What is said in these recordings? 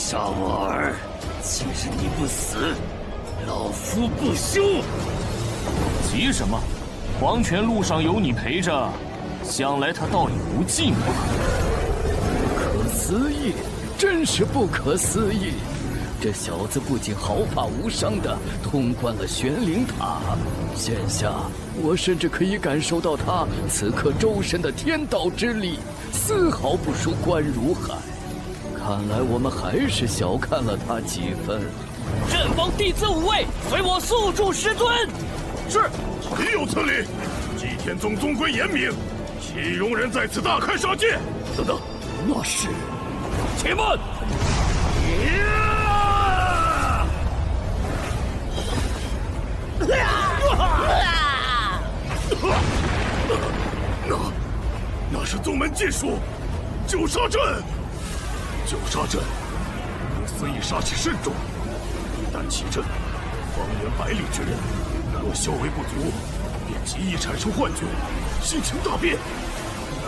杀我儿！今日你不死，老夫不休！急什么？黄泉路上有你陪着，想来他倒也不寂寞。不可思议，真是不可思议！这小子不仅毫发无伤地通关了玄灵塔，现下我甚至可以感受到他此刻周身的天道之力，丝毫不输关如海。看来我们还是小看了他几分。阵亡弟子5位，随我速助师尊。是，岂有此理！祭天宗宗规严明，岂容人在此大开杀戒？等等，那是……且慢！那是宗门禁术，九杀阵。九杀阵，不思议杀气甚重，一旦起阵，方圆百里之人，若修为不足，便极易产生幻觉，心情大变。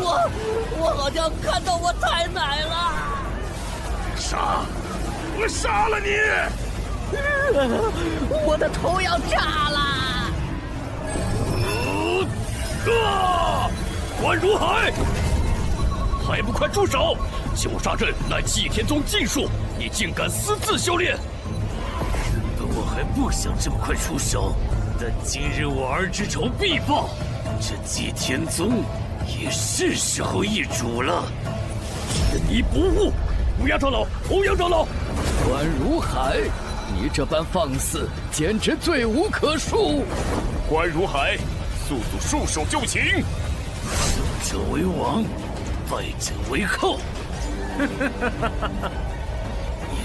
我好像看到我太奶了。杀！我杀了你！我的头要炸了！关如海，还不快住手！九杀阵乃祭天宗禁术，你竟敢私自修炼！原本我还不想这么快出手，但今日我儿之仇必报，这祭天宗也是时候易主了。你不误！乌鸦长老，欧阳长老，关如海，你这般放肆，简直罪无可恕！关如海，速速束手就擒！胜者为王，败者为后。你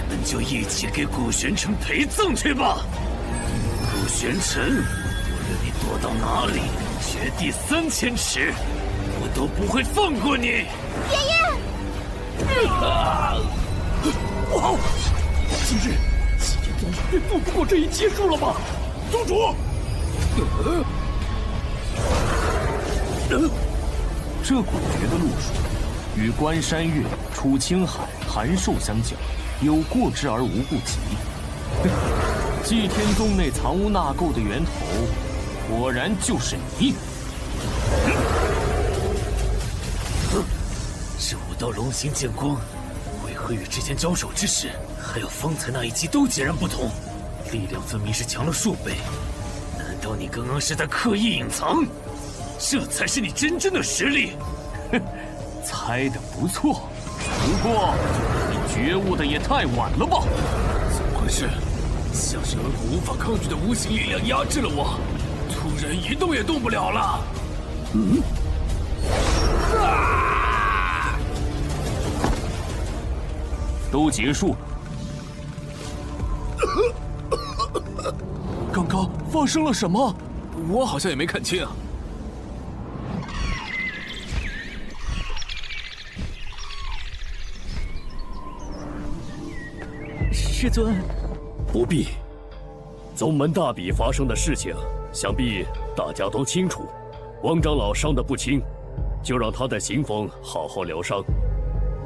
们就一起给古玄尘陪葬去吧。古玄尘，无论你躲到哪里，绝地3000尺，我都不会放过你。爷爷。不好！今日祭天宗便渡不过这一劫数了吧？宗主，这古诀的路数，与关山月、楚青海、韩寿相较，有过之而无不及。祭天宗内藏污纳垢的源头，果然就是你。这武道龙形剑光，为何与之前交手之时，还有方才那一击都截然不同？力量分明是强了数倍。难道你刚刚是在刻意隐藏？这才是你真正的实力。哼，猜得不错，不过你觉悟的也太晚了吧？怎么回事？像是有股无法抗拒的无形力量压制了我，突然一动也动不了了。都结束了。刚刚发生了什么？我好像也没看清啊。师尊，不必。宗门大比发生的事情，想必大家都清楚。王长老伤得不轻，就让他在行风好好疗伤。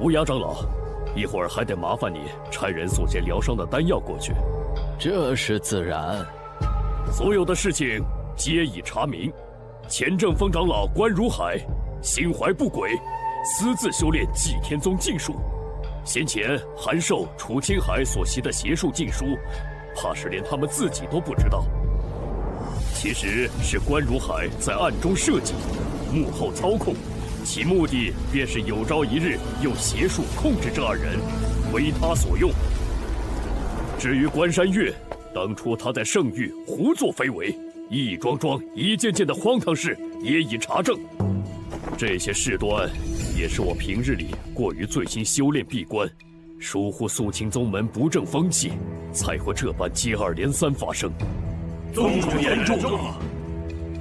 乌鸦长老，一会儿还得麻烦你差人送些疗伤的丹药过去。这是自然。所有的事情皆已查明。前正风长老关如海心怀不轨，私自修炼祭天宗禁术。先前韩寿、楚青海所习的邪术禁书，怕是连他们自己都不知道。其实是关如海在暗中设计，幕后操控，其目的便是有朝一日用邪术控制这二人，为他所用。至于关山月，当初他在圣域胡作非为，一桩桩、一件件的荒唐事也已查证。这些事端，也是我平日里过于醉心修炼闭关，疏忽肃清宗门不正风气，才会这般接二连三发生。宗主言重了。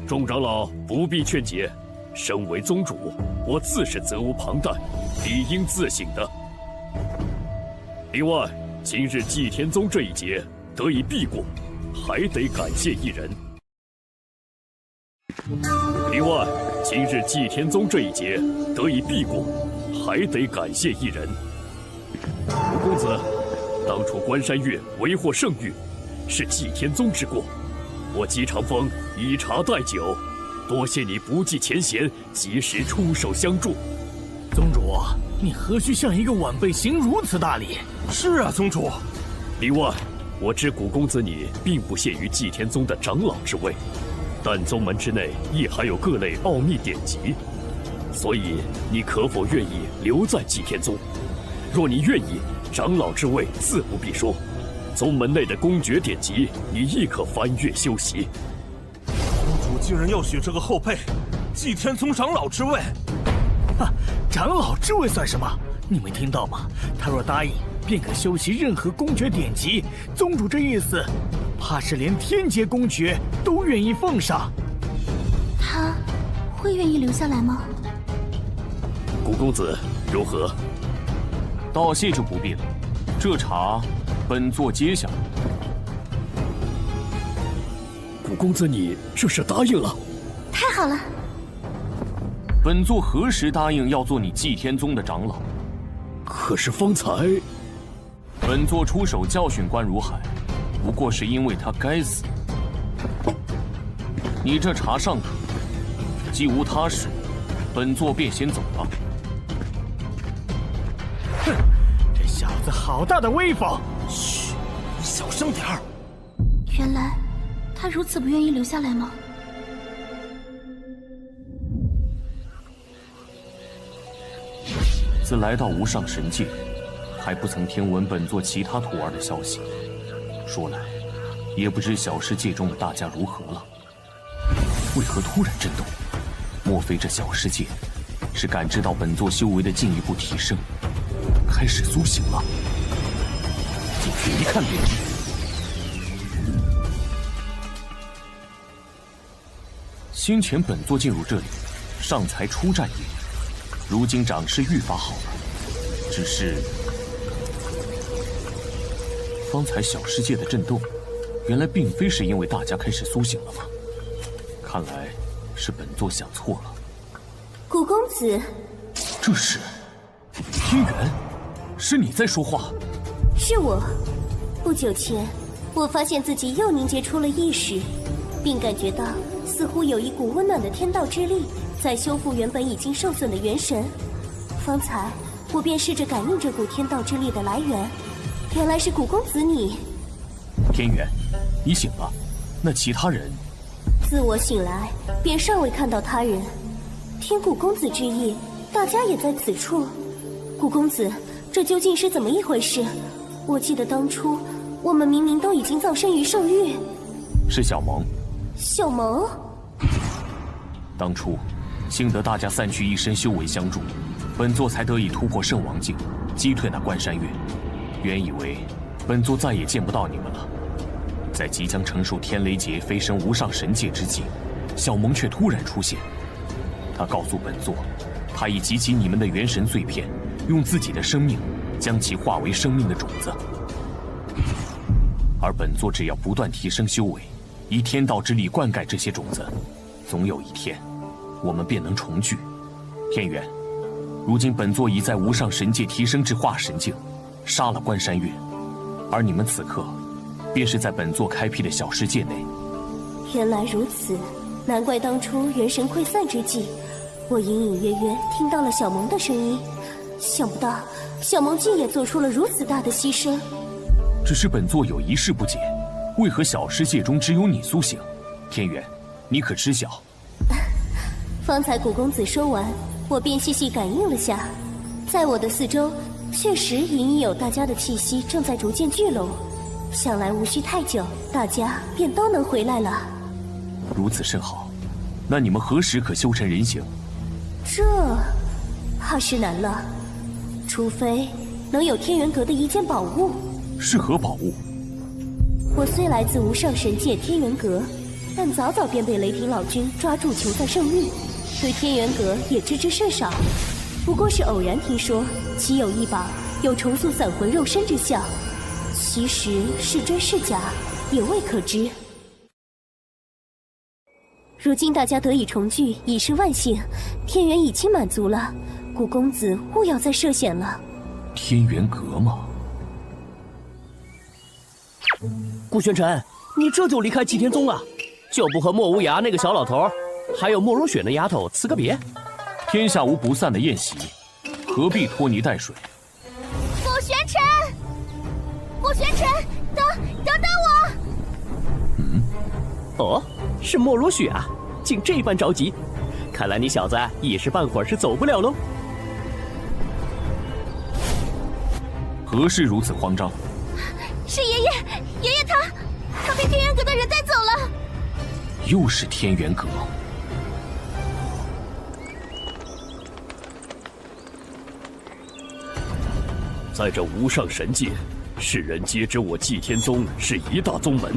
众长老不必劝解，身为宗主，我自是责无旁贷，理应自省的。另外，今日祭天宗这一劫得以避过，还得感谢一人。另外，今日祭天宗这一劫得以避过，还得感谢一人。吴公子，当初关山月为获圣域，是祭天宗之过。我姬长风以茶代酒，多谢你不计前嫌，及时出手相助。宗主，你何须向一个晚辈行如此大礼？是啊，宗主。另外，我知古公子你并不屑于祭天宗的长老之位，但宗门之内亦还有各类奥秘典籍，所以你可否愿意留在祭天宗？若你愿意，长老之位自不必说，宗门内的公诀典籍你亦可翻阅修习。宗主竟然要许这个后辈祭天宗长老之位！哈，长老之位算什么？你没听到吗？他若答应，便可修习任何公诀典籍。宗主这意思，怕是连天劫公诀都愿意奉上。他会愿意留下来吗？古公子如何？道谢就不必了，这茶本座接下。古公子你这是答应了？太好了！本座何时答应要做你祭天宗的长老？可是方才，本座出手教训关如海，不过是因为他该死。你这茶尚可，既无他事，本座便先走了。哼，这小子好大的威风！嘘，小声点儿。原来他如此不愿意留下来吗？自来到无上神界，还不曾听闻本座其他徒儿的消息。说来，也不知小世界中的大家如何了。为何突然震动？莫非这小世界是感知到本座修为的进一步提升，开始苏醒了？进去一看便知。先前本座进入这里，尚才初战也。如今长势愈发好了，只是方才小世界的震动，原来并非是因为大家开始苏醒了吗？看来是本座想错了。古公子，这是天元，是你在说话？是我。不久前，我发现自己又凝结出了意识，并感觉到似乎有一股温暖的天道之力在修复原本已经受损的元神。方才我便试着感应这股天道之力的来源，原来是古公子你。天元，你醒了，那其他人？自我醒来，便尚未看到他人。听古公子之意，大家也在此处。古公子，这究竟是怎么一回事？我记得当初我们明明都已经葬身于圣域。是小萌。小萌？当初幸得大家散去一身修为相助，本座才得以突破圣王境，击退那关山月。原以为本座再也见不到你们了，在即将承受天雷劫飞升无上神界之际，小萌却突然出现。他告诉本座，他已集齐你们的元神碎片，用自己的生命将其化为生命的种子。而本座只要不断提升修为，以天道之力灌溉这些种子，总有一天，我们便能重聚。天元，如今本座已在无上神界提升至化神境，杀了关山月，而你们此刻，便是在本座开辟的小世界内。原来如此，难怪当初元神溃散之际，我隐隐约约听到了小萌的声音。想不到小萌竟也做出了如此大的牺牲。只是本座有一事不解，为何小世界中只有你苏醒？天元，你可知晓？方才古公子说完，我便细细感应了下，在我的四周，确实隐隐有大家的气息正在逐渐聚拢。想来无需太久，大家便都能回来了。如此甚好，那你们何时可修成人形？这怕是难了，除非能有天元阁的一件宝物。是何宝物？我虽来自无上神界天元阁，但早早便被雷霆老君抓住囚在圣域，对天元阁也知之甚少。不过是偶然听说其有一宝有重塑散魂肉身之效，其实是真是假也未可知。如今大家得以重聚，已是万幸，天元已经满足了，古公子勿要再涉险了。天元阁吗？顾玄尘，你这就离开祭天宗了，就不和莫无涯那个小老头，还有莫如雪那丫头辞个别？天下无不散的宴席，何必拖泥带水？顾玄尘，顾玄尘，等我！哦，是莫如雪啊，竟这般着急，看来你小子一时半会儿是走不了喽。何事如此慌张？是爷爷他被天元阁的人带走了。又是天元阁。在这无上神界，世人皆知我祭天宗是一大宗门，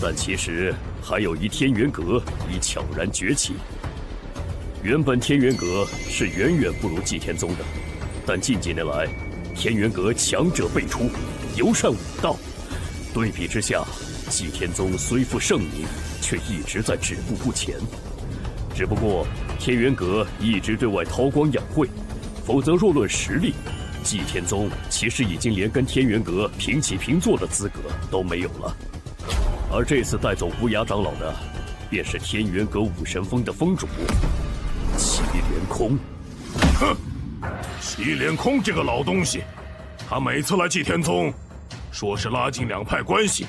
但其实还有一天元阁已悄然崛起。原本天元阁是远远不如祭天宗的，但近几年来，天元阁强者辈出，尤善武道。对比之下，祭天宗虽负盛名，却一直在止步不前。只不过天元阁一直对外韬光养晦，否则若论实力，祭天宗其实已经连跟天元阁平起平坐的资格都没有了。而这次带走无涯长老的，便是天元阁武神峰的峰主祁连空。哼，祁连空这个老东西，他每次来祭天宗，说是拉近两派关系，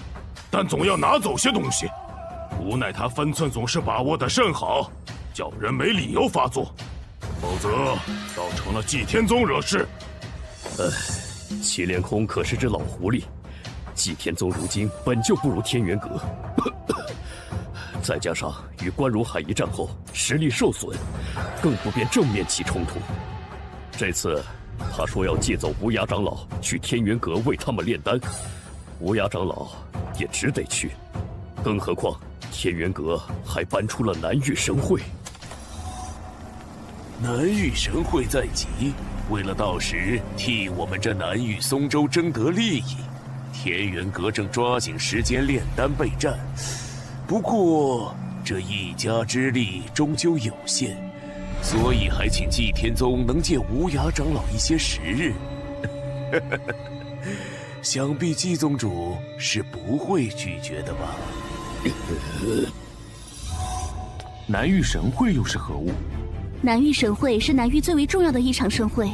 但总要拿走些东西。无奈他分寸总是把握得甚好，叫人没理由发作，否则倒成了祭天宗惹事。祁连空可是只老狐狸，祭天宗如今本就不如天元阁，再加上与关如海一战后实力受损，更不便正面起冲突。这次他说要借走无涯长老去天元阁为他们炼丹，无涯长老也只得去，更何况天元阁还搬出了南域神会。南域神会在即，为了到时替我们这南域松州争得利益，天元阁正抓紧时间炼丹备战。不过这一家之力终究有限，所以还请祭天宗能借无涯长老一些时日。想必祭宗主是不会拒绝的吧？南域神会又是何物？南域神会是南域最为重要的一场盛会。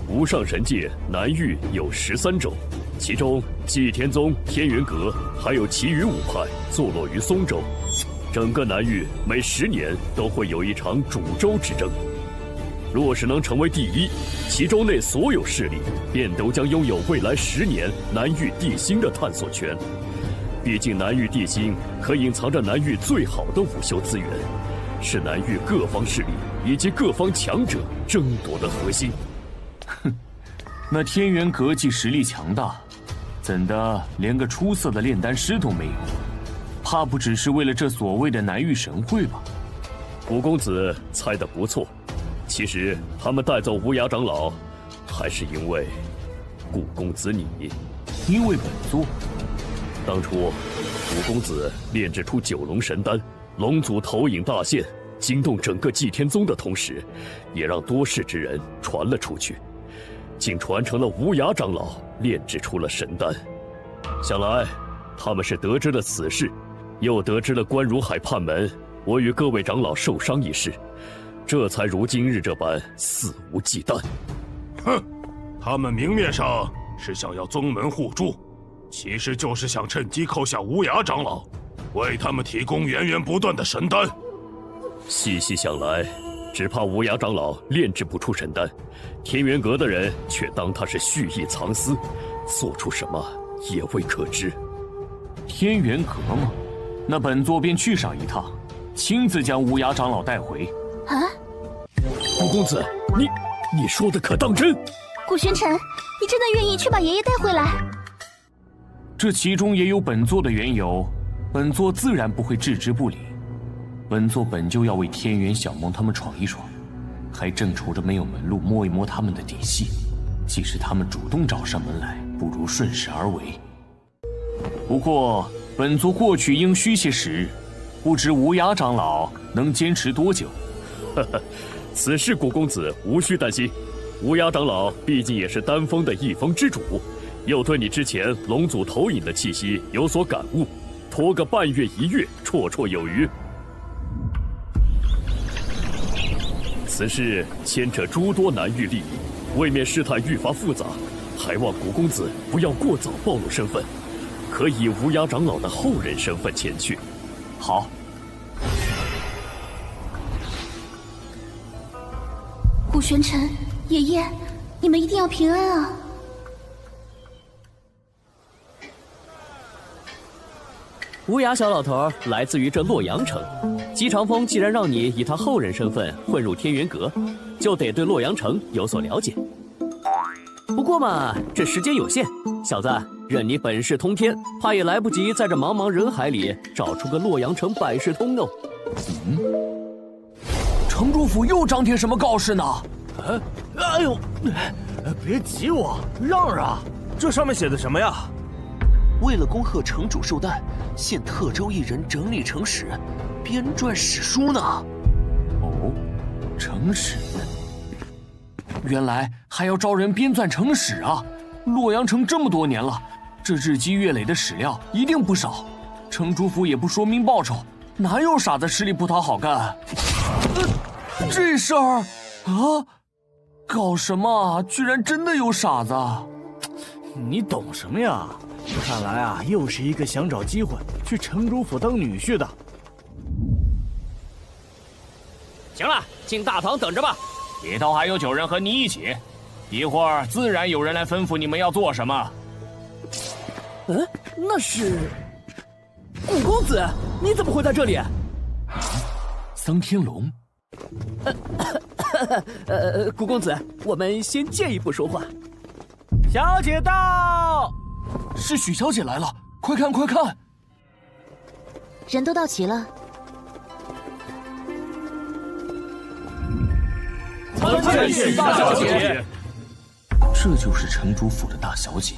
无上神界南域有13州，其中祭天宗、天元阁还有其余5派坐落于松州。整个南域每10年都会有一场主州之争，若是能成为第一，其州内所有势力便都将拥有未来10年南域地心的探索权。毕竟南域地心可隐藏着南域最好的武修资源，是南域各方势力以及各方强者争夺的核心。哼，那天元阁既实力强大，怎的连个出色的炼丹师都没有？怕不只是为了这所谓的南域神会吧？古公子猜得不错，其实他们带走无涯长老，还是因为古公子你。因为本座。当初古公子炼制出9龙神丹，龙族头影大现，惊动整个祭天宗的同时，也让多事之人传了出去，竟传成了无涯长老炼制出了神丹。想来他们是得知了此事，又得知了关如海叛门我与各位长老受伤一事，这才如今日这般肆无忌惮。哼，他们明面上是想要宗门互助，其实就是想趁机扣下无涯长老，为他们提供源源不断的神丹。细细想来，只怕无涯长老炼制不出神丹，天元阁的人却当他是蓄意藏私，做出什么也未可知。天元阁吗？那本座便去上一趟，亲自将无涯长老带回。啊！古公子，你说的可当真？顾玄尘，你真的愿意去把爷爷带回来？这其中也有本座的缘由，本座自然不会置之不理。本座本就要为天元、小梦他们闯一闯，还正愁着没有门路摸一摸他们的底细。即使他们主动找上门来，不如顺势而为。不过本座过去应需些时日，不知无涯长老能坚持多久？此事古公子无需担心，无涯长老毕竟也是丹峰的一峰之主，又对你之前龙祖投影的气息有所感悟，拖个半月1月，绰绰有余。此事牵扯诸多南域利益，未免事态愈发复杂，还望古公子不要过早暴露身份，可以无涯长老的后人身份前去。好。古玄尘，爷爷，你们一定要平安啊！无涯小老头来自于这洛阳城，姬长风既然让你以他后人身份混入天元阁，就得对洛阳城有所了解。不过嘛，这时间有限，小子，任你本事通天，怕也来不及在这茫茫人海里找出个洛阳城百事通哦。城主府又张贴什么告示呢？哎呦，别急我，让让。这上面写的什么呀？为了恭贺城主寿诞，现特招一人整理城史，编撰史书呢。哦，城史，原来还要招人编纂城史啊！洛阳城这么多年了，这日积月累的史料一定不少。城主府也不说明报酬，哪有傻子吃力不讨好干？这事儿啊，搞什么？居然真的有傻子！你懂什么呀？看来啊，又是一个想找机会去城主府当女婿的。行了，进大堂等着吧。里头还有9人和你一起，一会儿自然有人来吩咐你们要做什么。那是古公子，你怎么会在这里？桑天龙，古公子，我们先借一步说话。小姐到。是许小姐来了，快看快看！人都到齐了。参见许大小姐。这就是城主府的大小姐。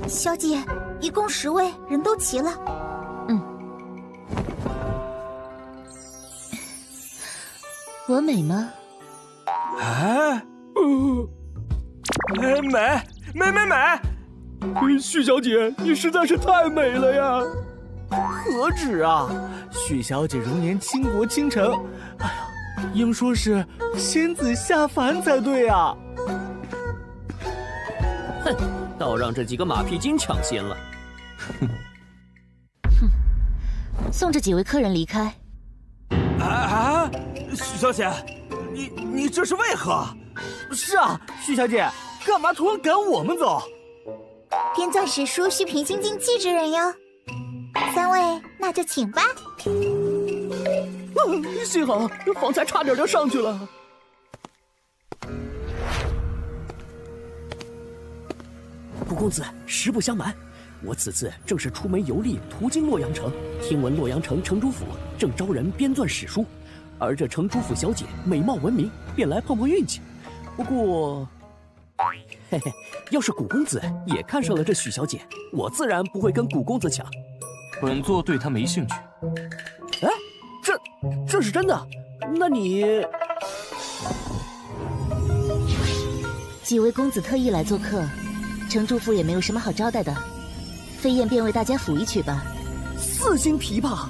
小姐，一共10位，人都齐了。我美吗？美！许小姐，你实在是太美了呀！何止啊！许小姐容颜倾国倾城，哎呀，应说是仙子下凡才对啊！哼，倒让这几个马屁精抢先了。送这几位客人离开。许小姐，你这是为何？是啊，许小姐，干嘛突然赶我们走？编纂史书需凭心经气之人哟。3位，那就请吧。幸好方才差点就上去了。古公子，实不相瞒，我此次正是出门游历，途经洛阳城，听闻洛阳城城主府正招人编纂史书，而这城主府小姐美貌闻名，便来碰碰运气。不过，嘿嘿，要是古公子也看上了这许小姐，我自然不会跟古公子抢。本座对她没兴趣。哎，这是真的？那你……几位公子特意来做客，城主府也没有什么好招待的，飞燕便为大家抚一曲吧。4星琵琶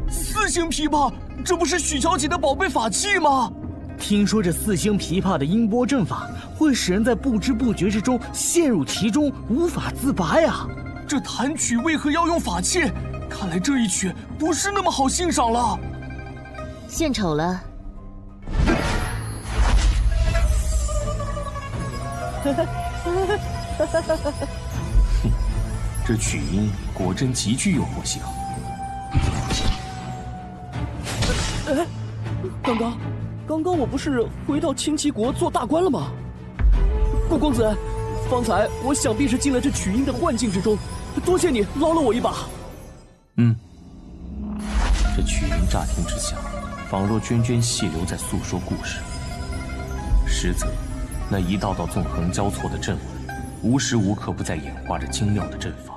，4星琵琶，这不是许小姐的宝贝法器吗？听说这4星琵琶的音波阵法会使人在不知不觉之中陷入其中，无法自拔呀！这弹曲为何要用法器？看来这一曲不是那么好欣赏了。献丑了。这曲音果真极具诱惑性。刚刚我不是回到清齐国做大官了吗？顾公子，方才我想必是进了这曲音的幻境之中，多谢你捞了我一把。这曲音乍听之下，仿若涓涓细流在诉说故事，实则那一道道纵横交错的阵纹，无时无刻不在演化着精妙的阵法。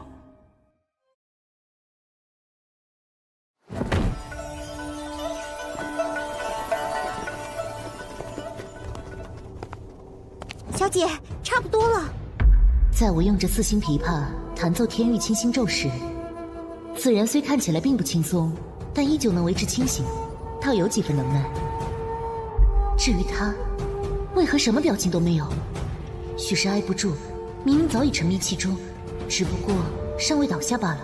小姐，差不多了。在我用着四星琵琶弹奏天域清心咒时，此人虽看起来并不轻松，但依旧能维持清醒，倒有几分能耐。至于他，为何什么表情都没有？许是挨不住，明明早已沉迷其中，只不过尚未倒下罢了。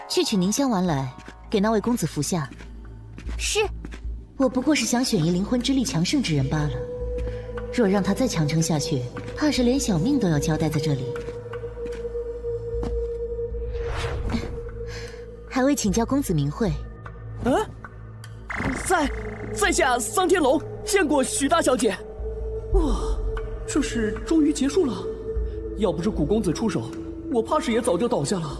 去取凝香丸来，给那位公子服下。是。我不过是想选一灵魂之力强盛之人罢了。若让他再强撑下去，怕是连小命都要交代在这里。还未请教公子名讳。在下桑天龙，见过许大小姐。哇，这事终于结束了。要不是古公子出手，我怕是也早就倒下了。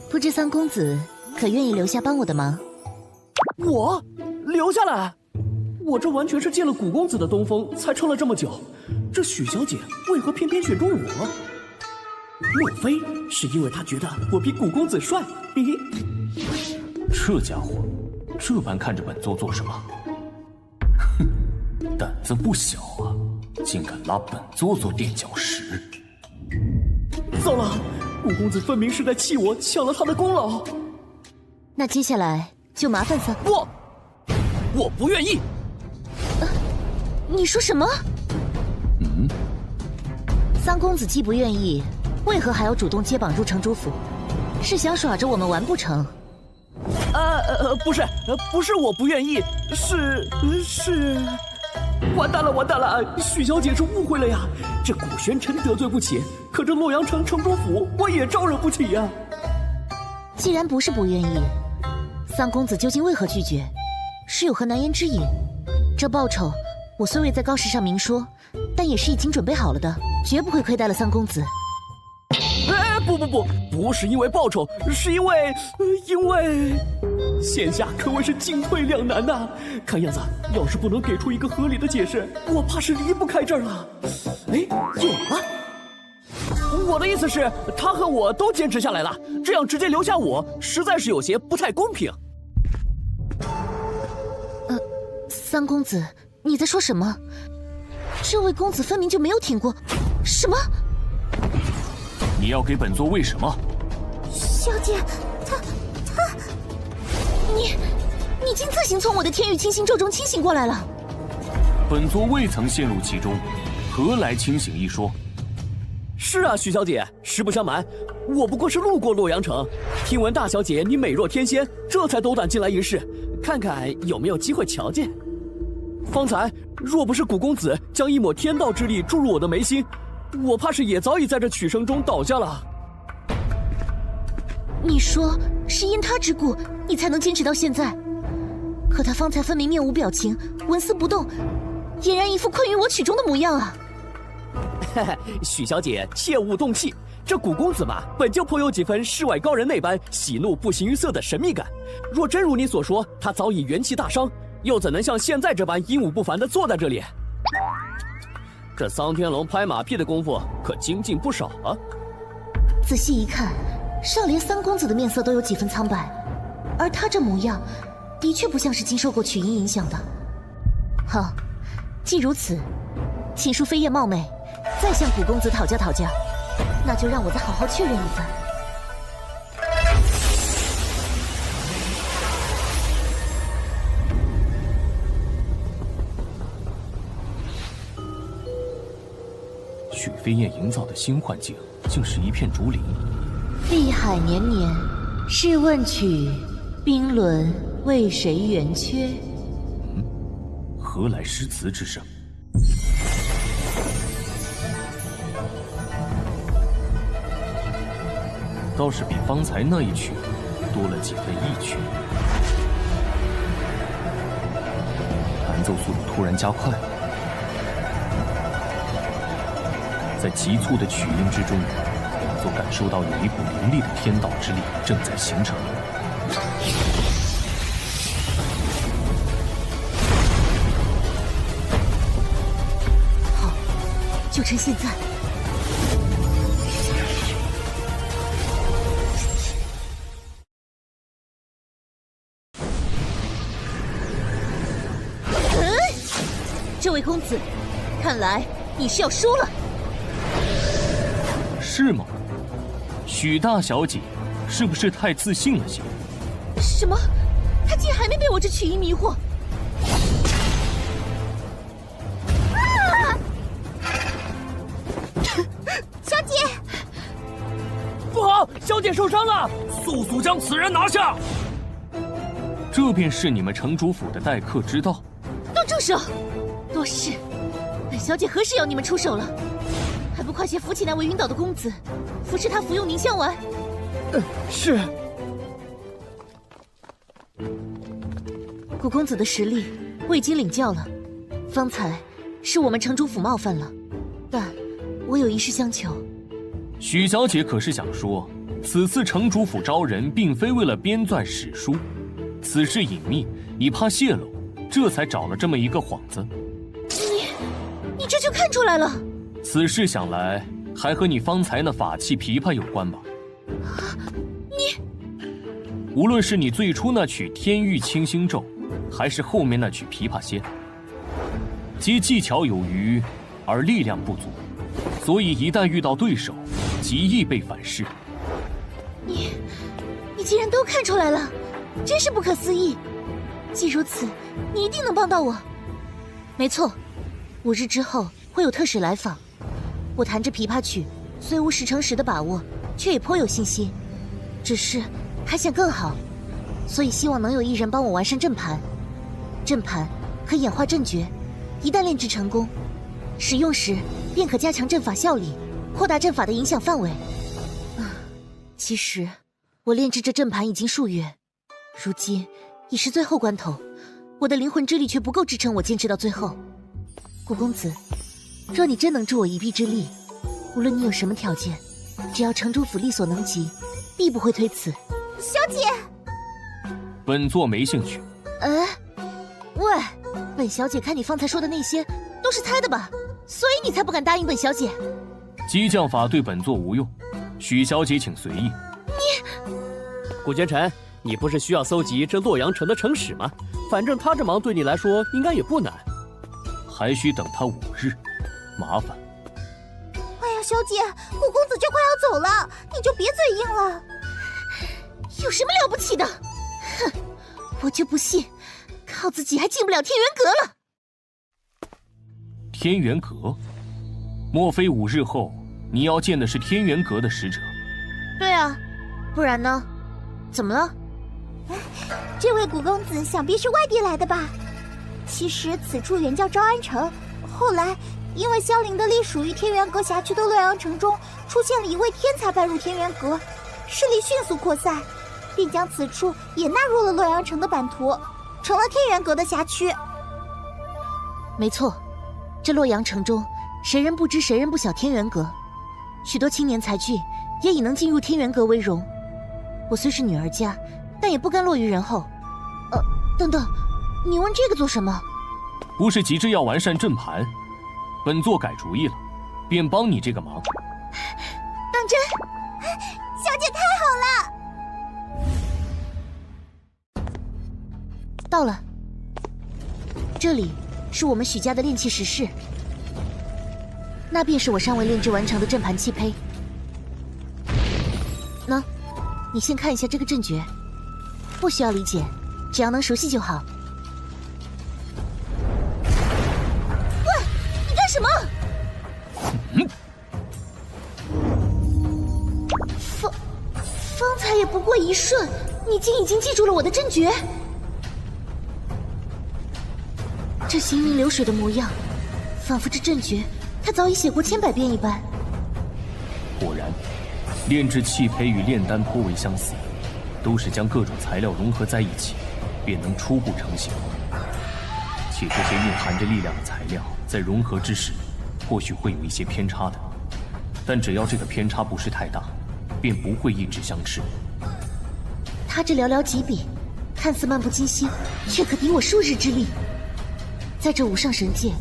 不知三公子可愿意留下帮我的忙？我留下来？我这完全是借了古公子的东风才撑了这么久，这许小姐为何偏偏选中我？莫非是因为她觉得我比古公子帅？这家伙这般看着本座做什么？哼，胆子不小啊，竟敢拉本座做垫脚石！糟了，古公子分明是在气我抢了他的功劳。那接下来就麻烦三……我不愿意。你说什么？三公子既不愿意，为何还要主动接榜入城主府？是想耍着我们玩不成？不是我不愿意，是……完蛋了！许小姐是误会了呀！这古玄尘得罪不起，可这洛阳城城主府我也招惹不起呀。既然不是不愿意，三公子究竟为何拒绝？是有何难言之隐？这报酬我虽未在告示上明说，但也是已经准备好了的，绝不会亏待了三公子。不是因为报酬，是因为现下可谓是进退两难呐。看样子，要是不能给出一个合理的解释，我怕是离不开这儿了。有了！我的意思是，他和我都坚持下来了，这样直接留下我，实在是有些不太公平。三公子，你在说什么？这位公子分明就没有挺过。什么？你要给本座为什么？小姐，他……你竟自行从我的天域清心咒中清醒过来了。本座未曾陷入其中，何来清醒一说？是啊，许小姐，实不相瞒，我不过是路过洛阳城，听闻大小姐你美若天仙，这才斗胆进来一试，看看有没有机会瞧见。方才若不是古公子将一抹天道之力注入我的眉心，我怕是也早已在这曲声中倒下了。你说是因他之故，你才能坚持到现在？可他方才分明面无表情，纹丝不动，俨然一副困于我曲中的模样啊！许小姐切勿动气，这古公子嘛，本就颇有几分世外高人那般喜怒不形于色的神秘感。若真如你所说，他早已元气大伤，又怎能像现在这般英武不凡地坐在这里？这桑天龙拍马屁的功夫可精进不少啊！仔细一看，少连三公子的面色都有几分苍白，而他这模样，的确不像是经受过曲音影响的。好，既如此，秦叔飞燕冒昧，再向古公子讨教讨教，那就让我再好好确认一番。许飞燕营造的新幻境，竟是一片竹林。碧海年年，试问曲，冰轮为谁圆缺？何来诗词之声？倒是比方才那一曲多了几分意趣。弹奏速度突然加快了，在急促的曲音之中，本座感受到有一股凌厉的天道之力正在形成。好，就趁现在。这位公子，看来你是要输了。是吗？许大小姐，是不是太自信了些？什么？他竟然还没被我这曲音迷惑！小姐，不好，小姐受伤了，速速将此人拿下！这便是你们城主府的待客之道。都住手！多事！本小姐何时要你们出手了？还不快些扶起那位晕倒的公子，扶持他服用凝香丸。是。古公子的实力我已经领教了，方才是我们城主府冒犯了，但我有一事相求。许小姐可是想说，此次城主府招人并非为了编纂史书，此事隐秘，你怕泄露，这才找了这么一个幌子。你这就看出来了？此事想来还和你方才那法器琵琶有关吧？无论是你最初那曲天域清心咒，还是后面那曲琵琶仙，皆技巧有余，而力量不足，所以一旦遇到对手，极易被反噬。你竟然都看出来了，真是不可思议。既如此，你一定能帮到我。没错，5日之后会有特使来访。我弹着琵琶曲，虽无10成10的把握，却也颇有信心。只是还想更好，所以希望能有一人帮我完善阵盘。阵盘可演化阵诀，一旦炼制成功，使用时便可加强阵法效力，扩大阵法的影响范围。其实我炼制这阵盘已经数月，如今已是最后关头，我的灵魂之力却不够支撑我坚持到最后。古公子，若你真能助我一臂之力，无论你有什么条件，只要城主府力所能及，必不会推辞。小姐，本座没兴趣。喂，本小姐看你方才说的那些都是猜的吧？所以你才不敢答应本小姐。激将法对本座无用，许小姐请随意。古奸臣，你不是需要搜集这洛阳城的城史吗？反正他这忙对你来说应该也不难。还需等他5日，麻烦。哎呀，小姐，古公子就快要走了，你就别嘴硬了。有什么了不起的？哼，我就不信，靠自己还进不了天元阁了。天元阁？莫非5日后你要见的是天元阁的使者？对啊，不然呢？怎么了？这位古公子想必是外地来的吧？其实此处原叫昭安城，后来因为萧凌的隶属于天元阁辖区的洛阳城中出现了一位天才拜入天元阁，势力迅速扩散，并将此处也纳入了洛阳城的版图，成了天元阁的辖区。没错，这洛阳城中谁人不知谁人不晓天元阁，许多青年才俊也以能进入天元阁为荣。我虽是女儿家，但也不甘落于人后。等等，你问这个做什么？不是急着要完善阵盘，本座改主意了，便帮你这个忙。当真？小姐太好了！到了，这里是我们许家的炼器石室，那便是我尚未炼制完成的阵盘器胚。喏，你先看一下这个阵诀，不需要理解，只要能熟悉就好。喂，你干什么？方才也不过一瞬，你竟已经记住了我的阵诀。这行云流水的模样，仿佛这阵诀他早已写过千百遍一般。果然，炼制器胚与炼丹颇为相似，都是将各种材料融合在一起，便能初步成型。且这些蕴含着力量的材料，在融合之时，或许会有一些偏差的，但只要这个偏差不是太大，便不会一直相斥。他这寥寥几笔，看似漫不经心，却可敌我数日之力。在这五上神界，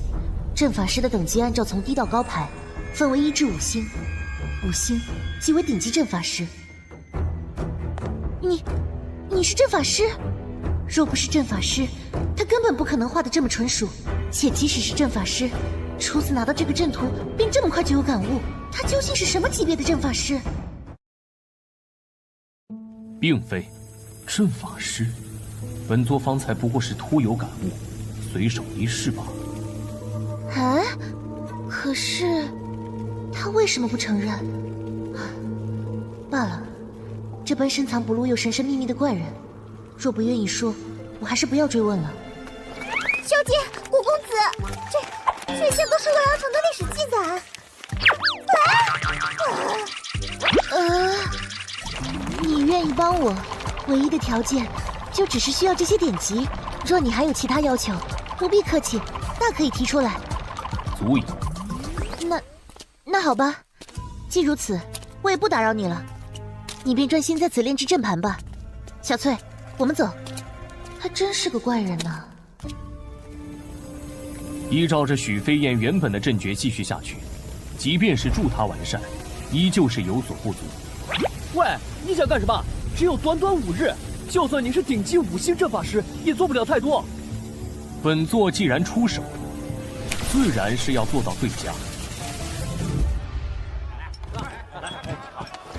阵法师的等级按照从低到高排，分为1至5星，5星即为顶级阵法师。你是阵法师？若不是阵法师，他根本不可能画得这么纯熟。且即使是阵法师，初次拿到这个阵图，便这么快就有感悟，他究竟是什么级别的阵法师？并非，阵法师，本座方才不过是突有感悟，随手一试罢了。啊？可是他为什么不承认？罢了，这般深藏不露又神神秘秘的怪人，若不愿意说，我还是不要追问了。小姐，古公子，这些都是洛阳城的历史记载。你愿意帮我，唯一的条件就只是需要这些典籍。若你还有其他要求，不必客气，大可以提出来。足矣。那好吧，既如此，我也不打扰你了，你便专心在此炼制阵盘吧。小翠，我们走。还真是个怪人呢。依照着许飞燕原本的阵诀继续下去，即便是助他完善，依旧是有所不足。喂，你想干什么？只有短短5日，就算你是顶级5星阵法师，也做不了太多。本座既然出手，自然是要做到最佳。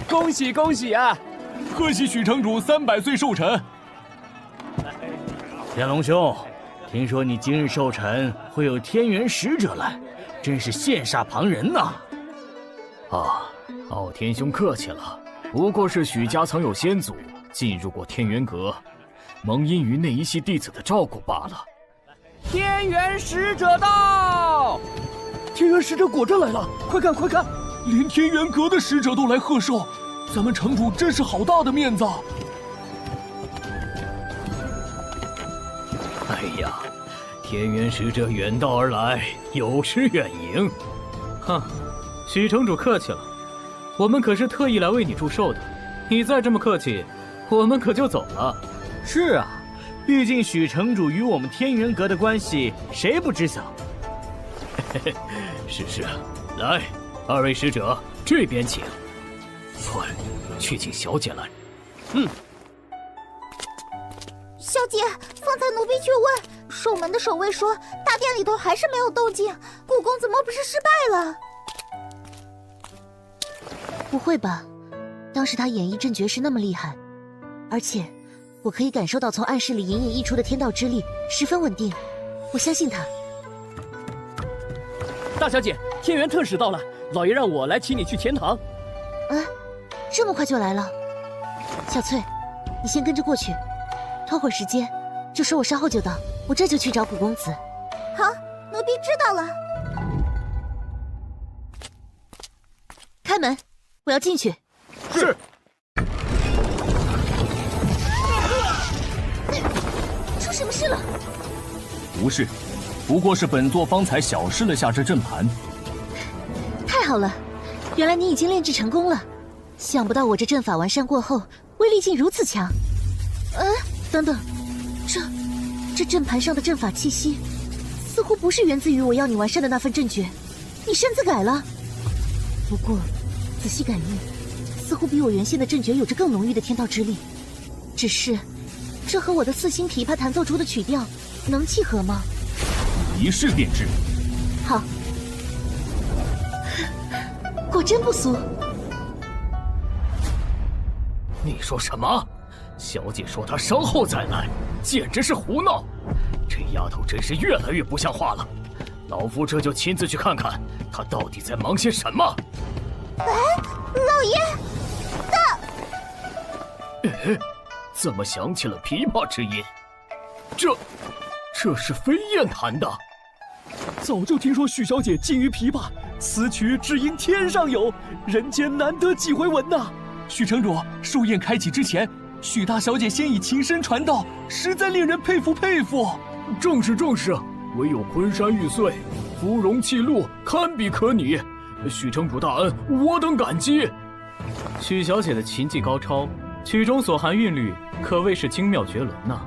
恭喜恭喜啊！贺喜许城主300岁寿辰。天龙兄，听说你今日寿辰会有天元使者来，真是羡煞旁人呐！傲天兄客气了，不过是许家曾有先祖进入过天元阁，蒙因于那一系弟子的照顾罢了。天元使者到！天元使者果真来了！快看快看，连天元阁的使者都来贺寿，咱们城主真是好大的面子！哎呀，天元使者远道而来，有失远迎。哼，许城主客气了，我们可是特意来为你祝寿的。你再这么客气，我们可就走了。是啊，毕竟许城主与我们天元阁的关系，谁不知晓？是，来，2位使者这边请。快，去请小姐来。小姐，方才奴婢去问，守门的守卫说，大殿里头还是没有动静，古公子莫不是失败了？不会吧？当时他演绎阵诀是那么厉害，而且我可以感受到从暗室里隐隐溢出的天道之力十分稳定，我相信他。大小姐，天元特使到了，老爷让我来请你去前堂。这么快就来了？小翠，你先跟着过去，拖会儿时间，就说我稍后就到，我这就去找古公子。好，奴婢知道了。开门，我要进去。是。出什么事了？无事，不过是本座方才小试了下这阵盘。太好了，原来你已经炼制成功了。想不到我这阵法完善过后，威力竟如此强。等等，这阵盘上的阵法气息，似乎不是源自于我要你完善的那份阵诀，你擅自改了。不过仔细感应，似乎比我原先的阵诀有着更浓郁的天道之力。只是，这和我的4星琵琶弹奏出的曲调能契合吗？一试便知。好，果真不俗。你说什么？小姐说她稍后再来，简直是胡闹！这丫头真是越来越不像话了。老夫这就亲自去看看，她到底在忙些什么。老爷，怎么响起了琵琶之音？这是飞燕弹的。早就听说许小姐精于琵琶，此曲只应天上有，人间难得几回闻呐。许城主，寿宴开启之前，许大小姐先以琴声传道，实在令人佩服佩服。正是，唯有昆山玉碎，芙蓉泣露，堪比可拟。许城主大恩，我等感激。许小姐的琴技高超，曲中所含韵律可谓是精妙绝伦呐。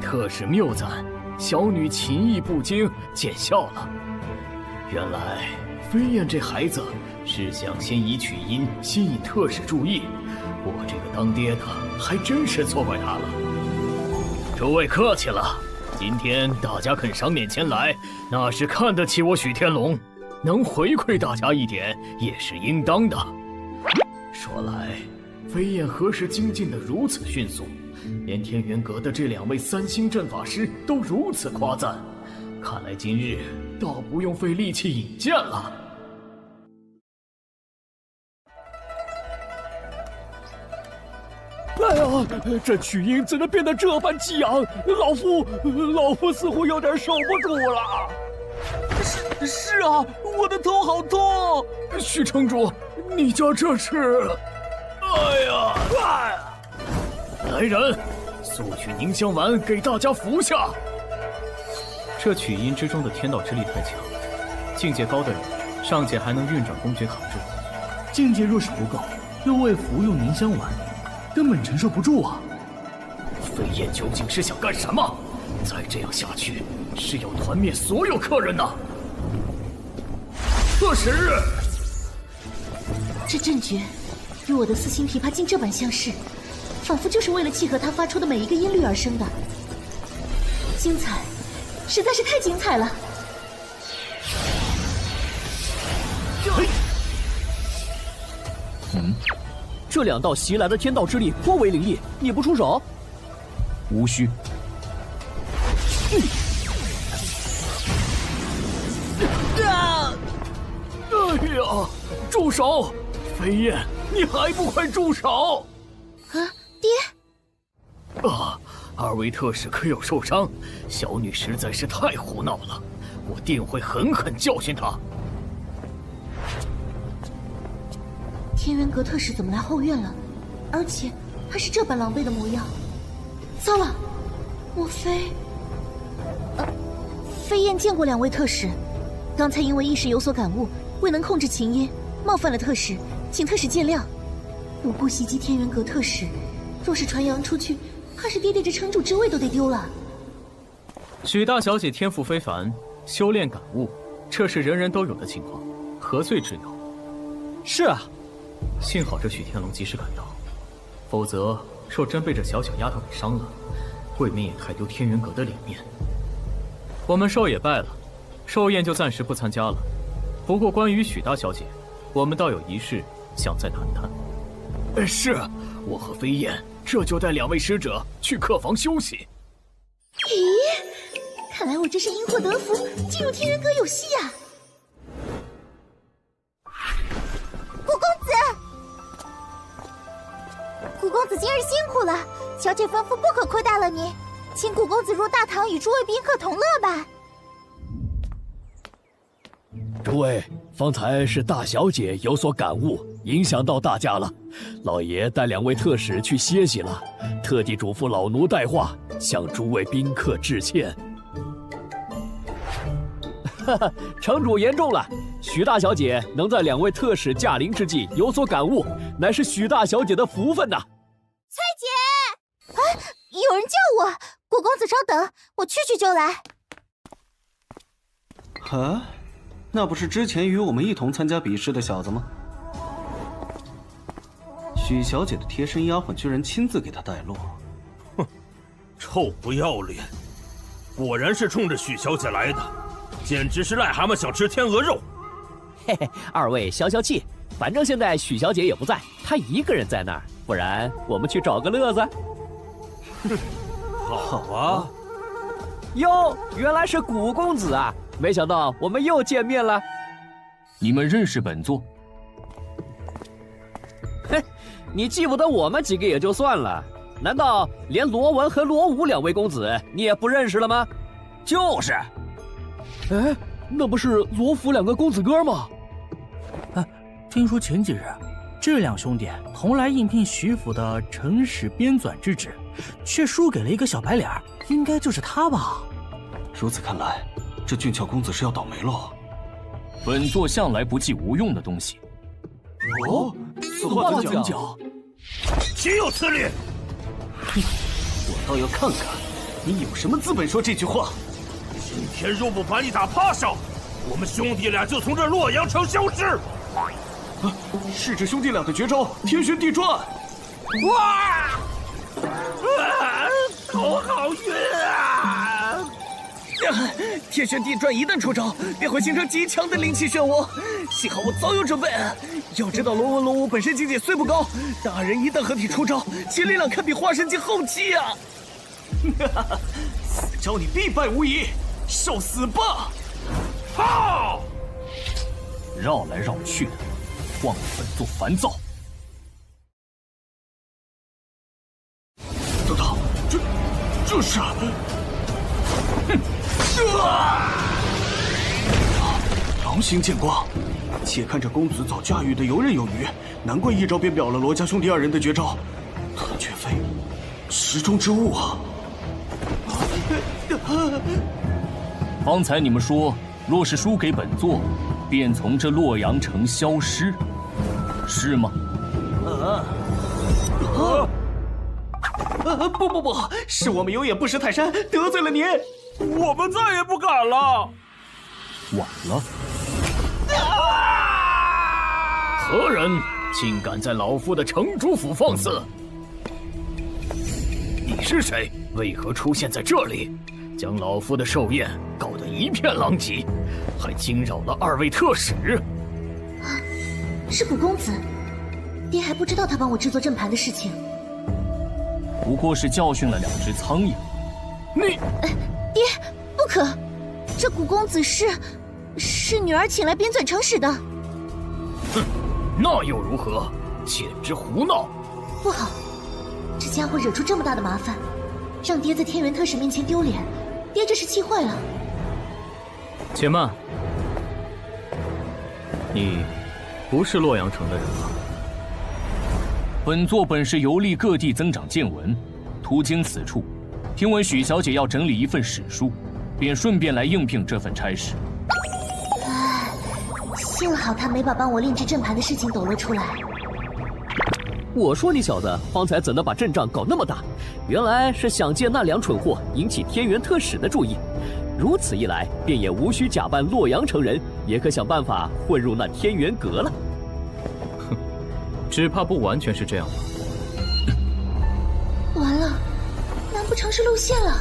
特使谬赞，小女琴艺不精，见笑了。原来飞燕这孩子是想先以曲音吸引特使注意，我这个当爹的还真是错怪他了。诸位客气了，今天大家肯赏脸前来，那是看得起我许天龙，能回馈大家一点也是应当的。说来，飞燕何时精进得如此迅速？连天元阁的这2位3星阵法师都如此夸赞，看来今日倒不用费力气引荐了。哎呀，这曲音怎能变得这般激昂？老夫似乎有点受不住了。是啊，我的头好痛。许城主，你家这是？哎呀！来人，速取凝香丸给大家服下。这曲音之中的天道之力太强，境界高的人尚且还能运转公爵扛住，境界若是不够，又未服用凝香丸，根本承受不住啊！飞燕究竟是想干什么？再这样下去，是要团灭所有客人呐！特使，这阵诀与我的4星琵琶竟这般相似，仿佛就是为了契合它发出的每一个音律而生的。精彩，实在是太精彩了！这2道袭来的天道之力颇为凌厉，你不出手？无需。哎呀！住手！飞燕，你还不快住手！啊，爹！啊，2位特使可有受伤？小女实在是太胡闹了，我定会狠狠教训她。天元阁特使怎么来后院了？而且还是这般狼狈的模样。糟了，莫非……飞燕见过2位特使，刚才因为一时有所感悟，未能控制琴音，冒犯了特使，请特使见谅。无故袭击天元阁特使，若是传扬出去，怕是爹爹这城主之位都得丢了。许大小姐天赋非凡，修炼感悟，这是人人都有的情况，何罪之有？是啊，幸好这许天龙及时赶到，否则若真被这小丫头给伤了，未免也太丢天元阁的脸面。我们寿也拜了，寿宴就暂时不参加了。不过关于许大小姐，我们倒有一事想再谈谈。是，我和飞燕这就带2位使者去客房休息。咦，看来我这是因祸得福，进入天元阁有戏啊！古公子今日辛苦了，小姐吩咐不可亏待了您，请古公子入大堂与诸位宾客同乐吧。诸位，方才是大小姐有所感悟，影响到大家了。老爷带2位特使去歇息了，特地嘱咐老奴带话，向诸位宾客致歉。哈哈，城主言重了。许大小姐能在2位特使驾临之际有所感悟，乃是许大小姐的福分呐。翠姐，哎，有人叫我，古公子稍等，我去就来。啊，那不是之前与我们一同参加比试的小子吗？许小姐的贴身丫鬟居然亲自给她带路，哼，臭不要脸！果然是冲着许小姐来的，简直是癞蛤蟆想吃天鹅肉。嘿嘿，2位消消气，反正现在许小姐也不在，她一个人在那儿，不然我们去找个乐子。好啊！哟，原来是古公子啊！没想到我们又见面了。你们认识本座？嘿，你记不得我们几个也就算了，难道连罗文和罗武2位公子你也不认识了吗？就是。哎，那不是罗府2个公子哥吗？听说前几日，这2兄弟同来应聘徐府的城史编纂之职，却输给了一个小白脸，应该就是他吧？如此看来，这俊俏公子是要倒霉喽。本座向来不记无用的东西。哦，此话怎讲？岂有此理！我倒要看看你有什么资本说这句话。今天若不把你打趴下，我们兄弟俩就从这洛阳城消失。是这兄弟俩的绝招，天旋地转。哇！头好晕啊！天旋地转一旦出招，便会形成极强的灵气漩涡。幸好我早有准备。要知道龙文龙武本身境界虽不高，但二人一旦合体出招，其力量堪比化神境后期啊！死招你必败无疑，受死吧！好！绕来绕去的，妄为本座烦躁。等等，这是……狼形剑光，且看这公子早驾驭的游刃有余，难怪一招便秒了罗家兄弟二人的绝招，他绝非池中之物啊！方才你们说，若是输给本座，便从这洛阳城消失，是吗？不，是我们有眼不识泰山，得罪了您。我们再也不敢了。晚了。何人竟敢在老夫的城主府放肆？你是谁？为何出现在这里？将老夫的寿宴搞得一片狼藉，还惊扰了二位特使。是古公子，爹还不知道他帮我制作阵盘的事情。不过是教训了2只苍蝇。你，爹，不可！这古公子是女儿请来编纂成使的。哼，那又如何？简直胡闹！不好，这家伙惹出这么大的麻烦，让爹在天元特使面前丢脸，爹这是气坏了。且慢，你不是洛阳城的人吧？本座本是游历各地增长见闻，途经此处，听闻许小姐要整理一份史书，便顺便来应聘这份差事。唉，幸好他没把帮我炼制阵盘的事情抖露出来。我说你小子方才怎能把阵仗搞那么大？原来是想借那2蠢货引起天元特使的注意。如此一来，便也无需假扮洛阳城人，也可想办法混入那天元阁了。哼，只怕不完全是这样吧。完了，难不成是露馅了？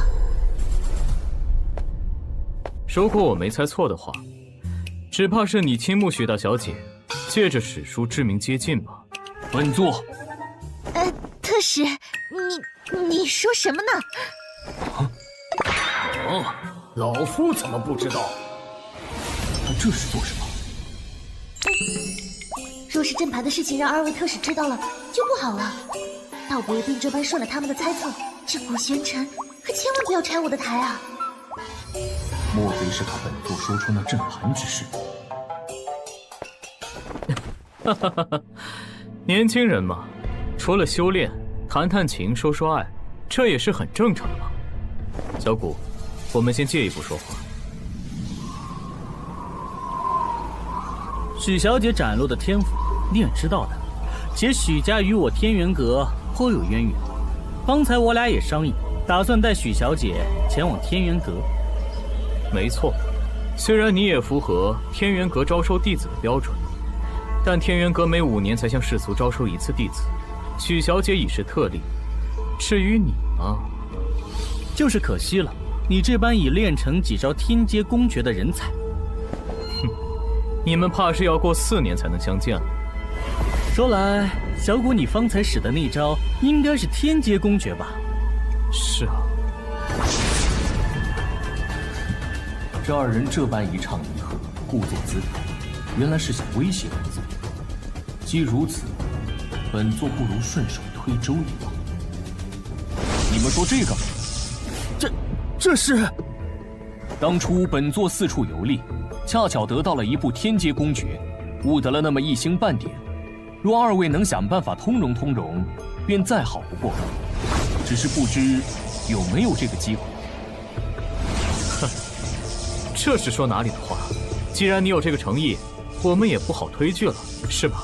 如果我没猜错的话，只怕是你倾慕许大小姐，借着史书之名接近吧。本座，特使，你说什么呢？老夫怎么不知道？他这是做什么？若是阵盘的事情让2位特使知道了，就不好了。倒不如并这般顺了他们的猜测。这古玄尘可千万不要拆我的台啊！莫非是怕本座说出那阵盘之事？哈哈哈哈，年轻人嘛，除了修炼，谈谈情，说说爱，这也是很正常的嘛。小谷，我们先借一步说话。许小姐展露的天赋，你也知道的。且许家与我天元阁颇有渊源，方才我俩也商议，打算带许小姐前往天元阁。没错，虽然你也符合天元阁招收弟子的标准，但天元阁每5年才向世俗招收1次弟子，许小姐已是特例。至于你嘛，就是可惜了，你这般已练成几招天阶公诀的人才。哼，你们怕是要过4年才能相见了。说来，小谷，你方才使的那招应该是天阶公诀吧？是啊。这2人这般一唱一和，故作姿态，原来是想威胁本座。既如此，本座不如顺手推舟一把。你们说这个？这是……当初本座四处游历，恰巧得到了一部天阶公诀，悟得了那么1星半点。若2位能想办法通融，便再好不过。只是不知有没有这个机会。哼，这是说哪里的话？既然你有这个诚意，我们也不好推拒了，是吧？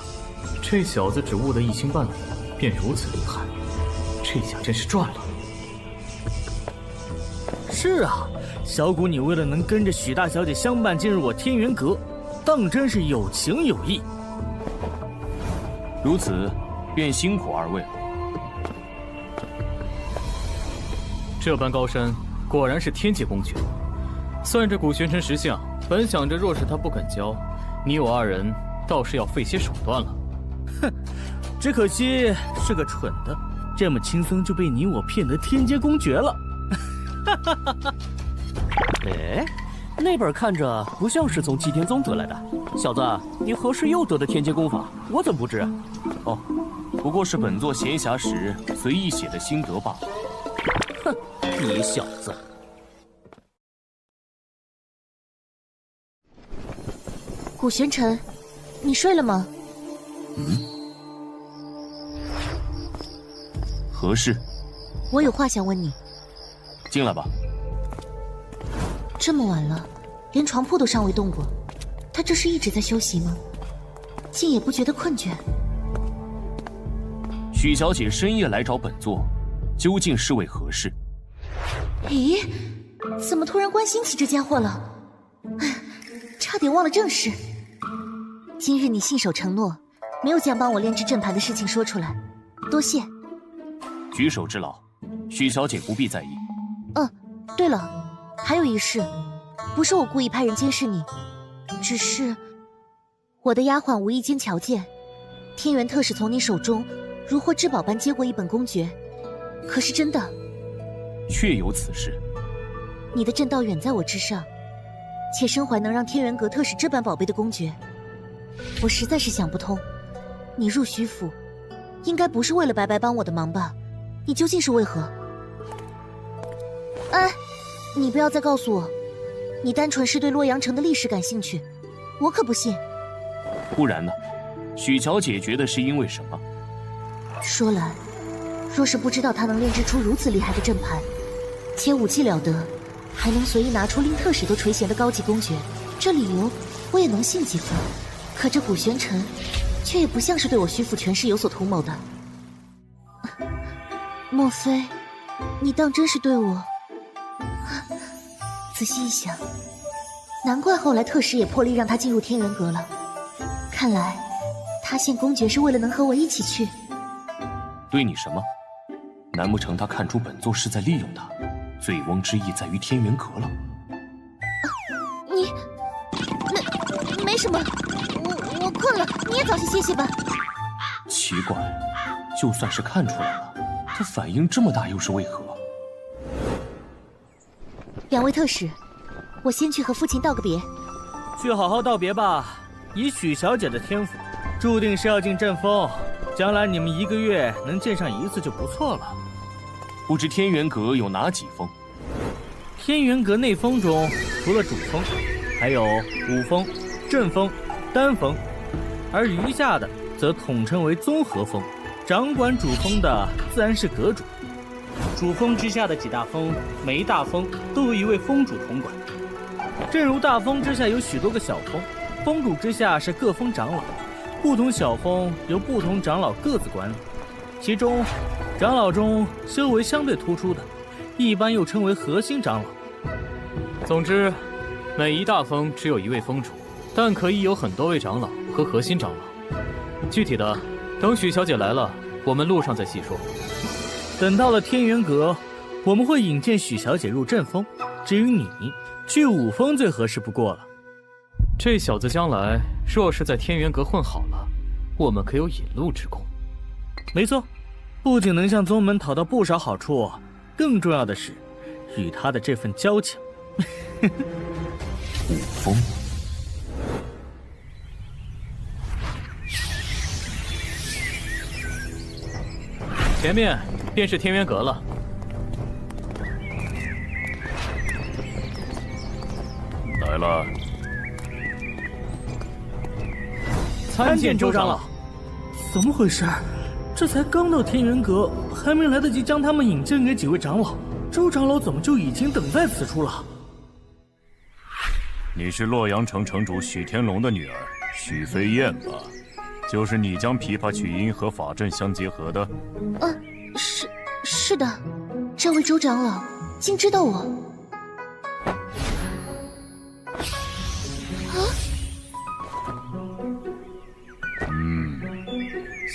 这小子只悟得1星半点，便如此厉害，这下真是赚了。是啊，小谷，你为了能跟着许大小姐相伴进入我天元阁，当真是有情有义。如此，便辛苦2位了。这般高山，果然是天阶公诀。算这古玄尘识相，本想着若是他不肯交，你我二人倒是要费些手段了。哼，只可惜是个蠢的，这么轻松就被你我骗得天阶公爵了。哈哈哈哈！哎，那本看着不像是从祭天宗得来的。小子，你何时又得的天阶功法？我怎么不知？哦，不过是本座闲暇时随意写的心得罢了。哼，你小子！古玄尘，你睡了吗？何事？我有话想问你。进来吧。这么晚了，连床铺都尚未动过，他这是一直在休息吗？竟也不觉得困倦。许小姐深夜来找本座，究竟是为何事？咦，怎么突然关心起这家伙了？哎，差点忘了正事。今日你信守承诺，没有将帮我炼制阵盘的事情说出来，多谢。举手之劳，许小姐不必在意。对了，还有一事，不是我故意派人监视你，只是我的丫鬟无意间瞧见天元特使从你手中如获至宝般接过一本公诀，可是真的？确有此事。你的正道远在我之上，且身怀能让天元阁特使这般宝贝的公诀，我实在是想不通，你入徐府，应该不是为了白白帮我的忙吧？你究竟是为何？哎，你不要再告诉我，你单纯是对洛阳城的历史感兴趣，我可不信。不然呢？许小姐觉得是因为什么？说来，若是不知道他能炼制出如此厉害的阵盘，且武技了得，还能随意拿出令特使都垂涎的高级公诀，这理由我也能信几分。可这古玄尘，却也不像是对我徐府权势有所图谋的。莫非，你当真是对我？仔细一想，难怪后来特使也破例让他进入天元阁了。看来，他献公爵是为了能和我一起去。对你什么？难不成他看出本座是在利用他，醉翁之意在于天元阁了？你，没什么，我困了，你也早些歇歇吧。奇怪，就算是看出来了，他反应这么大又是为何？两位特使，我先去和父亲道个别。去好好道别吧。以许小姐的天赋，注定是要进阵风，将来你们1个月能见上1次就不错了。不知天元阁有哪几峰？天元阁内峰中，除了主峰，还有武峰、正峰、丹峰，而余下的则统称为综合峰。掌管主峰的自然是阁主。主峰之下的几大峰，每一大峰都有一位峰主统管。正如大峰之下有许多个小峰，峰主之下是各峰长老，不同小峰由不同长老各自管理。其中，长老中修为相对突出的，一般又称为核心长老。总之，每一大峰只有一位峰主，但可以有很多位长老和核心长老。具体的，等许小姐来了，我们路上再细说。等到了天元阁，我们会引荐许小姐入阵风。至于你，去武峰最合适不过了。这小子将来若是在天元阁混好了，我们可有引路之功。没错，不仅能向宗门讨到不少好处，更重要的是，与他的这份交情。武峰。前面便是天元阁了。来了。参见周长老。怎么回事？这才刚到天元阁，还没来得及将他们引荐给几位长老，周长老怎么就已经等在此处了？你是洛阳城城主许天龙的女儿许飞燕吧？就是你将琵琶曲音和法阵相结合的？是的，这位周长老竟知道我。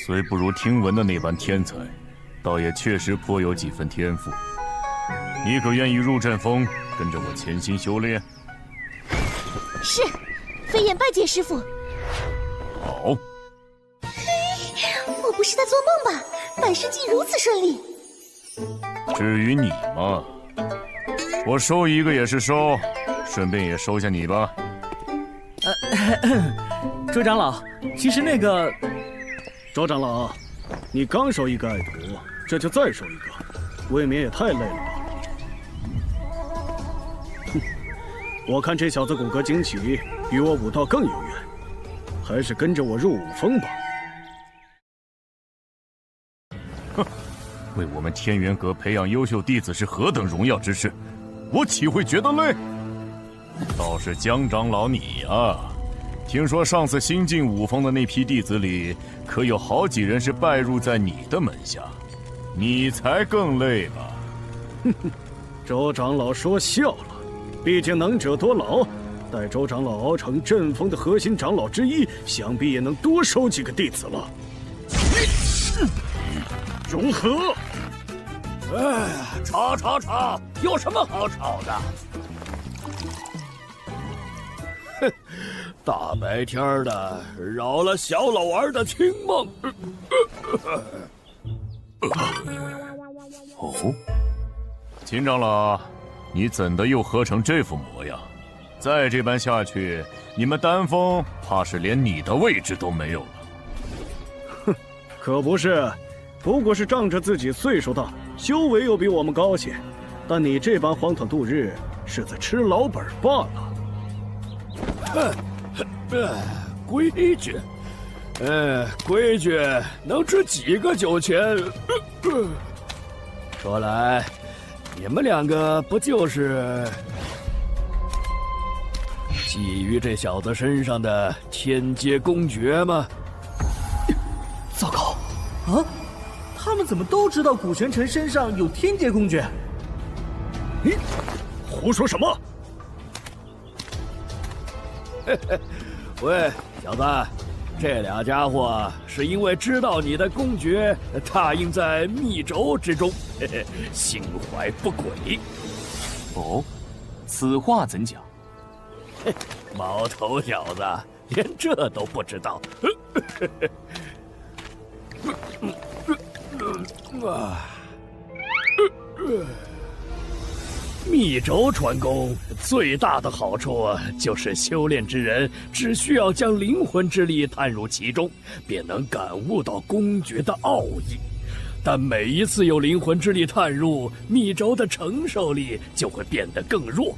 虽不如听闻的那般天才，倒也确实颇有几分天赋。你可愿意入阵风，跟着我潜心修炼。是，飞燕拜见师傅。好。我不是在做梦吧？百事竟如此顺利。至于你嘛，我收一个也是收，顺便也收下你吧。周长老，其实那个，周长老，你刚收一个爱徒，这就再收一个，未免也太累了吧？哼，我看这小子骨骼惊奇，与我武道更有缘，还是跟着我入武峰吧。哼，为我们天元阁培养优秀弟子是何等荣耀之事，我岂会觉得累？倒是江长老你呀，听说上次新进武峰的那批弟子里，可有好几人是拜入在你的门下，你才更累吧？哼哼，周长老说笑了，毕竟能者多劳，待周长老熬成阵风的核心长老之一，想必也能多收几个弟子了。融合！哎，吵，有什么好吵的？哼，大白天的扰了小老儿的清梦。哦，秦长老，你怎的又喝成这副模样？再这般下去，你们丹峰怕是连你的位置都没有了。哼，可不是，不过是仗着自己岁数大，修为又比我们高些，但你这般荒唐度日，是在吃老本罢了。规矩，规矩能值几个酒钱？说来，你们两个不就是觊觎这小子身上的天阶公诀吗？糟糕！啊，他们怎么都知道古玄尘身上有天阶公诀？你胡说什么？喂，小子，这俩家伙是因为知道你的公诀踏印在密轴之中，心怀不轨。哦，此话怎讲？毛头小子，连这都不知道。密轴传功最大的好处就是修炼之人只需要将灵魂之力探入其中，便能感悟到公诀的奥义。但每一次有灵魂之力探入，密轴的承受力就会变得更弱。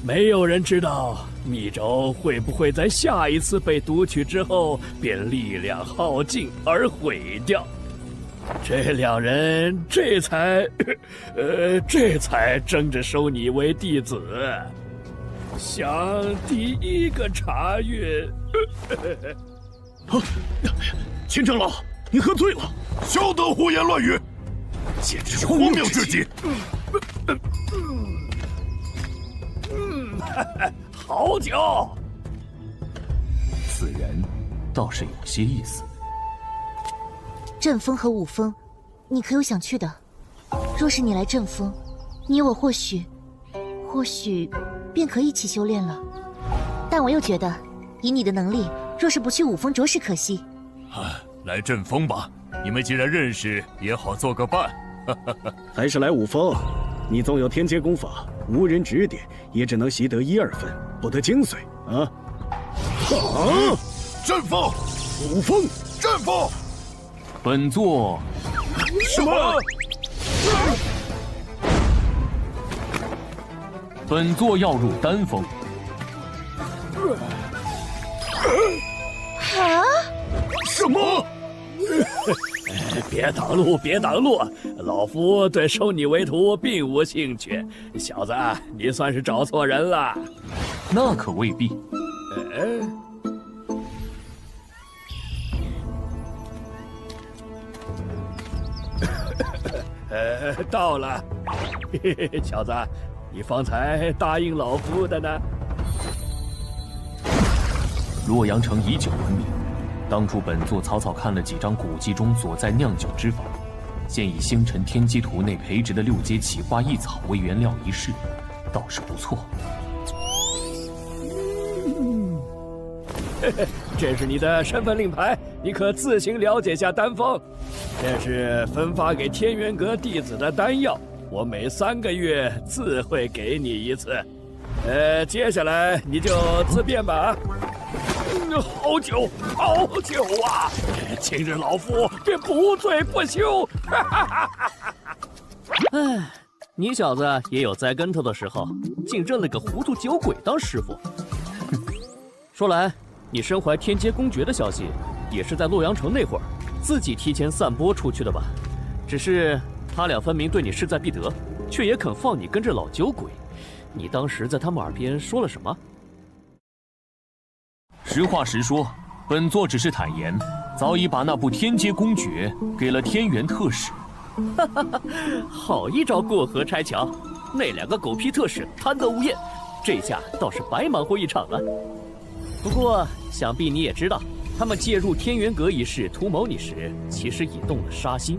没有人知道密轴会不会在下一次被读取之后便力量耗尽而毁掉。这两人这才争着收你为弟子，想第一个查阅。秦长老，你喝醉了，休得胡言乱语，简直是荒谬至极。好酒，此人倒是有些意思。阵风和武峰，你可有想去的？若是你来阵风，你我或许便可一起修炼了。但我又觉得，以你的能力，若是不去武峰，着实可惜。来阵风吧，你们既然认识，也好做个伴。还是来武峰，你纵有天阶功法，无人指点，也只能习得1、2分，不得精髓啊！阵风，武峰，阵风。本座什么？本座要入丹峰。啊？什么？别挡路，别挡路！老夫对收你为徒并无兴趣。小子，你算是找错人了。那可未必。到了。小子，你方才答应老夫的呢？洛阳城以酒闻名，当初本座草草看了几张古籍中所在酿酒之法，现以星辰天机图内培植的6阶奇花异草为原料一试，倒是不错。这是你的身份令牌，你可自行了解下丹方。这是分发给天元阁弟子的丹药，我每3个月自会给你一次。接下来你就自便吧。好久啊！今日老夫便不醉不休。哎，你小子也有栽跟头的时候，竟认了个糊涂酒鬼当师傅。说来，你身怀天阶公爵的消息，也是在洛阳城那会儿自己提前散播出去的吧？只是他俩分明对你势在必得，却也肯放你跟着老酒鬼。你当时在他们耳边说了什么？实话实说，本座只是坦言，早已把那部天阶公爵给了天元特使。好一招过河拆桥！那2个狗屁特使贪得无厌，这下倒是白忙活一场了。不过，想必你也知道，他们介入天元阁一事图谋你时，其实已动了杀心。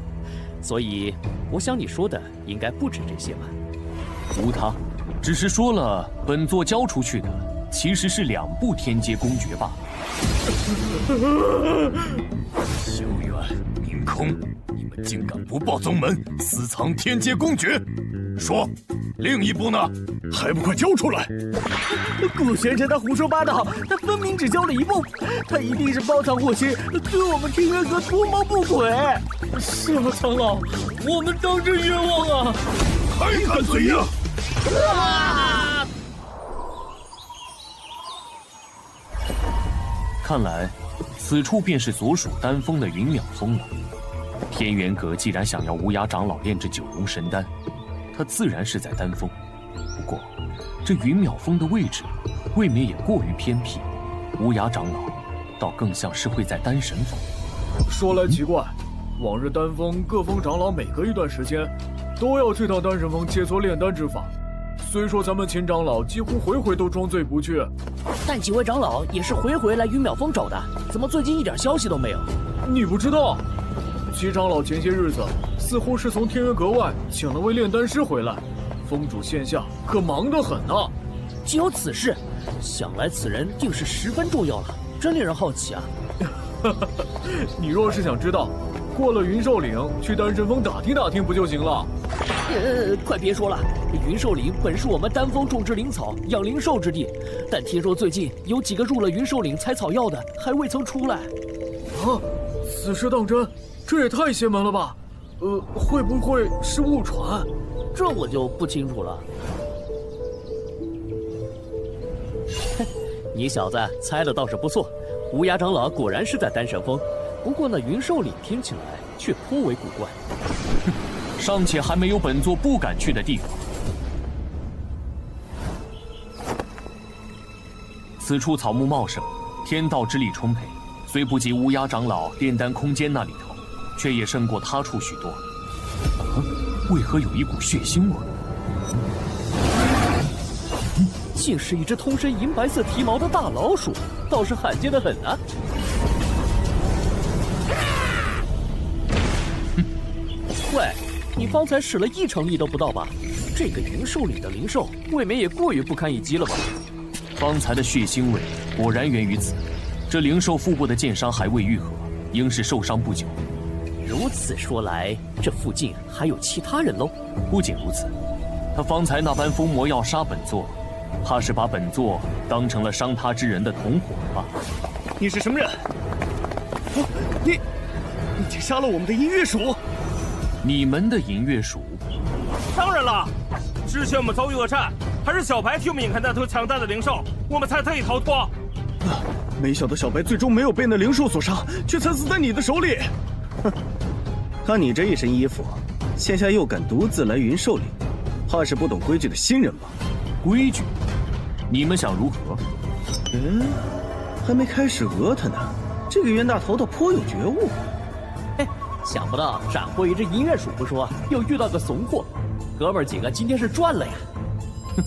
所以，我想你说的应该不止这些吧？无他，只是说了本座交出去的其实是2部天阶公爵罢了。修远、明空，你们竟敢不报宗门，私藏天阶公爵！说，另一部呢？还不快交出来！顾先生他胡说八道，他分明只交了1部，他一定是包藏祸心，对我们天元阁图谋不轨。是啊，长老，我们当真冤枉啊！还敢嘴硬！看来，此处便是所属丹峰的云淼峰了。天元阁既然想要无涯长老炼制9龙神丹，他自然是在丹峰。不过，这云淼峰的位置，未免也过于偏僻。无涯长老，倒更像是会在丹神峰。说来奇怪，往日丹峰各峰长老每隔一段时间，都要去趟丹神峰切磋炼丹之法。虽说咱们秦长老几乎回回都装醉不去，但几位长老也是回回来云淼峰找的，怎么最近一点消息都没有？你不知道？齐长老前些日子似乎是从天元阁外请了位炼丹师回来，峰主线下可忙得很啊。既有此事，想来此人定是十分重要了，真令人好奇啊。你若是想知道，过了云兽岭去丹神峰打听打听不就行了？快别说了，云兽岭本是我们丹峰种植灵草、养灵兽之地，但听说最近有几个入了云兽岭采草药的还未曾出来。啊，此事当真？这也太邪门了吧！会不会是误传？这我就不清楚了。你小子猜的倒是不错，无涯长老果然是在丹神峰，不过那云兽岭听起来却颇为古怪。尚且还没有本座不敢去的地方。此处草木茂盛，天道之力充沛，虽不及无涯长老炼丹空间那里头，却也胜过他处许多。为何有一股血腥味？竟是一只通身银白色蹄毛的大老鼠，倒是罕见的很啊！喂，你方才使了1成力都不到吧？这个云兽岭的灵兽，未免也过于不堪一击了吧？方才的血腥味果然源于此。这灵兽腹部的剑伤还未愈合，应是受伤不久。如此说来，这附近还有其他人喽？不仅如此，他方才那般疯魔要杀本座，怕是把本座当成了伤他之人的同伙吧？你是什么人？你竟杀了我们的银月鼠！你们的银月鼠？当然了，之前我们遭遇恶战，还是小白替我们引开那头强大的灵兽，我们才得以逃脱。没想到小白最终没有被那灵兽所杀，却惨死在你的手里。哼，看你这一身衣服，现下又敢独自来云兽岭，怕是不懂规矩的新人吧？规矩？你们想如何？还没开始讹他呢，这个冤大头头颇有觉悟。嘿，想不到斩获一只银月鼠不说，又遇到个怂货，哥们儿几个今天是赚了呀！哼，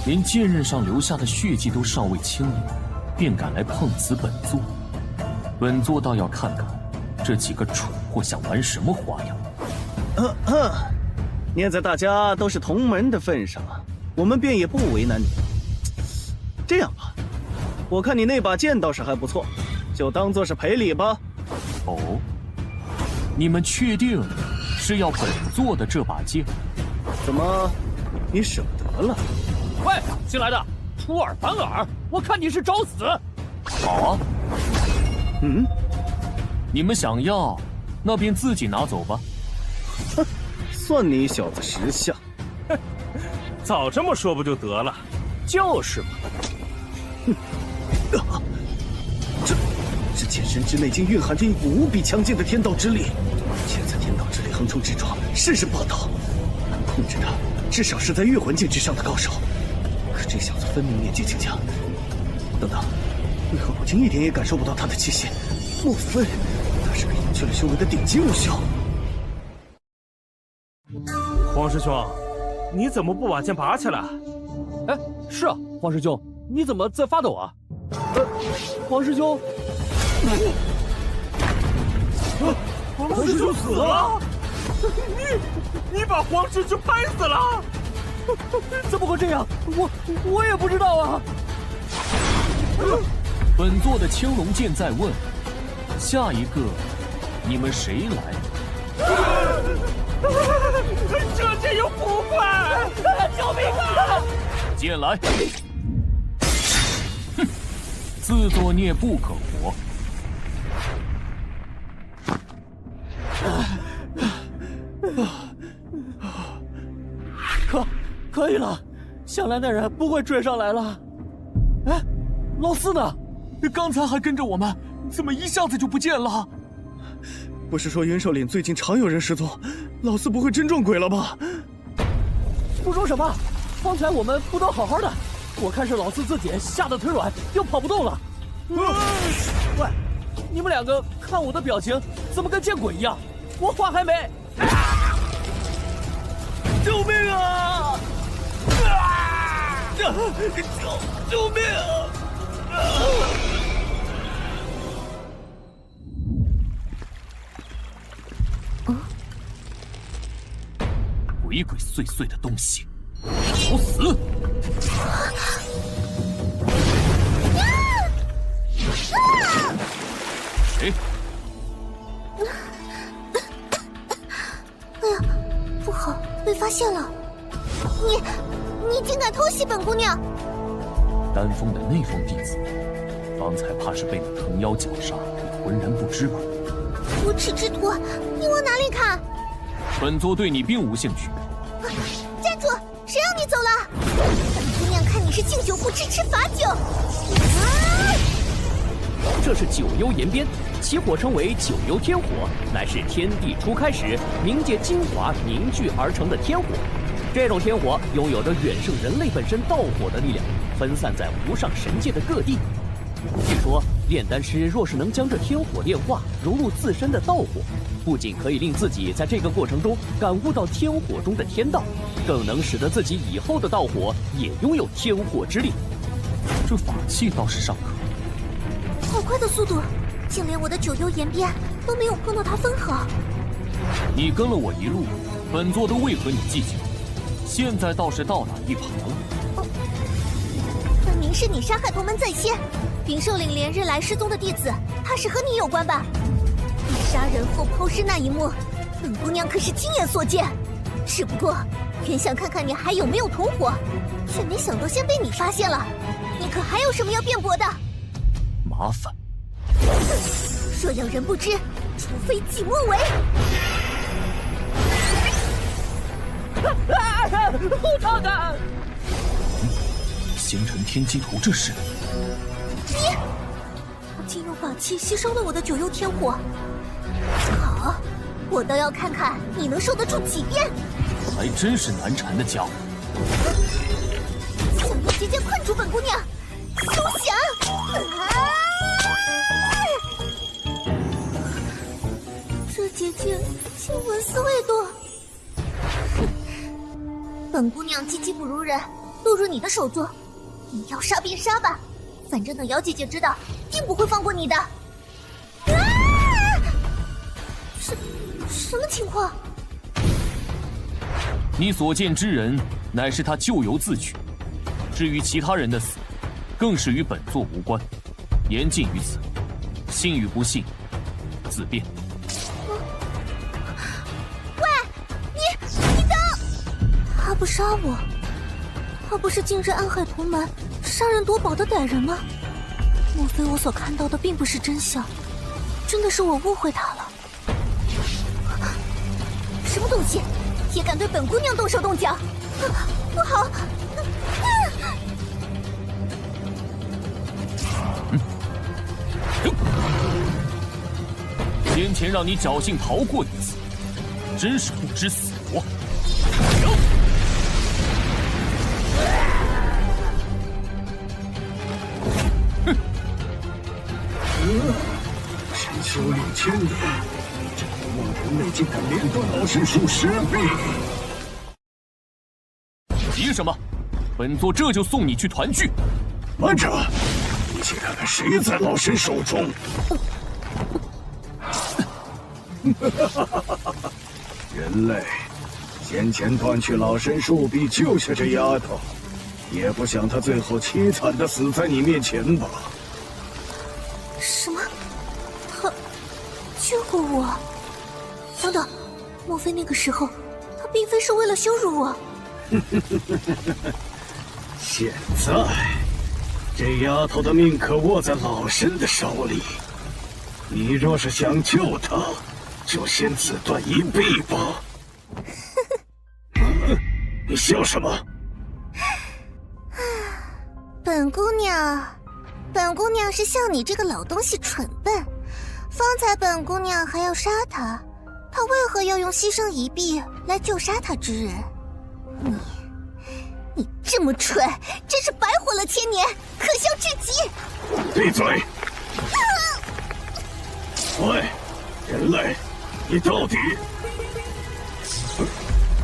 连剑刃上留下的血迹都尚未清理，便敢来碰瓷本座，本座倒要看看这几个蠢货想玩什么花样。念在大家都是同门的份上，我们便也不为难你。这样吧，我看你那把剑倒是还不错，就当做是赔礼吧。哦，你们确定是要本座的这把剑？怎么，你舍不得了？喂，新来的，出尔反尔，我看你是找死！好啊。你们想要，那便自己拿走吧。哼，算你小子识相。哼，早这么说不就得了？就是嘛。这剑身之内竟蕴含着一股无比强劲的天道之力，潜在天道之力横冲直撞，甚是霸道。能控制他，至少是在月魂境之上的高手。可这小子分明年纪轻轻。等等，为何我竟一点也感受不到他的气息？莫非他是个隐去了修为的顶级武修？黄师兄，你怎么不把剑拔起来？哎，是啊，黄师兄，你怎么在发抖啊？黄师兄，黄师兄死了！你把黄师兄拍死了？怎么会这样？我也不知道啊。本座的青龙剑在问，下一个你们谁来？这剑有古怪！救命啊！剑来！哼，自作孽不可活。可以了，想来那人不会追上来了。哎，老四呢？刚才还跟着我们，怎么一下子就不见了？不是说云兽岭最近常有人失踪，老四不会真撞鬼了吧？不说什么，方才我们不都好好的？我看是老四自己吓得腿软，又跑不动了。喂，你们两个看我的表情，怎么跟见鬼一样？我话还没。救命啊！救命啊！鬼鬼祟祟的东西，找死！谁？哎呀，不好，被发现了！你竟敢偷袭本姑娘！丹峰的内封弟子，方才怕是被那藤妖绞杀，浑然不知吧？无耻之徒，你往哪里看？本座对你并无兴趣。站住！谁让你走了？本姑娘看你是敬酒不吃吃罚酒。这是九幽岩边，其火称为九幽天火，乃是天地初开始冥界精华凝聚而成的天火。这种天火拥有着远胜人类本身道火的力量，分散在无上神界的各地。据说炼丹师若是能将这天火炼化，融入自身的道火，不仅可以令自己在这个过程中感悟到天火中的天道，更能使得自己以后的道火也拥有天火之力。这法器倒是尚可。好快的速度，竟连我的九幽岩边都没有碰到它分毫。你跟了我一路，本座都未和你计较，现在倒是倒打一耙了。分明是你杀害同门在先，云兽岭连日来失踪的弟子，怕是和你有关吧？你杀人后抛尸那一幕，本姑娘可是亲眼所见。只不过原想看看你还有没有同伙，却没想到先被你发现了。你可还有什么要辩驳的？麻烦。若要人不知，除非己莫为。后头的！星辰天机图，这是你竟用法器吸收了我的九幽天火。好，我倒要看看你能受得住几遍。还真是难缠的家伙。想要直接困住本姑娘，休想！这姐姐竟闻思未堕。本姑娘技不如人，落入你的手中，你要杀便杀吧，反正等姚姐姐知道，定不会放过你的。什么情况？你所见之人，乃是他咎由自取。至于其他人的死，更是与本座无关，言尽于此。信与不信，自便。喂，你等！他不杀我，他不是近日暗害同门、杀人夺宝的歹人吗？莫非我所看到的并不是真相？真的是我误会他了？什么东西，也敢对本姑娘动手动脚？不好！先前让你侥幸逃过一次，真是不知死活！神修炼1000年，这个梦人内竟敢连断老神术10臂！急什么？本座这就送你去团聚。慢着，一起看看谁在老神手中。人类，先前断去老神术臂救下这丫头，也不想她最后凄惨的死在你面前吧？什么？他救过我？等等，莫非那个时候他并非是为了羞辱我？现在，这丫头的命可握在老神的手里，你若是想救她，就先自断一臂吧。你笑什么？本姑娘是笑你这个老东西蠢笨。方才本姑娘还要杀他，她为何要用牺牲一臂来救杀他之人？你这么蠢，真是白活了1000年，可笑至极！闭嘴！喂，人类，你到底……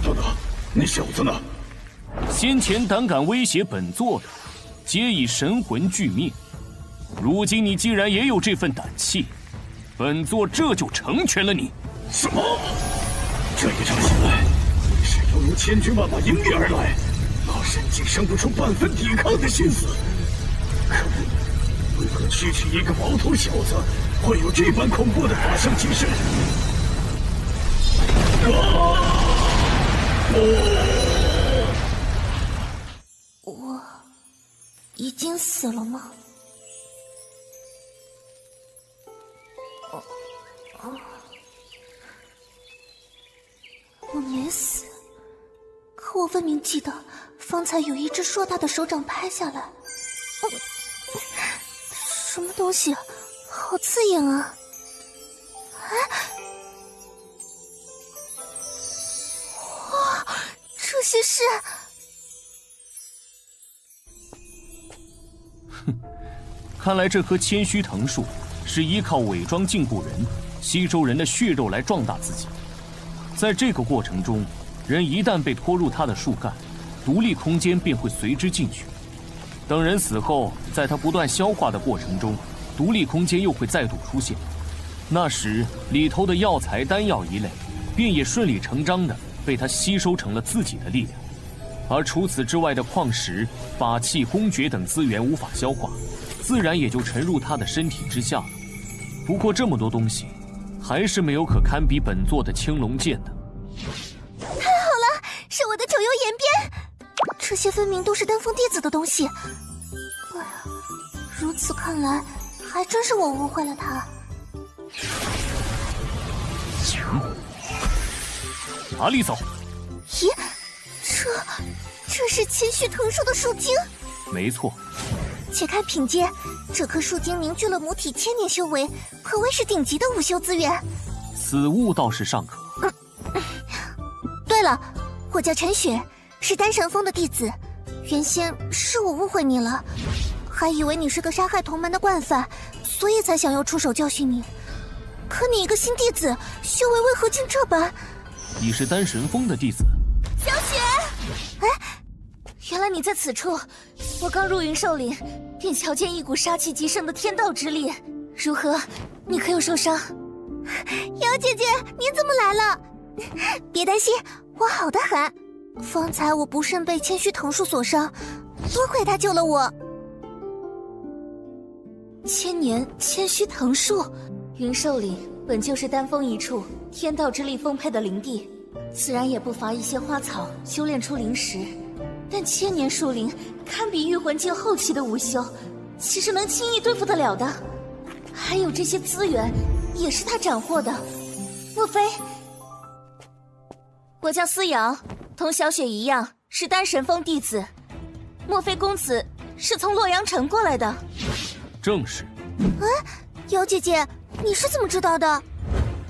等等，那小子呢？先前胆敢威胁本座的，皆已神魂俱灭。如今你既然也有这份胆气，本座这就成全了你。什么？这一仗下来，你是犹如千军万马迎面而来，老神竟生不出半分抵抗的心思。可恶！为何区区一个毛头小子，会有这般恐怖的法相精神？我已经死了吗？我没死，可我分明记得方才有一只硕大的手掌拍下来。什么东西，好刺眼啊！哇，这些是……看来这棵千须藤树是依靠伪装禁锢人、吸收人的血肉来壮大自己。在这个过程中，人一旦被拖入它的树干，独立空间便会随之进去。等人死后，在它不断消化的过程中，独立空间又会再度出现。那时里头的药材、丹药一类，便也顺理成章地被它吸收成了自己的力量。而除此之外的矿石、法器、公爵等资源无法消化，自然也就沉入他的身体之下了。不过这么多东西，还是没有可堪比本座的青龙剑的。太好了，是我的九幽岩鞭，这些分明都是丹峰弟子的东西。哎呀，如此看来，还真是我误会了他。哪里走？咦，这是千须藤树的树精？没错。且看品阶，这棵树精凝聚了母体1000年修为，可谓是顶级的武修资源。此物倒是尚可。对了，我叫陈雪，是丹神峰的弟子。原先是我误会你了，还以为你是个杀害同门的惯犯，所以才想要出手教训你。可你一个新弟子，修为为何竟这般？你是丹神峰的弟子？小雪，哎，原来你在此处。我刚入云兽岭，便瞧见一股杀气极盛的天道之力。如何？你可有受伤？瑶姐姐，你怎么来了？别担心，我好得很。方才我不慎被千须藤树所伤，多亏他救了我。千年千须藤树，云兽岭本就是丹峰一处天道之力丰沛的灵地，自然也不乏一些花草修炼出灵石。但千年树林堪比御魂境后期的武修，岂是能轻易对付得了的？还有这些资源，也是他斩获的。莫非？我叫思瑶，同小雪一样是丹神峰弟子。莫非公子是从洛阳城过来的？正是。哎，瑶姐姐，你是怎么知道的？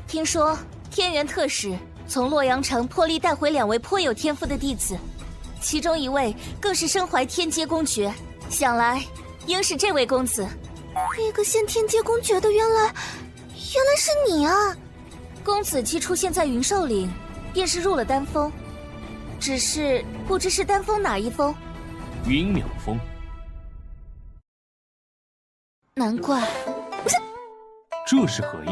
听说天元特使从洛阳城破例带回2位颇有天赋的弟子，其中一位更是身怀天阶公爵，想来应是这位公子。那个现天阶公爵的原来是你啊！公子既出现在云兽岭，便是入了丹峰，只是不知是丹峰哪一峰。云淼峰。难怪。这是何意？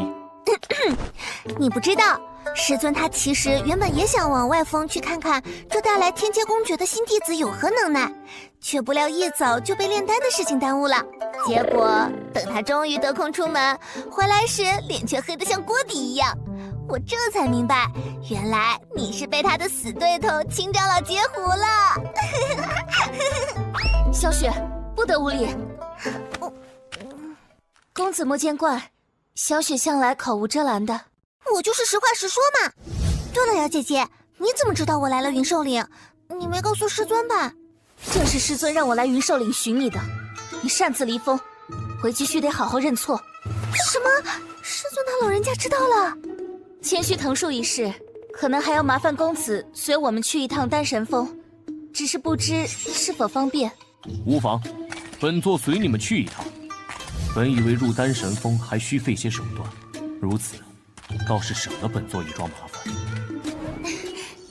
你不知道，师尊他其实原本也想往外峰去看看这带来天阶公爵的新弟子有何能耐，却不料一早就被炼丹的事情耽误了。结果等他终于得空出门回来时，脸却黑得像锅底一样。我这才明白，原来你是被他的死对头秦长老截胡了。小雪，不得无礼。公子莫见怪，小雪向来口无遮拦的。我就是实话实说嘛。对了，瑶姐姐，你怎么知道我来了云兽岭？你没告诉师尊吧？正是师尊让我来云兽岭寻你的。你擅自离峰，回去须得好好认错。什么？师尊他老人家知道了？千须藤树一事，可能还要麻烦公子随我们去一趟丹神峰，只是不知是否方便。无妨，本座随你们去一趟。本以为入丹神峰还需费些手段，如此倒是省了本座一桩麻烦。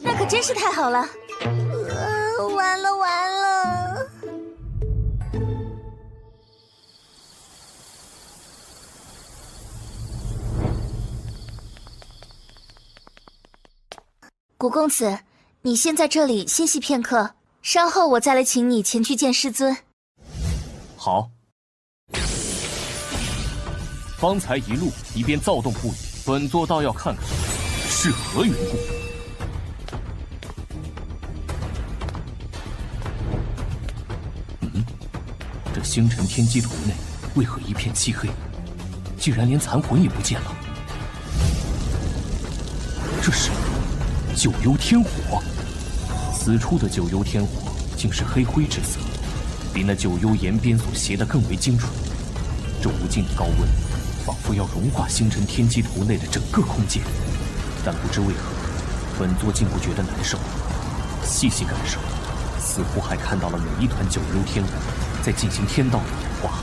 那可真是太好了。完了完了。古公子，你先在这里歇息片刻，稍后我再来请你前去见师尊。好。方才一路你便躁动不已，本座倒要看看是何缘故。这星辰天机图内为何一片漆黑？竟然连残魂也不见了。这是九幽天火，此处的九幽天火竟是黑灰之色，比那九幽岩边所携的更为精纯。这无尽的高温，仿佛要融化星辰天机图内的整个空间。但不知为何，本座竟不觉得难受。细细感受，似乎还看到了每一团九幽天火在进行天道的演化，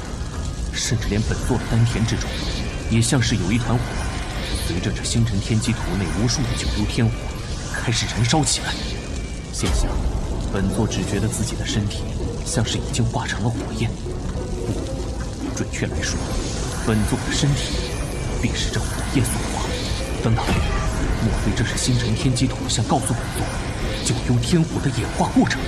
甚至连本座的丹田之中，也像是有一团火，随着这星辰天机图内无数的九幽天火开始燃烧起来。现下，本座只觉得自己的身体像是已经化成了火焰。不，准确来说，本座的身体便是这火焰所化。等等，莫非这是星辰天机图想告诉本座九幽天火的演化过程？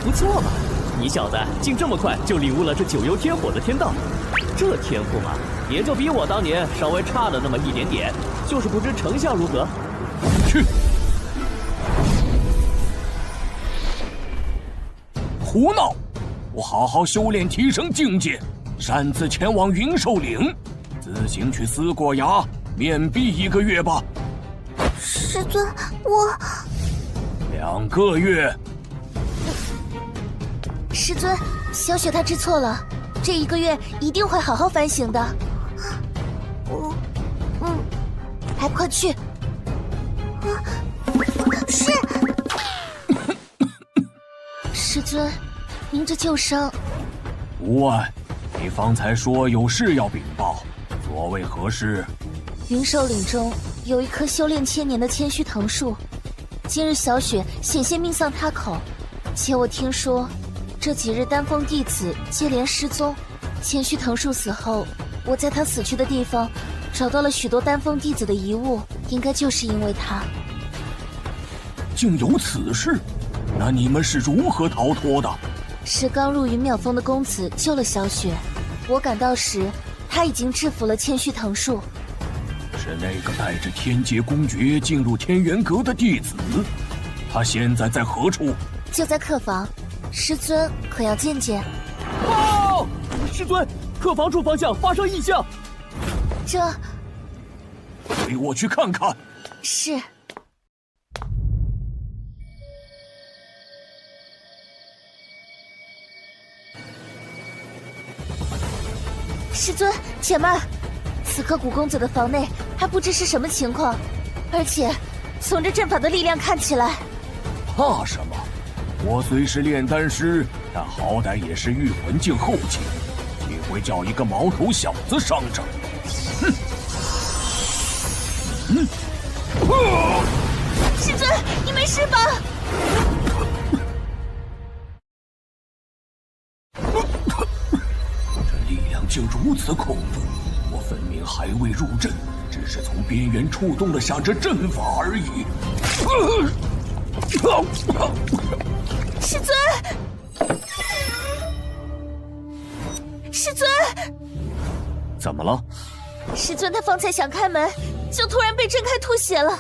不错嘛，你小子竟这么快就领悟了这九幽天火的天道，这天赋嘛，也就比我当年稍微差了那么一点点，就是不知成效如何。去！胡闹！我好好修炼，提升境界，擅自前往云兽岭，自行去思过崖，面壁1个月吧。师尊，我2个月。师尊，小雪她知错了，这1个月一定会好好反省的。还不快去！是。师尊，您这旧伤。无碍，你方才说有事要禀报，所谓何事？云兽岭中有一棵修炼千年的千须藤树，今日小雪险些命丧他口，且我听说这几日丹峰弟子接连失踪。千须藤树死后，我在他死去的地方找到了许多丹峰弟子的遗物，应该就是因为他。竟有此事？那你们是如何逃脱的？是刚入云妙峰的公子救了小雪，我赶到时，他已经制服了千须藤树。是那个带着天劫公爵进入天元阁的弟子，他现在在何处？就在客房，师尊可要见见？哦，师尊，客房处方向发生异象。这，陪我去看看。是。师尊，且慢！此刻古公子的房内还不知是什么情况，而且从这阵法的力量看起来，怕什么？我虽是炼丹师，但好歹也是御魂境后期，岂会叫一个毛头小子伤着？哼！师尊，你没事吧？竟如此恐怖！我分明还未入阵，只是从边缘触动了下这阵法而已。师尊，师尊，怎么了？师尊他方才想开门，就突然被震开吐血了。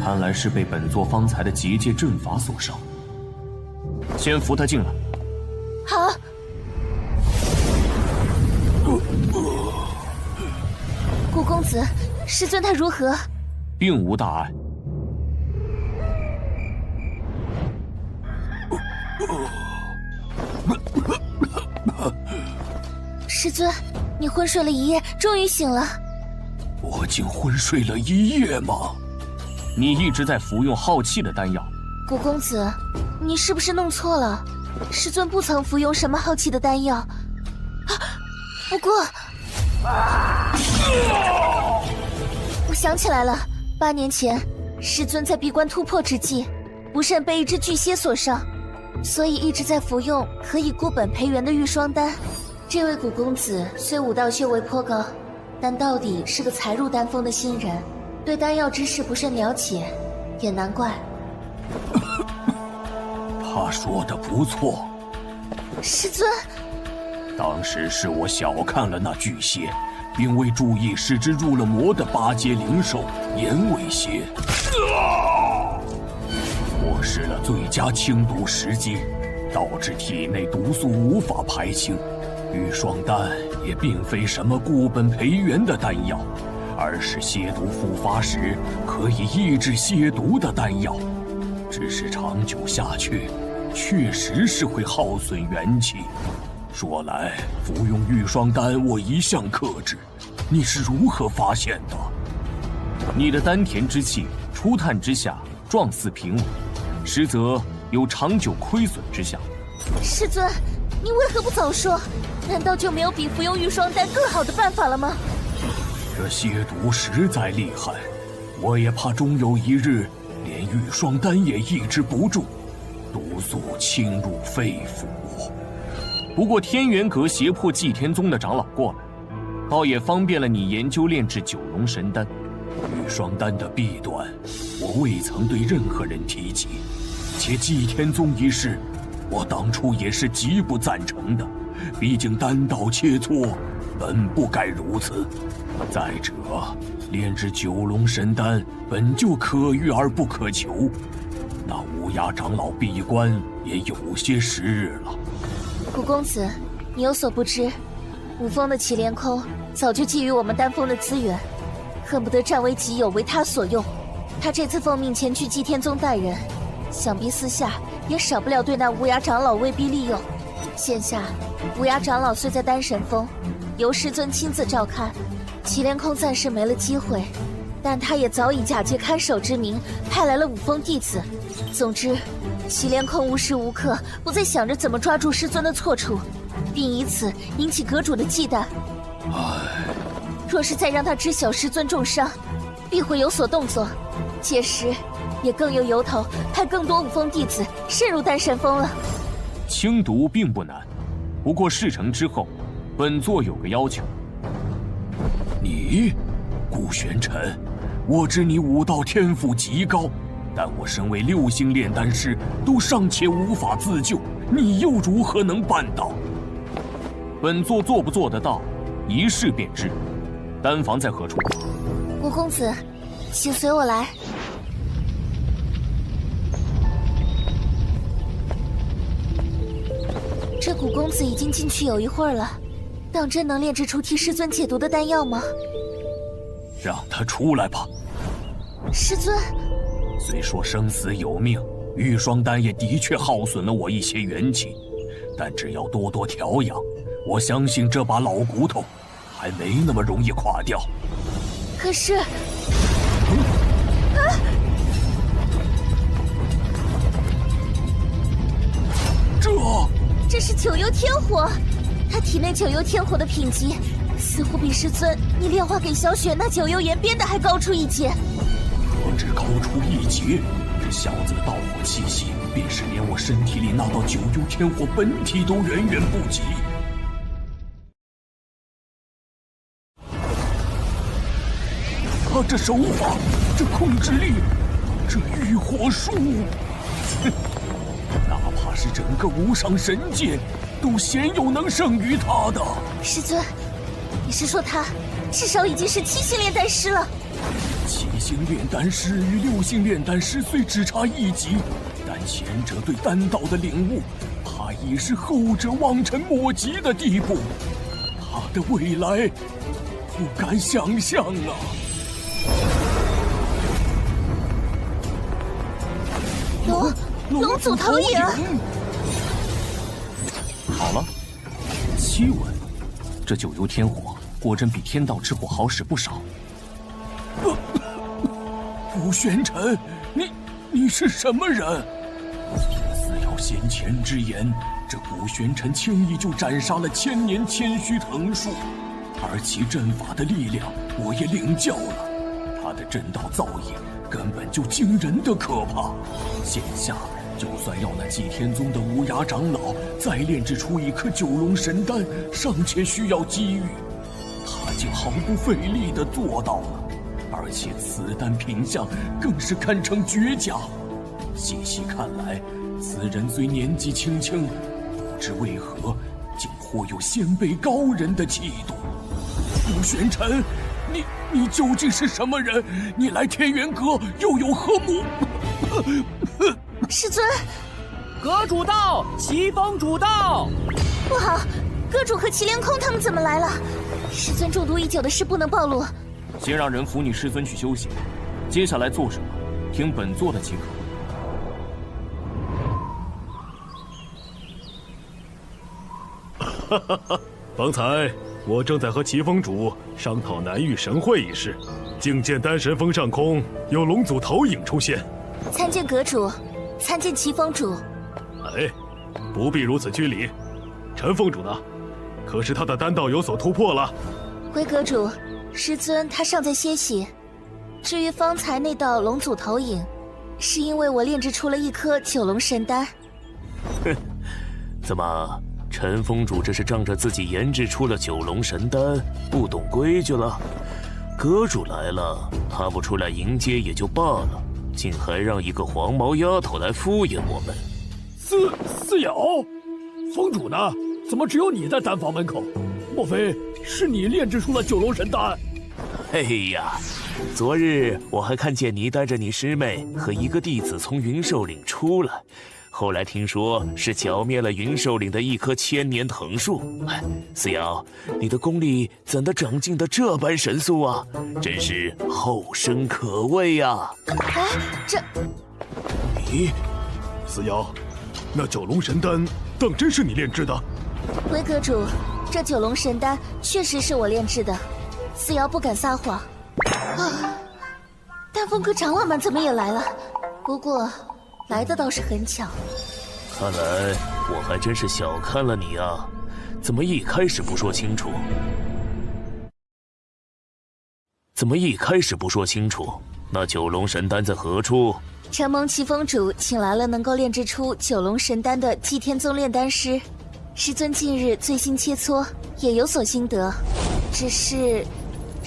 看来是被本座方才的结界阵法所伤。先扶他进来。好。顾公子，师尊他如何？并无大碍。师尊，你昏睡了一夜，终于醒了。我竟昏睡了一夜吗？你一直在服用耗气的丹药。顾公子，你是不是弄错了？师尊不曾服用什么耗气的丹药。不过，我想起来了，8年前，师尊在闭关突破之际，不慎被一只巨蝎所伤，所以一直在服用可以固本培元的玉霜丹。这位古公子虽武道修为颇高，但到底是个才入丹峰的新人，对丹药知识不甚了解，也难怪。他说的不错。师尊。当时是我小看了那巨蝎，并未注意使之入了魔的8阶灵兽岩尾蝎，错失了最佳清毒时机，导致体内毒素无法排清。玉霜丹也并非什么固本培元的丹药，而是蝎毒复发时可以抑制蝎毒的丹药，只是长久下去，确实是会耗损元气。说来，服用玉霜丹我一向克制，你是如何发现的？你的丹田之气初探之下状似平稳，实则有长久亏损之象。师尊，你为何不早说？难道就没有比服用玉霜丹更好的办法了吗？这蝎毒实在厉害，我也怕终有一日连玉霜丹也抑制不住，毒素侵入肺腑。不过天元阁胁迫祭天宗的长老过来，倒也方便了你研究炼制九龙神丹。玉霜丹的弊端，我未曾对任何人提及，且祭天宗一事，我当初也是极不赞成的。毕竟丹道切磋，本不该如此。再者，炼制九龙神丹本就可遇而不可求，那乌鸦长老闭关也有些时日了。古公子，你有所不知，五峰的祁连空早就觊觎我们丹峰的资源，恨不得占为己有，为他所用。他这次奉命前去祭天宗带人，想必私下也少不了对那无涯长老威逼利诱。现下无涯长老虽在丹神峰，由师尊亲自照看，祁连空暂时没了机会，但他也早已假借看守之名派来了五峰弟子。总之，祁连空无时无刻不在想着怎么抓住师尊的错处，并以此引起阁主的忌惮。若是再让他知晓师尊重伤，必会有所动作，届时也更有由头派更多五峰弟子渗入丹神峰了。清毒并不难，不过事成之后，本座有个要求。你顾玄尘，我知你武道天赋极高，但我身为6星炼丹师，都尚且无法自救，你又如何能办到？本座做不做得到，一试便知。丹房在何处？顾公子，请随我来。这古公子已经进去有一会儿了，当真能炼制出替师尊解毒的丹药吗？让他出来吧。师尊，虽说生死有命，玉霜丹也的确耗损了我一些元气，但只要多多调养，我相信这把老骨头还没那么容易垮掉。可是，这是九幽天火，他体内九幽天火的品级，似乎比师尊你炼化给小雪那九幽岩边的还高出一截。何止高出一截，这小子的道火气息，便是连我身体里那道九幽天火本体都远远不及。他这手法，这控制力，这御火术，哪怕是整个无上神界，都鲜有能胜于他的。师尊，你是说他至少已经是7星炼丹师了？7星炼丹师与6星炼丹师虽只差一级，但前者对丹道的领悟，怕已是后者望尘莫及的地步。他的未来，不敢想象啊！龙祖投影。好了，7文，这九幽天火果真比天道之火好使不少。顾玄尘，你是什么人？似有先前之言，这顾玄尘轻易就斩杀了千年千虚藤树，而其阵法的力量我也领教了，他的阵道造诣根本就惊人的可怕。现下就算要那祭天宗的无涯长老再炼制出一颗九龙神丹，尚且需要机遇，他竟毫不费力地做到了，而且此丹品相更是堪称绝佳。细细看来，此人虽年纪轻轻，不知为何竟颇有先辈高人的气度。顾玄尘，你究竟是什么人？你来天元阁又有何目？师尊，阁主到，齐峰主到。不好，阁主和祁连空他们怎么来了？师尊中毒已久的事不能暴露。先让人扶你师尊去休息，接下来做什么，听本座的即可。哈哈哈！方才我正在和齐峰主商讨南域神会一事，竟见丹神峰上空有龙祖投影出现。参见阁主，参见齐峰主。哎，不必如此拘礼。陈峰主呢？可是他的丹道有所突破了？回阁主，师尊他尚在歇息。至于方才那道龙祖投影，是因为我炼制出了一颗九龙神丹。哼，怎么？陈峰主这是仗着自己研制出了九龙神丹，不懂规矩了？阁主来了，他不出来迎接也就罢了，竟还让一个黄毛丫头来敷衍我们。思瑶，峰主呢？怎么只有你在丹房门口？莫非是你炼制出了九龙神丹？哎呀，昨日我还看见你带着你师妹和一个弟子从云兽岭出来。后来听说是剿灭了云兽岭的一棵千年藤树。哎，思瑶，你的功力怎的长进的这般神速啊？真是后生可畏呀！哎，这……你，思瑶，那九龙神丹当真是你炼制的？回阁主，这九龙神丹确实是我炼制的，思瑶不敢撒谎。啊，丹峰阁长老们怎么也来了？不过……来的倒是很巧，看来我还真是小看了你啊！怎么一开始不说清楚？那九龙神丹在何处？承蒙齐峰主请来了能够炼制出九龙神丹的祭天宗炼丹师，师尊近日最新切磋，也有所心得。只是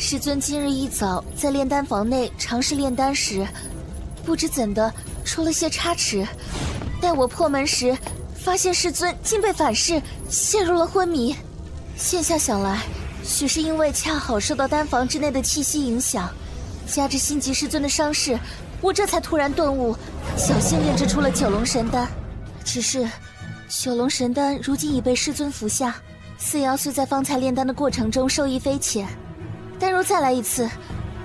师尊今日一早在炼丹房内尝试炼丹时，不知怎的出了些差池。待我破门时，发现师尊竟被反噬，陷入了昏迷。现下想来，许是因为恰好受到丹房之内的气息影响，加之心急师尊的伤势，我这才突然顿悟，小心炼制出了九龙神丹。只是九龙神丹如今已被师尊服下，四瑶虽在方才炼丹的过程中受益匪浅，但若再来一次，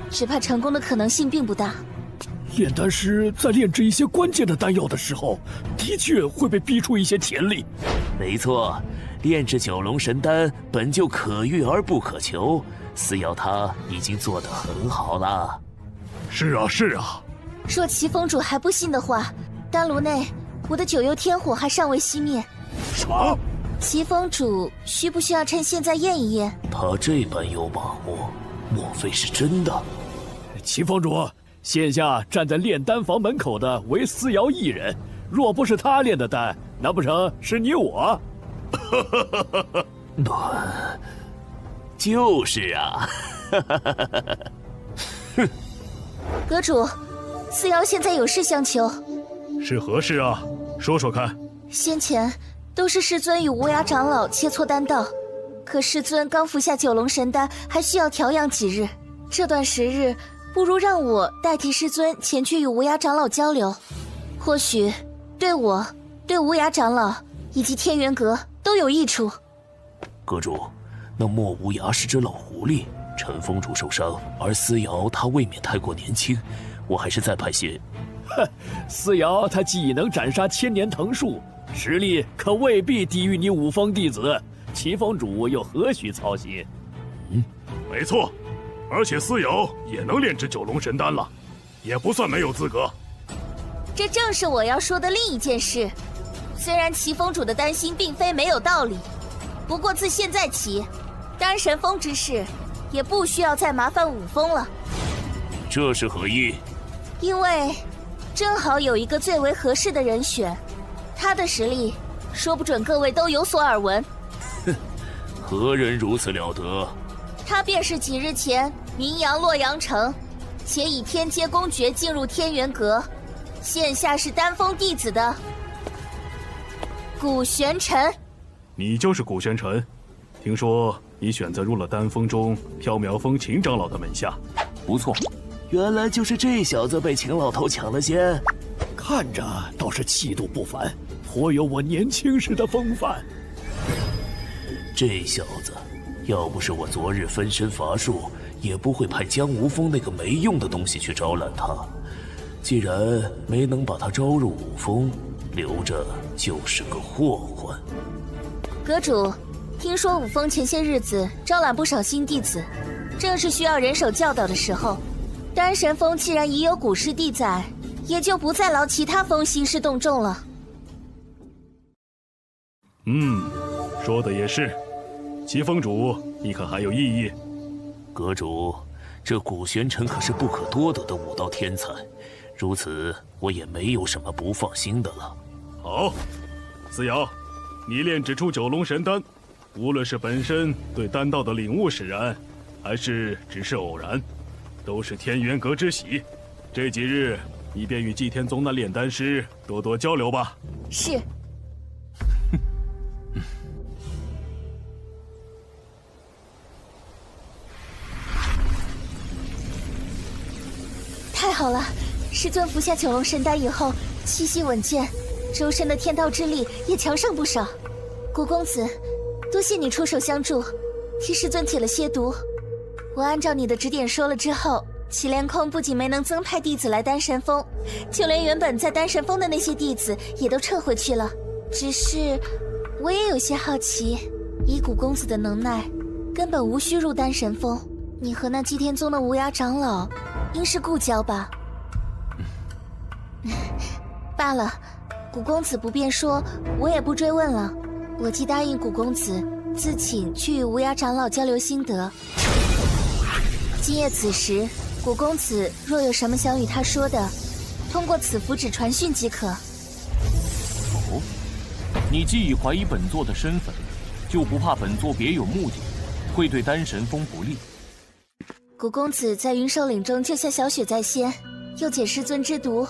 只怕成功的可能性并不大。炼丹师在炼制一些关键的丹药的时候，的确会被逼出一些田力。没错，炼制九龙神丹本就可遇而不可求，四瑶他已经做得很好了。是啊，是啊。若齐峰主还不信的话，丹炉内我的九幽天火还尚未熄灭。什么？齐峰主需不需要趁现在验一验？他这般有把握，莫非是真的？齐峰主，现下站在炼丹房门口的唯思瑶一人，若不是他炼的丹，难不成是你我？就是啊。哼。阁主，思瑶现在有事相求。是何事啊？说说看。先前都是师尊与无涯长老切磋丹道，可师尊刚服下九龙神丹，还需要调养几日。这段时日，不如让我代替师尊前去与无涯长老交流，或许对我、对无涯长老以及天元阁都有益处。阁主，那莫无涯是只老狐狸，陈峰主受伤，而思瑶她未免太过年轻，我还是再派些。哼，思瑶她既能斩杀千年藤树，实力可未必低于你五峰弟子，齐峰主又何须操心？没错，而且思瑶也能炼制九龙神丹了，也不算没有资格。这正是我要说的另一件事。虽然齐峰主的担心并非没有道理，不过自现在起，丹神峰之事也不需要再麻烦五峰了。这是何意？因为正好有一个最为合适的人选，他的实力说不准各位都有所耳闻。哼，何人如此了得？他便是几日前名扬洛阳城，且以天阶公爵进入天元阁，现下是丹峰弟子的古玄尘。你就是古玄尘？听说你选择入了丹峰中缥缈峰秦长老的门下。不错，原来就是这小子被秦老头抢了先。看着倒是气度不凡，颇有我年轻时的风范。这小子，要不是我昨日分身乏术，也不会派江无风那个没用的东西去招揽他。既然没能把他招入五峰，留着就是个祸患。阁主，听说五峰前些日子招揽不少新弟子，正是需要人手教导的时候。丹神峰既然已有古师弟在，也就不再劳其他峰兴师动众了。说的也是。齐峰主，你可还有异议？阁主，这古玄尘可是不可多得的武道天才，如此我也没有什么不放心的了。好，思瑶，你炼制出九龙神丹，无论是本身对丹道的领悟使然，还是只是偶然，都是天元阁之喜。这几日你便与祭天宗那炼丹师多多交流吧。是。太好了！师尊服下九龙神丹以后，气息稳健，周身的天道之力也强上不少。古公子，多谢你出手相助，替师尊解了些毒。我按照你的指点说了之后，祁连空不仅没能增派弟子来丹神峰，就连原本在丹神峰的那些弟子也都撤回去了。只是我也有些好奇，以古公子的能耐，根本无需入丹神峰。你和那祭天宗的无涯长老应是故交吧？罢了，古公子不便说，我也不追问了。我既答应古公子自请去与无涯长老交流心得。今夜此时，古公子若有什么想与他说的，通过此符纸传讯即可。哦，你既已怀疑本座的身份，就不怕本座别有目的，会对丹神峰不利？古公子在云兽岭中救下小雪在先，又解师尊之毒，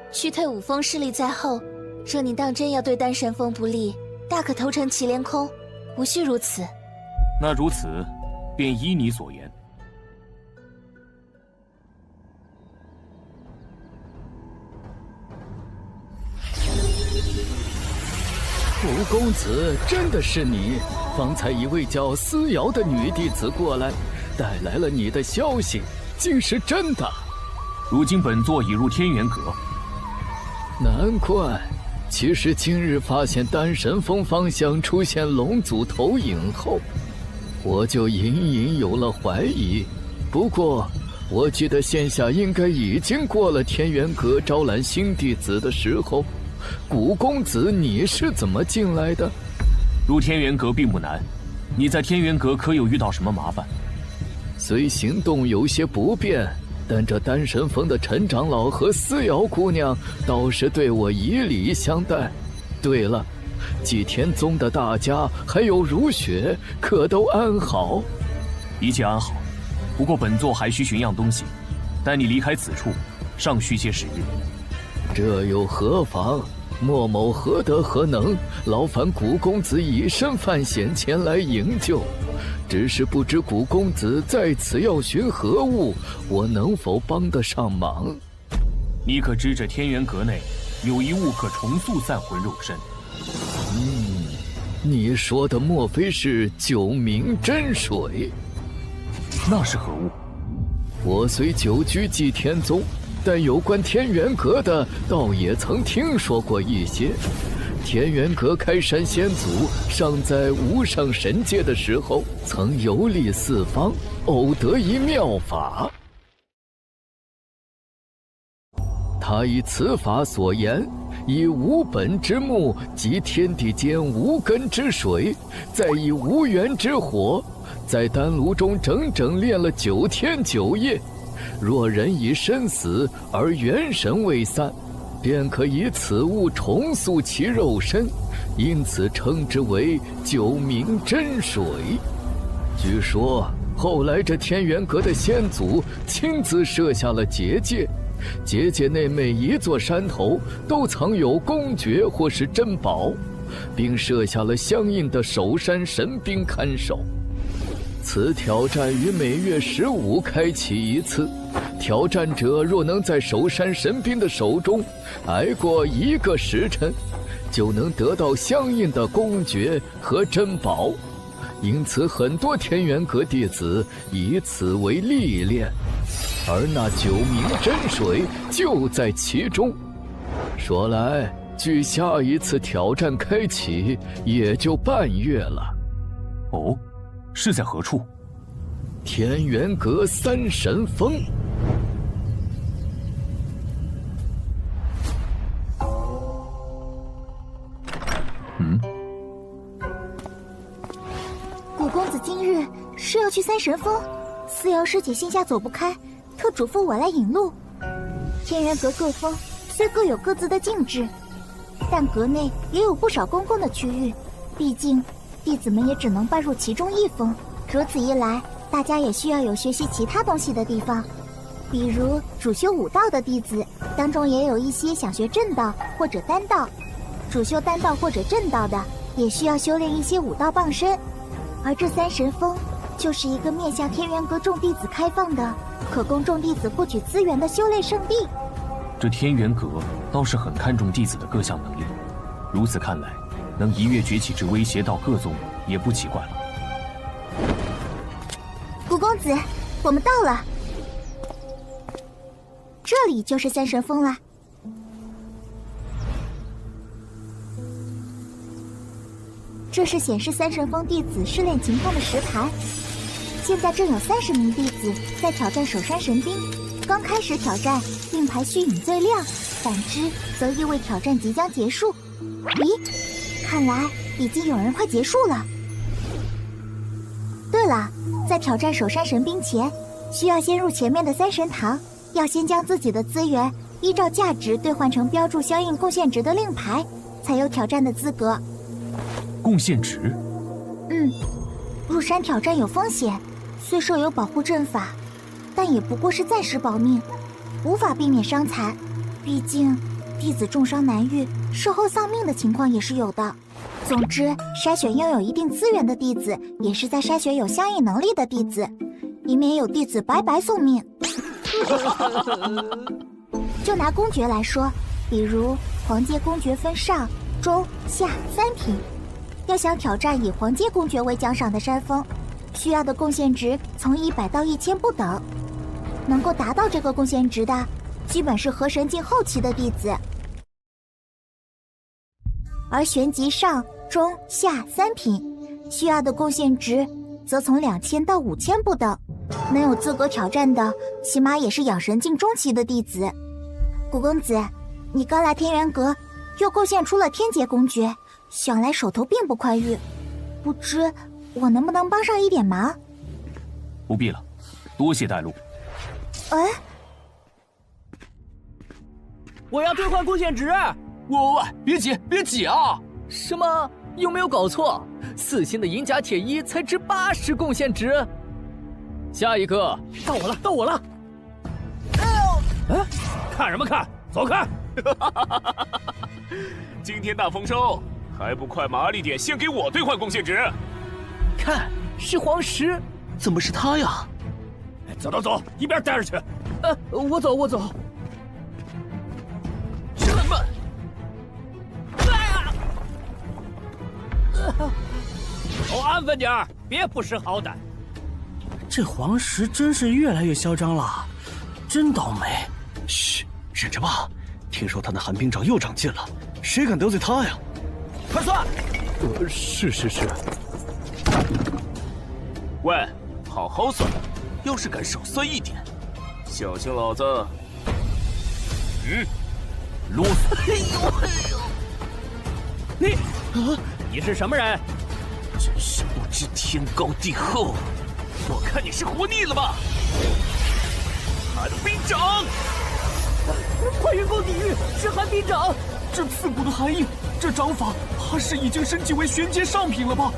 驱退五峰势力在后。若你当真要对丹神峰不利，大可投诚祁连空，无需如此。那如此，便依你所言。古公子，真的是你！方才一位叫思瑶的女弟子过来，带来了你的消息，竟是真的。如今本座已入天元阁。难怪，其实今日发现丹神峰方向出现龙族投影后，我就隐隐有了怀疑。不过，我记得现下应该已经过了天元阁招揽新弟子的时候。古公子，你是怎么进来的？入天元阁并不难，你在天元阁可有遇到什么麻烦？虽行动有些不便，但这丹神峰的陈长老和思瑶姑娘倒是对我以礼相待。对了，祭天宗的大家还有如雪，可都安好？一切安好，不过本座还需寻样东西，待你离开此处，尚需些时日。这又何妨？莫某何德何能，劳烦古公子以身犯险前来营救。只是不知古公子在此要寻何物，我能否帮得上忙？你可知这天元阁内有一物可重塑散魂肉身？你说的莫非是九冥真水？那是何物？我虽久居祭天宗，但有关天元阁的，倒也曾听说过一些。天元阁开山先祖尚在无上神界的时候，曾游历四方，偶得一妙法。他以此法所言，以无本之木及天地间无根之水，再以无源之火，在丹炉中整整炼了9天9夜。若人已身死而元神未散，便可以此物重塑其肉身，因此称之为九冥真水。据说后来这天元阁的先祖亲自设下了结界，结界内每一座山头都藏有公爵或是珍宝，并设下了相应的守山神兵看守。此挑战于每月15开启一次，挑战者若能在守山神兵的手中挨过1个时辰，就能得到相应的公爵和珍宝。因此很多天元阁弟子以此为历练，而那九冥真水就在其中。说来，距下一次挑战开启也就半月了。哦，是在何处？天元阁三神峰。古公子今日是要去三神峰，思瑶师姐心下走不开，特嘱咐我来引路。天元阁各峰虽各有各自的禁制，但阁内也有不少公共的区域，毕竟弟子们也只能拜入其中一峰。如此一来，大家也需要有学习其他东西的地方，比如主修武道的弟子当中也有一些想学正道或者丹道，主修丹道或者正道的也需要修炼一些武道傍身。而这三神峰就是一个面向天元阁众弟子开放的，可供众弟子获取资源的修炼圣地。这天元阁倒是很看重弟子的各项能力，如此看来，能一跃崛起至威胁到各宗也不奇怪了。古公子，我们到了，这里就是三神峰了。这是显示三神峰弟子试炼情况的石牌，现在正有30名弟子在挑战守山神兵。刚开始挑战，令牌须隐最亮，反之则意味挑战即将结束。咦，看来已经有人快结束了。对了，在挑战守山神兵前，需要先入前面的三神堂，要先将自己的资源依照价值兑换成标注相应贡献值的令牌，才有挑战的资格。贡献值？入山挑战有风险，虽设有保护阵法，但也不过是暂时保命，无法避免伤残。毕竟，弟子重伤难愈，事后丧命的情况也是有的。总之，筛选拥有一定资源的弟子，也是在筛选有相应能力的弟子，以免有弟子白白送命。就拿公爵来说，比如皇阶公爵分上、中、下3品，要想挑战以皇阶公爵为奖赏的山峰，需要的贡献值从100到1000不等。能够达到这个贡献值的，基本是河神境后期的弟子。而旋级上、中、下3品，需要的贡献值则从2000到5000不等。能有资格挑战的，起码也是养神境中期的弟子。古公子，你刚来天元阁，又贡献出了天劫公爵，想来手头并不宽裕，不知我能不能帮上一点忙？不必了，多谢带路。哎，我要兑换贡献值！喂，别挤啊！什么？有没有搞错？4星的银甲铁衣才值80贡献值。下一个，到我了！哎，看什么看？走开！今天大丰收，还不快麻利点，先给我兑换贡献值！看，是黄石，怎么是他呀？走，一边待着去！我走。人们，都安分点儿，别不识好歹。这黄石真是越来越嚣张了，真倒霉。嘘，忍着吧。听说他那寒冰掌又长进了，谁敢得罪他呀？快算！是。喂，好好算，要是敢少算一点，小心老子……啰嗦！你是什么人？真是不知天高地厚！我看你是活腻了吧？寒冰掌！快运功抵御，是寒冰掌！这刺骨的寒意，这掌法怕是已经升级为玄阶上品了吧？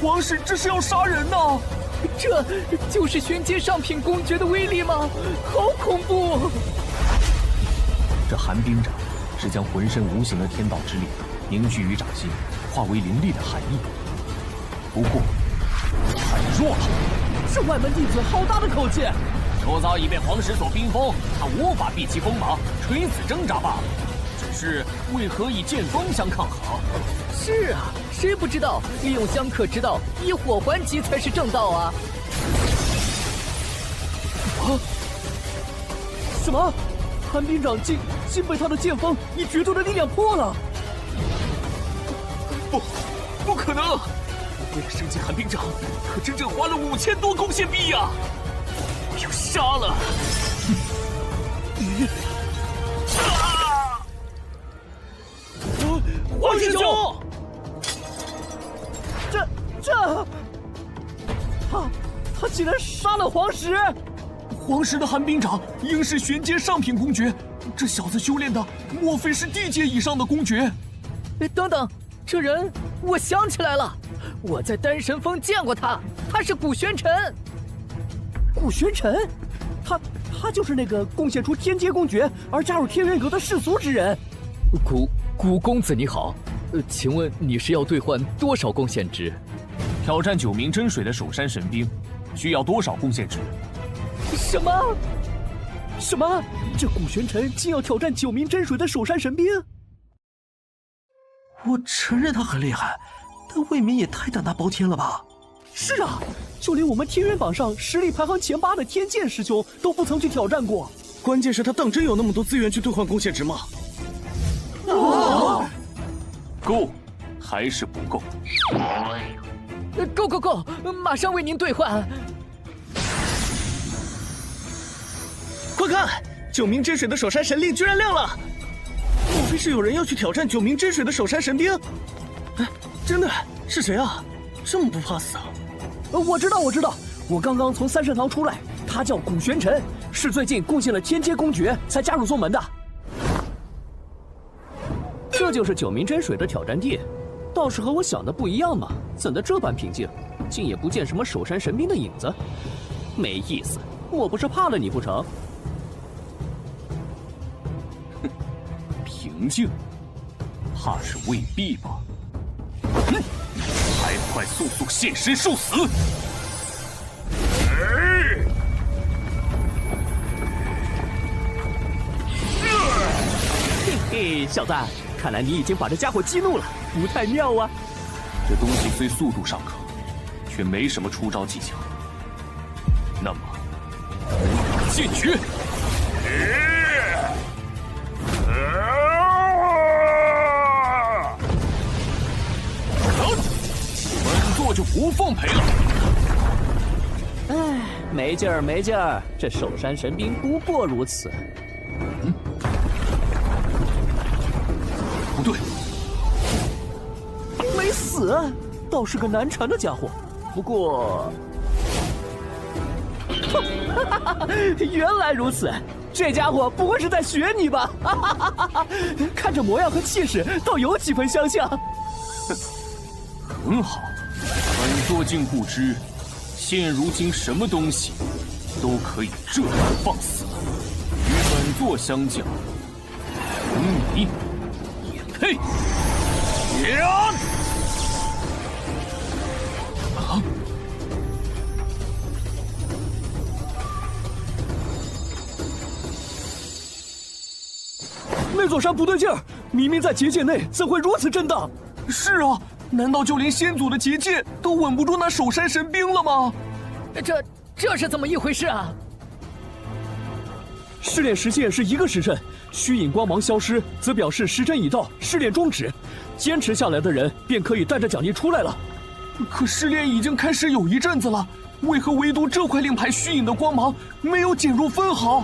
皇室这是要杀人呐！这就是玄阶上品公爵的威力吗？好恐怖！这寒冰掌是将浑身无形的天道之力凝聚于掌心，化为凌厉的寒意。不过太弱了。这外门弟子好大的口气！周遭已被皇石所冰封，他无法避其锋芒，垂死挣扎罢了。只是为何以剑锋相抗衡？是啊，谁不知道利用相克之道，以火还击才是正道啊！什么？寒冰掌竟被他的剑锋以绝对的力量破了！不可能！为了升级寒冰掌，可整整花了5000多贡献币呀！又杀了！黄师兄，他竟然杀了黄石！黄石的寒冰掌应是玄阶上品公爵，这小子修炼的莫非是地阶以上的公爵？等等，这人我想起来了，我在丹神峰见过他，他是古玄尘。古玄尘，他就是那个贡献出天阶公爵而加入天元阁的世俗之人。古公子你好，请问你是要兑换多少贡献值？挑战9名真水的守山神兵，需要多少贡献值？什么？这古玄尘竟要挑战9名真水的守山神兵？我承认他很厉害，但未免也太胆大包天了吧？是啊，就连我们天元榜上实力排行前8的天剑师兄都不曾去挑战过。关键是他当真有那么多资源去兑换贡献值吗？够，还是不够？够，马上为您兑换。快看，9名真水的守山神令居然亮了！莫非是有人要去挑战9名真水的守山神兵？哎，真的是谁啊？这么不怕死啊？我知道，我刚刚从三圣堂出来，他叫古玄尘，是最近贡献了天阶公爵才加入宗门的。这就是9名真水的挑战地，倒是和我想的不一样嘛！怎的这般平静，竟也不见什么守山神兵的影子，没意思。我不是怕了你不成？哼，平静，怕是未必吧？快快速速现身受死！嘿嘿，小子，看来你已经把这家伙激怒了，不太妙啊。这东西虽速度尚可，却没什么出招技巧。那么，剑诀！本座就不奉陪了。唉，没劲儿，没劲儿，这守山神兵不过如此。不对，没死，倒是个难缠的家伙。不过，原来如此，这家伙不会是在学你吧？看这模样和气势，倒有几分相像。很好，本座竟不知，现如今什么东西都可以这样放肆。与本座相较，你也配？呀！啊！那座山不对劲儿，明明在结界内，怎会如此震荡？是啊，难道就连先祖的结界都稳不住那守山神兵了吗？这是怎么一回事啊？试炼时限是1个时辰，虚影光芒消失，则表示时辰已到，试炼终止。坚持下来的人便可以带着奖励出来了。可试炼已经开始有一阵子了，为何唯独这块令牌虚影的光芒没有减弱分毫？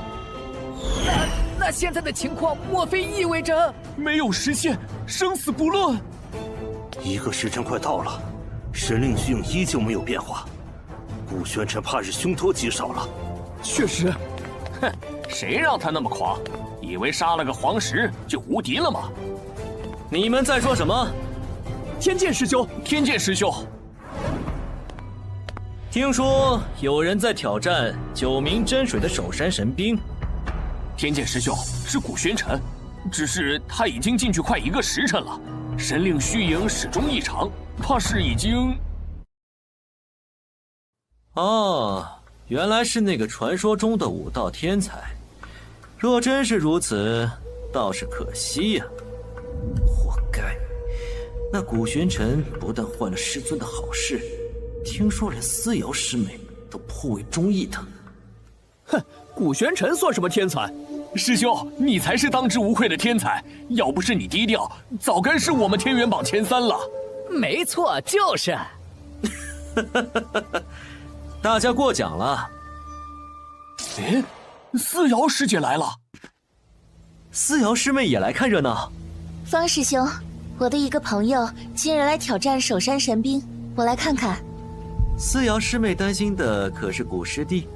那现在的情况，莫非意味着没有实现，生死不论？1个时辰快到了，神令虚影依旧没有变化，顾玄尘怕是凶多吉少了。确实，哼，谁让他那么狂？以为杀了个黄石就无敌了吗？你们在说什么？天剑师兄，天剑师兄，听说有人在挑战9名真水的守山神兵。天剑师兄是古玄尘，只是他已经进去快1个时辰了，神令虚影始终异常，怕是已经……哦，原来是那个传说中的武道天才。若真是如此，倒是可惜呀。活该！那古玄尘不但坏了师尊的好事，听说连思瑶师妹都颇为中意他。哼，古玄尘算什么天才？师兄，你才是当之无愧的天才！要不是你低调，早该是我们天元榜前3了。没错，就是。大家过奖了。哎，思瑶师姐来了。思瑶师妹也来看热闹。方师兄，我的一个朋友今日来挑战守山神兵，我来看看。思瑶师妹担心的可是古师弟，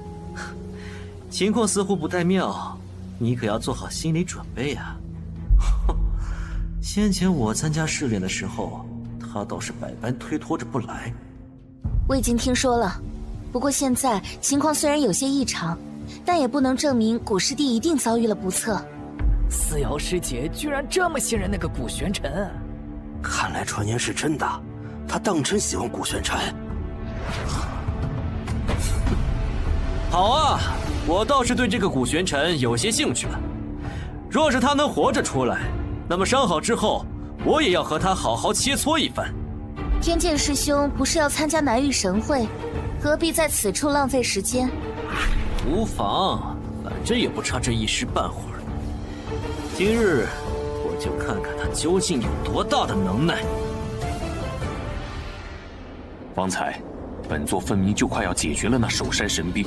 情况似乎不太妙，你可要做好心理准备啊。先前我参加试炼的时候，他倒是百般推脱着不来。我已经听说了，不过现在情况虽然有些异常，但也不能证明古师弟一定遭遇了不测。思瑶师姐居然这么信任那个古玄尘，看来传言是真的，他当真喜欢古玄尘。好啊，我倒是对这个古玄尘有些兴趣了。若是他能活着出来，那么伤好之后，我也要和他好好切磋一番。天剑师兄不是要参加南域神会，何必在此处浪费时间？无妨，反正也不差这一时半会儿。今日我就看看他究竟有多大的能耐。方才，本座分明就快要解决了那守山神兵，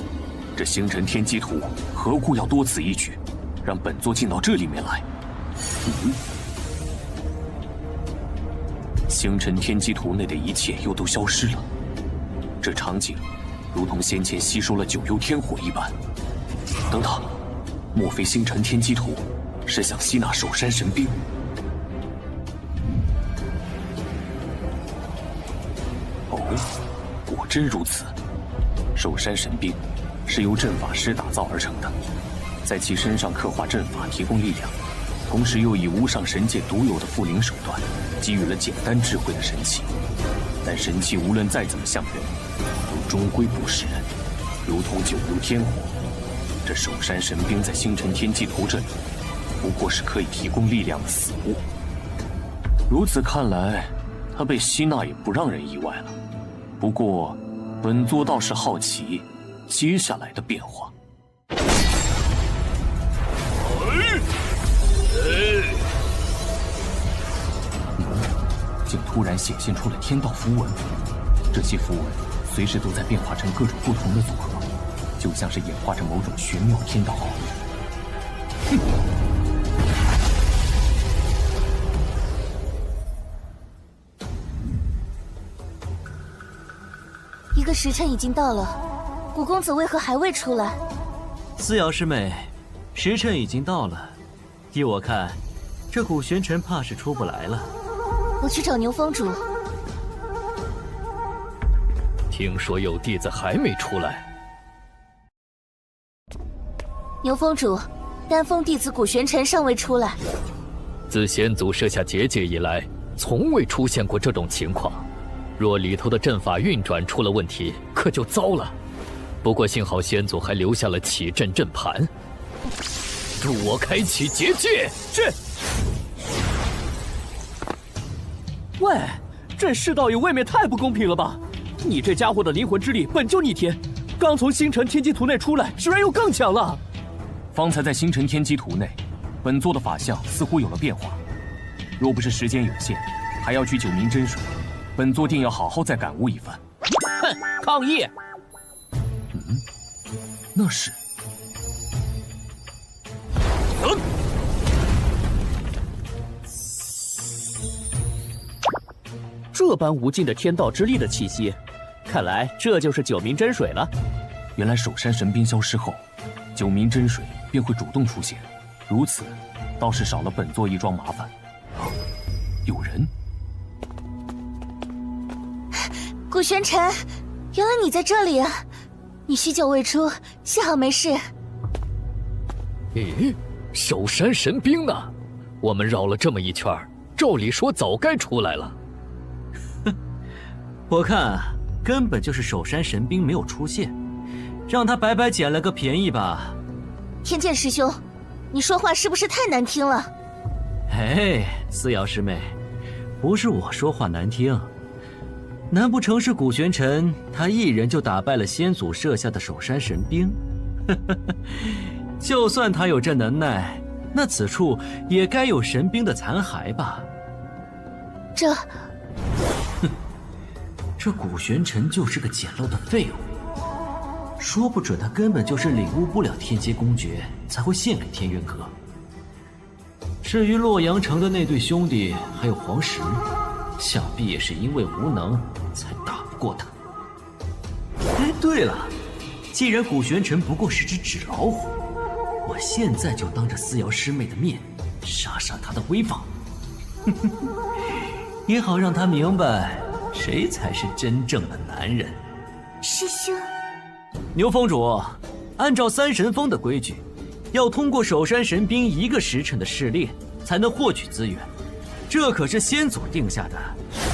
这星辰天机图何故要多此一举，让本座进到这里面来？星辰天机图内的一切又都消失了，这场景如同先前吸收了九幽天火一般。等等，莫非星辰天机图是想吸纳守山神兵？哦，果真如此。守山神兵是由阵法师打造而成的，在其身上刻画阵法，提供力量，同时又以无上神界独有的附灵手段，给予了简单智慧的神器。但神器无论再怎么像人，都终归不是人，如同九幽天火。这守山神兵在星辰天机图这里，不过是可以提供力量的死物。如此看来，他被吸纳也不让人意外了。不过，本座倒是好奇接下来的变化。竟突然显现出了天道符文，这些符文随时都在变化成各种不同的组合，就像是演化成某种玄妙天道奥义。一个时辰已经到了，古公子为何还未出来？思瑶师妹，时辰已经到了，依我看，这古玄尘怕是出不来了。我去找牛峰主。听说有弟子还没出来。牛峰主，丹峰弟子古玄尘尚未出来。自先祖设下结界以来，从未出现过这种情况。若里头的阵法运转出了问题，可就糟了。不过幸好先祖还留下了启阵阵盘，助我开启结界。是。喂，这世道也未免太不公平了吧？你这家伙的灵魂之力本就逆天，刚从星辰天机图内出来，居然又更强了。方才在星辰天机图内，本座的法相似乎有了变化。若不是时间有限，还要去九明真水，本座定要好好再感悟一番。哼，抗议！那是。这般无尽的天道之力的气息，看来这就是九明真水了。原来守山神兵消失后，九明真水便会主动出现，如此倒是少了本座一桩麻烦。有人。古玄尘，原来你在这里啊！你许久未出，幸好没事。咦，守山神兵呢？我们绕了这么一圈，照理说早该出来了。我看啊，根本就是守山神兵没有出现，让他白白捡了个便宜吧。天剑师兄，你说话是不是太难听了？哎，思瑶师妹，不是我说话难听，难不成是古玄尘他一人就打败了先祖设下的守山神兵？就算他有这能耐，那此处也该有神兵的残骸吧？这古玄尘就是个简陋的废物，说不准他根本就是领悟不了天阶公诀，才会献给天渊阁。至于洛阳城的那对兄弟还有黄石，想必也是因为无能才打不过他。哎，对了，既然古玄尘不过是只纸老虎，我现在就当着思瑶师妹的面杀杀他的威风，也好让他明白谁才是真正的男人。师兄，牛峰主，按照三神峰的规矩，要通过守山神兵1个时辰的试炼，才能获取资源，这可是先祖定下的，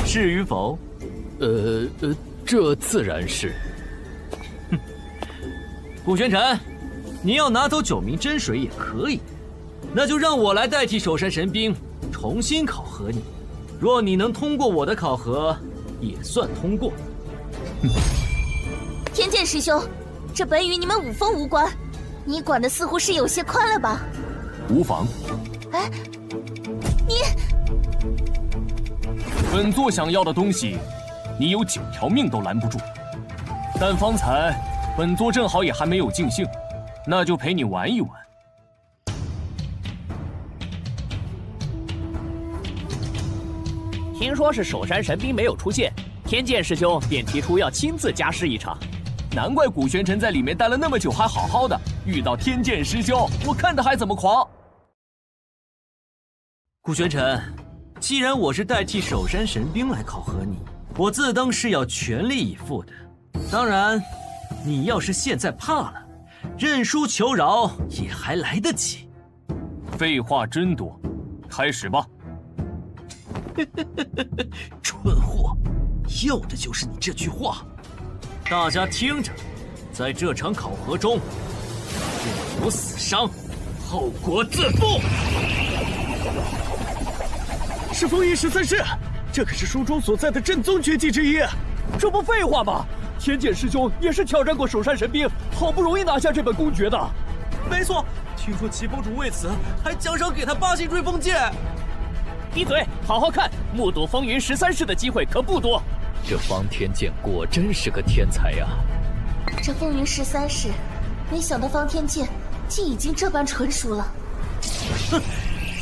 是与否？这自然是。古玄尘，你要拿走九明真水也可以，那就让我来代替守山神兵重新考核你。若你能通过我的考核，也算通过。天剑师兄，这本与你们五峰无关，你管的似乎是有些宽了吧？无妨。哎，你……本座想要的东西，你有9条命都拦不住。但方才本座正好也还没有尽兴，那就陪你玩一玩。听说是守山神兵没有出现，天剑师兄便提出要亲自加试一场。难怪古玄尘在里面待了那么久还好好的，遇到天剑师兄，我看他还怎么狂。古玄尘，既然我是代替守山神兵来考核你，我自当是要全力以赴的。当然，你要是现在怕了，认输求饶也还来得及。废话真多，开始吧。蠢货，要的就是你这句话。大家听着，在这场考核中，若有死伤，后果自负。是风云13式，这可是书中所在的正宗绝技之一。这不废话吗？天剑师兄也是挑战过首山神兵，好不容易拿下这本公诀的。没错，听说齐峰主为此还奖赏给他8星追风剑。闭嘴，好好看，目睹风云13式的机会可不多。这方天剑果真是个天才呀！这风云13式，没想到方天剑竟已经这般纯熟了。哼，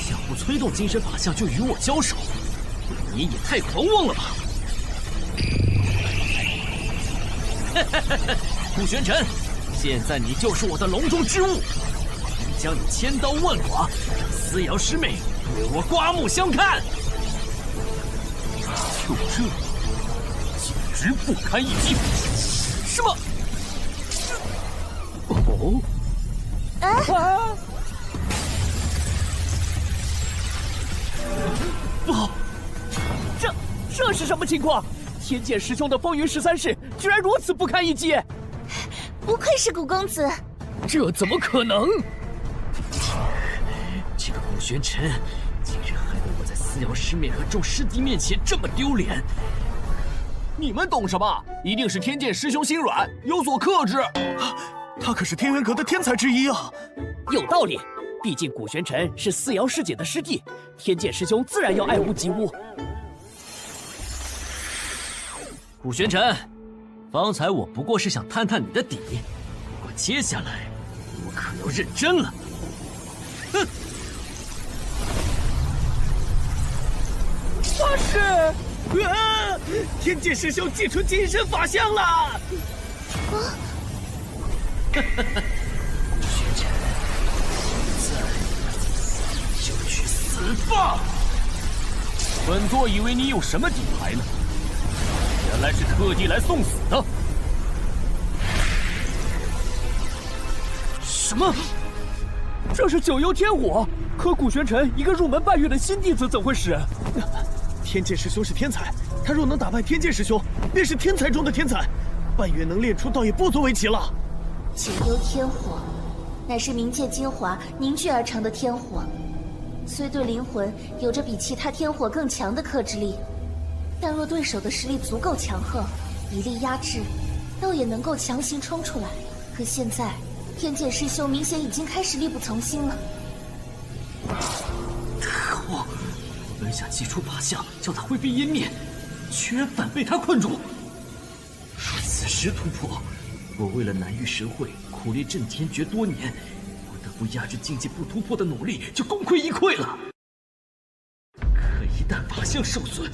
想不催动精神法相就与我交手，你也太狂妄了吧！顾玄尘，现在你就是我的笼中之物，将你千刀万剐，让思瑶师妹对我刮目相看。就这，简直不堪一击！什么？哦？啊！不好，这是什么情况？天剑师兄的风云13式居然如此不堪一击！不愧是古公子，这怎么可能？这个顾玄尘竟然害得我在思瑶师妹和众师弟面前这么丢脸！你们懂什么？一定是天剑师兄心软，有所克制。他可是天元阁的天才之一啊！有道理，毕竟古玄尘是思瑶师姐的师弟，天剑师兄自然要爱屋及乌。顾玄尘，方才我不过是想探探你的底，不过接下来我可要认真了。哼！发誓！天剑师兄祭出金身法相了！顾玄尘，现在就去死吧！本座以为你有什么底牌呢？原来是特地来送死的！什么？这是九幽天火，可古玄尘一个入门半月的新弟子怎会使？天剑师兄是天才，他若能打败天剑师兄，便是天才中的天才，半月能练出，倒也不足为奇了。九幽天火，乃是冥界精华凝聚而成的天火，虽对灵魂有着比其他天火更强的克制力。但若对手的实力足够强横，一力压制，倒也能够强行冲出来。可现在，天剑师兄明显已经开始力不从心了。可恶！我本想祭出法相，叫他灰飞烟灭，居然反被他困住。若此时突破，我为了南域神会苦练震天诀多年，不得不压制境界不突破的努力就功亏一篑了。可一旦法相受损，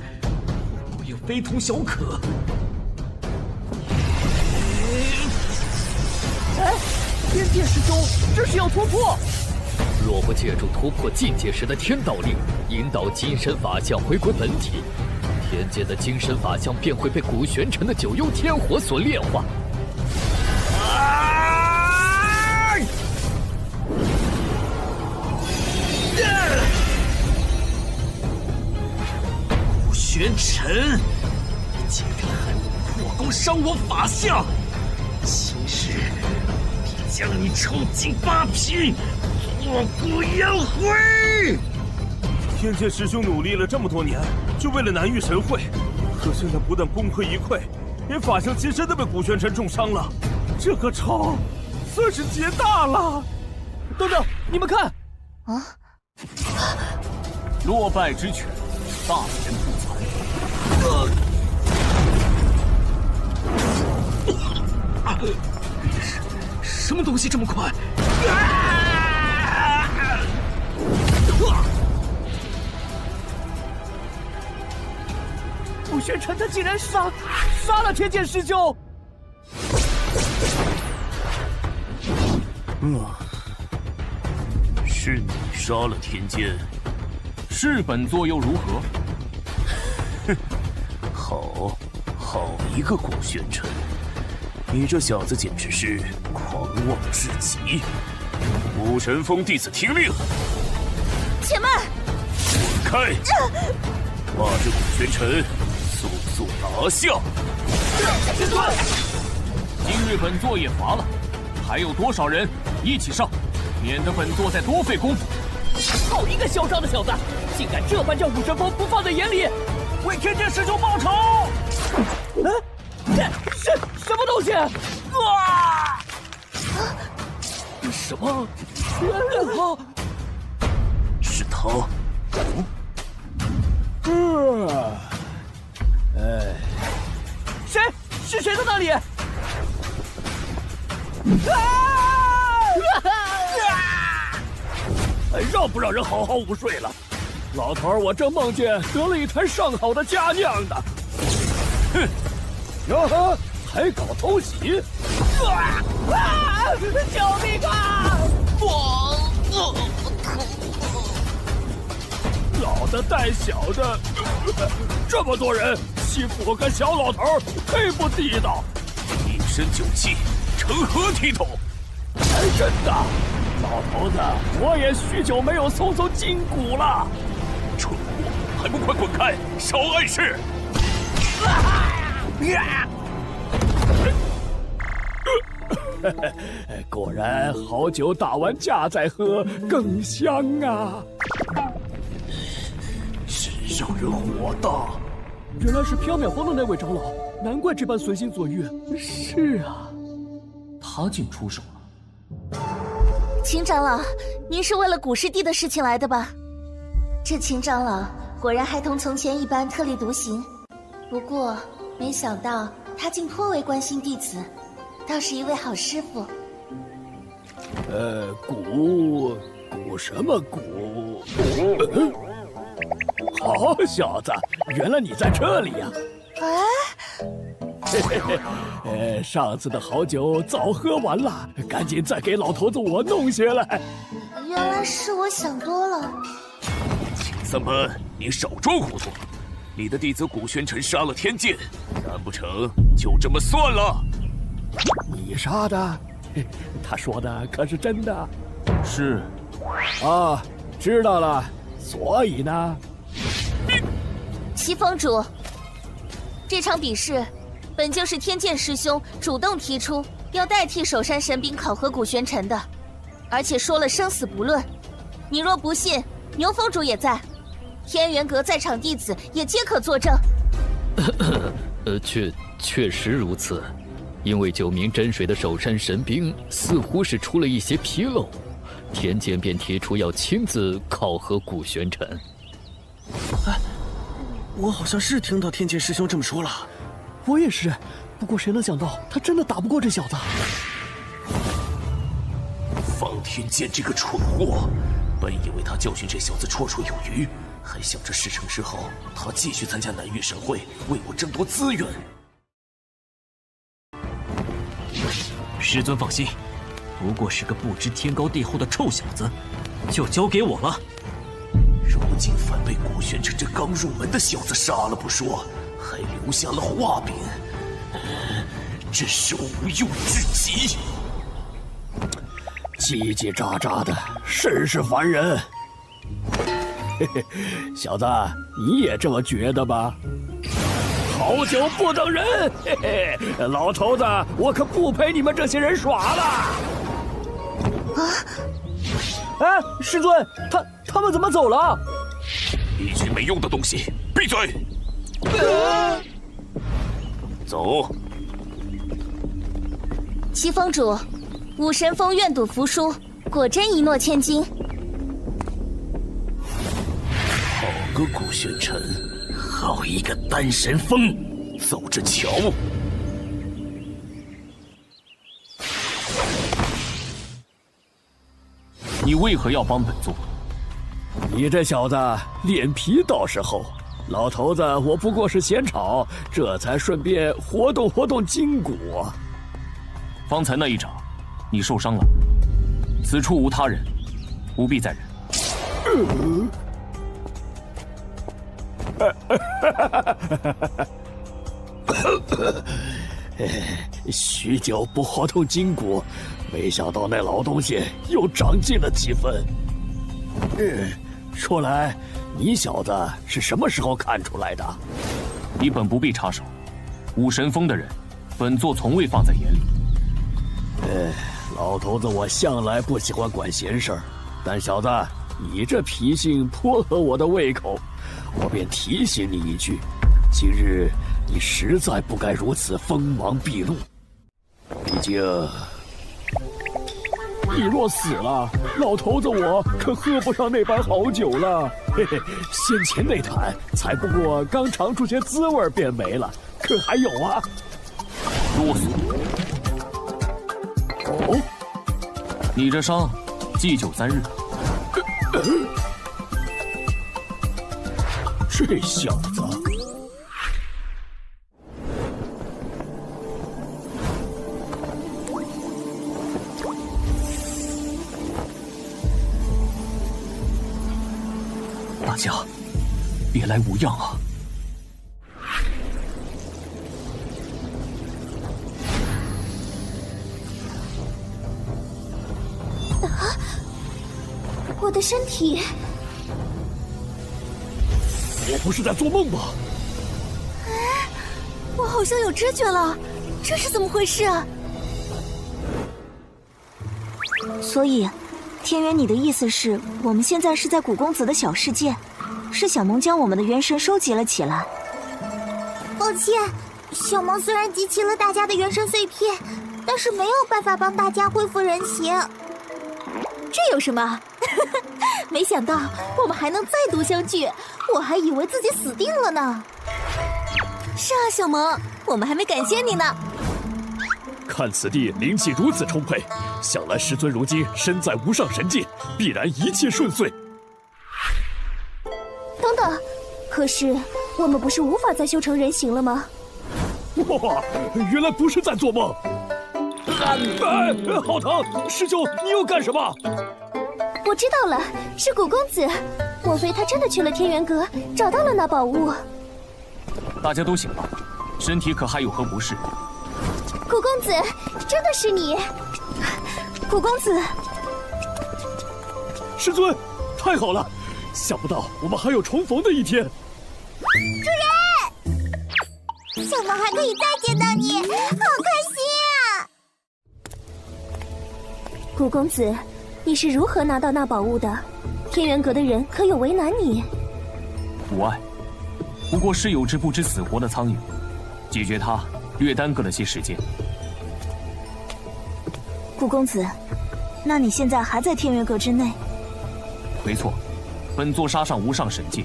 我也非同小可。哎，天剑师兄，这是要突破！若不借助突破境界时的天道力，引导金身法相回归本体，天界的金身法相便会被古玄尘的九幽天火所炼化。古玄尘，你竟敢害我破功，伤我法相！今日必将你抽尽八皮，挫骨扬灰！天剑师兄努力了这么多年，就为了南域神会，可现在不但功亏一篑，连法相金身都被古玄尘重伤了，这个仇算是结大了。等等，你们看！啊！落败之犬，大言不惭。什么东西这么快？古玄尘他竟然杀了天剑师兄！是你杀了天剑，是本座又如何？哼，好一个古玄尘！你这小子简直是狂妄至极！武神峰弟子听令，且慢！滚开！把这古玄尘速速拿下！师尊，今日本座也乏了，还有多少人一起上，免得本座再多费功夫。好一个嚣张的小子，竟敢这般将武神峰不放在眼里，为天剑师兄报仇！这什么东西？哇！什么？是他。谁？是谁在那里？让不让人好好午睡了？老头儿，我正梦见得了一坛上好的佳酿呢。哼！哟呵，还搞偷袭！救命啊！老的带小的，这么多人欺负我个小老头儿，忒不地道！一身酒气，成何体统？还真的，老头子，我也许久没有松松筋骨了。蠢货，还不快滚开！少碍事！果然，好酒打完架再喝更香啊！真让人火大。原来是缥缈峰的那位长老，难怪这般随心所欲。是啊，他竟出手了。秦长老，您是为了古师弟的事情来的吧？这秦长老果然还同从前一般特立独行，不过没想到他竟颇为关心弟子，倒是一位好师傅。古什么古？好小子，原来你在这里呀！上次的好酒早喝完了，赶紧再给老头子我弄些来。原来是我想多了。秦三班，你少装糊涂！你的弟子古玄尘杀了天剑，难不成就这么算了？你杀的？他说的可是真的？是。啊，知道了。所以呢？齐峰主，这场比试本就是天剑师兄主动提出要代替守山神兵考核古玄尘的，而且说了生死不论。你若不信，牛峰主也在，天元阁在场弟子也皆可作证。确实如此，因为9名真水的守山神兵似乎是出了一些纰漏，天剑便提出要亲自考核古玄尘。我好像是听到天剑师兄这么说了。我也是，不过谁能想到他真的打不过这小子？方天剑这个蠢货，本以为他教训这小子绰绰有余，还想着事成之后他继续参加南域神会，为我争夺资源。师尊放心，不过是个不知天高地厚的臭小子，就交给我了。如今反被古玄尘这刚入门的小子杀了不说，还留下了画柄，真是无用至极。叽叽喳喳的，甚是烦人。嘿嘿，小子，你也这么觉得吧？好酒不等人，嘿嘿，老头子，我可不陪你们这些人耍了。哎，师尊，他们怎么走了？一群没用的东西，闭嘴！走。齐峰主，武神峰愿赌服输，果真一诺千金。好个古玄尘，好一个丹神峰，走着瞧。你为何要帮本座？你这小子脸皮倒是厚，老头子我不过是闲吵，这才顺便活动活动筋骨。方才那一掌，你受伤了，此处无他人，不必再忍。许久不活动筋骨，没想到那老东西又长进了几分。说来，你小子是什么时候看出来的？你本不必插手，武神峰的人，本座从未放在眼里。老头子，我向来不喜欢管闲事儿，但小子，你这脾性颇合我的胃口，我便提醒你一句：今日你实在不该如此锋芒毕露。毕竟，你若死了，老头子我可喝不上那般好酒了。嘿嘿，先前那坛才不过刚尝出些滋味便没了，可还有啊！啰嗦。哦，你这伤，祭酒3日。这小子，大家别来无恙啊！我的身体，我不是在做梦吧？我好像有知觉了，这是怎么回事啊？所以，天元，你的意思是，我们现在是在古公子的小世界，是小萌将我们的元神收集了起来。抱歉，小萌虽然集齐了大家的元神碎片，但是没有办法帮大家恢复人形。这有什么？没想到我们还能再度相聚，我还以为自己死定了呢。是啊，小萌，我们还没感谢你呢。看此地灵气如此充沛，想来师尊如今身在无上神界，必然一切顺遂。等等，可是我们不是无法再修成人形了吗？哇，原来不是在做梦！好疼！师兄，你又干什么？我知道了，是古公子。莫非他真的去了天元阁，找到了那宝物？大家都醒了，身体可还有何不适？古公子，真的是你！古公子，师尊，太好了！想不到我们还有重逢的一天。主人，小萌还可以再见到你，好开心啊！古公子，你是如何拿到那宝物的？天元阁的人可有为难你？无碍，不过是有只不知死活的苍蝇，解决它略耽搁了些时间。古公子，那你现在还在天元阁之内？没错，本座杀上无上神界，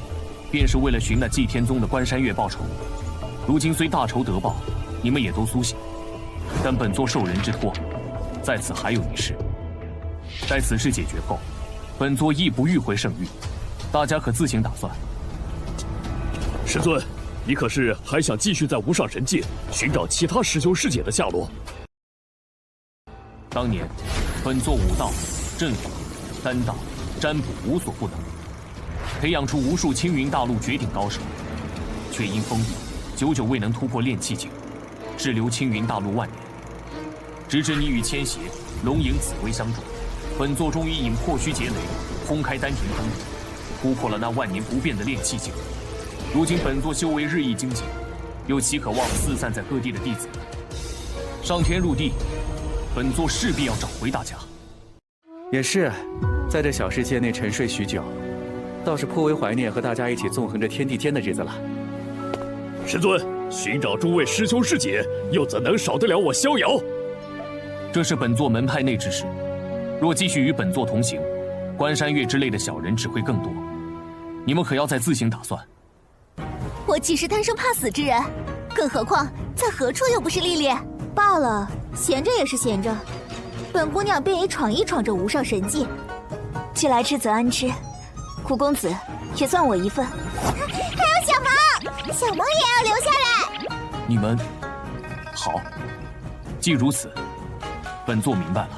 便是为了寻那祭天宗的关山月报仇。如今虽大仇得报，你们也都苏醒，但本座受人之托，在此还有一事。待此事解决后，本座亦不欲回圣域，大家可自行打算。师尊，你可是还想继续在无上神界寻找其他师兄师姐的下落？当年，本座武道、阵法、丹道、占卜无所不能，培养出无数青云大陆绝顶高手，却因封闭，久久未能突破炼气境，滞留青云大陆万年。直至你与千邪、龙影、紫薇相助，本座终于引破虚劫雷，轰开丹田通路，突破了那万年不变的炼气境。如今本座修为日益精进，又岂可忘了四散在各地的弟子？上天入地，本座势必要找回大家。也是，在这小世界内沉睡许久，倒是颇为怀念和大家一起纵横着天地间的日子了。师尊，寻找诸位师兄师姐，又怎能少得了我逍遥？这是本座门派内之事，若继续与本座同行，关山月之类的小人只会更多。你们可要再自行打算。我岂是贪生怕死之人？更何况在何处又不是历练？罢了，闲着也是闲着，本姑娘便也闯一闯这无上神界。既来之则安之，古公子也算我一份。还有小萌，小萌也要留下来。你们好，既如此，本座明白了。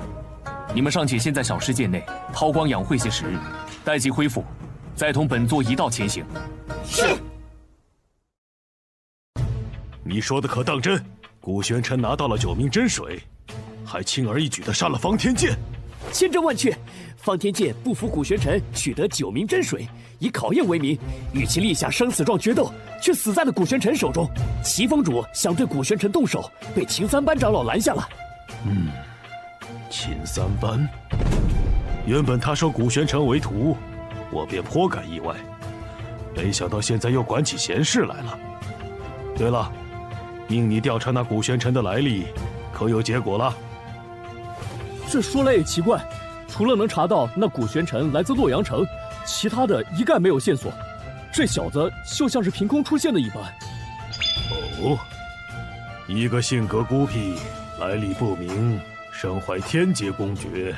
你们尚且先在小世界内韬光养晦些时日，待其恢复，再同本座一道前行。是。你说的可当真？古玄尘拿到了9名真水，还轻而易举地杀了方天剑。千真万确，方天剑不服古玄尘，取得9名真水，以考验为名，与其立下生死状决斗，却死在了古玄尘手中。齐峰主想对古玄尘动手，被秦三班长老拦下了。秦三班，原本他收古玄尘为徒，我便颇感意外，没想到现在又管起闲事来了。对了，命你调查那古玄尘的来历，可有结果了？这说来也奇怪，除了能查到那古玄尘来自洛阳城，其他的一概没有线索。这小子就像是凭空出现的一般。哦，一个性格孤僻、来历不明、身怀天阶公爵、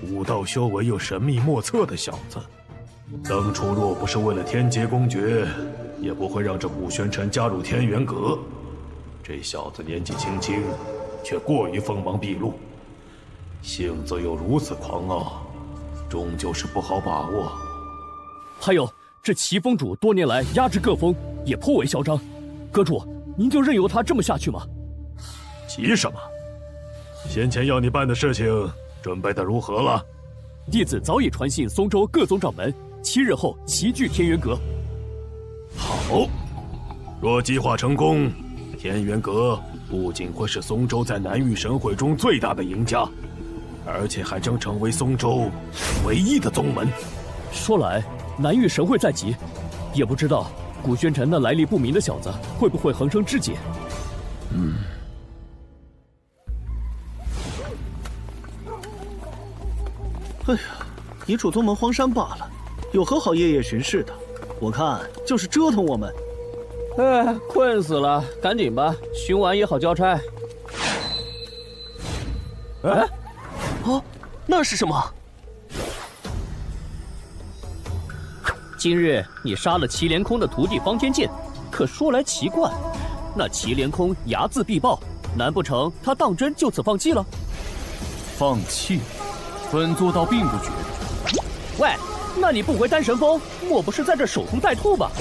武道修为又神秘莫测的小子，当初若不是为了天阶公爵，也不会让这古玄尘加入天元阁。这小子年纪轻轻，却过于锋芒毕露，性子又如此狂傲，终究是不好把握。还有这齐峰主多年来压制各峰，也颇为嚣张。阁主，您就任由他这么下去吗？急什么？先前要你办的事情准备的如何了？弟子早已传信松州各宗掌门，7日后齐聚天元阁。好，若计划成功，天元阁不仅会是松州在南域神会中最大的赢家，而且还将成为松州唯一的宗门。说来，南域神会在即，也不知道古玄尘那来历不明的小子会不会横生枝节。哎呀，一处宗门荒山罢了，有何好夜夜巡视的？我看就是折腾我们。哎，困死了，赶紧吧，巡完也好交差。哎，哦，那是什么？今日你杀了祁连空的徒弟方天剑，可说来奇怪，那祁连空睚眦必报，难不成他当真就此放弃了？放弃？本座倒并不觉得。喂，那你不回丹神峰，莫不是在这守株待兔吧？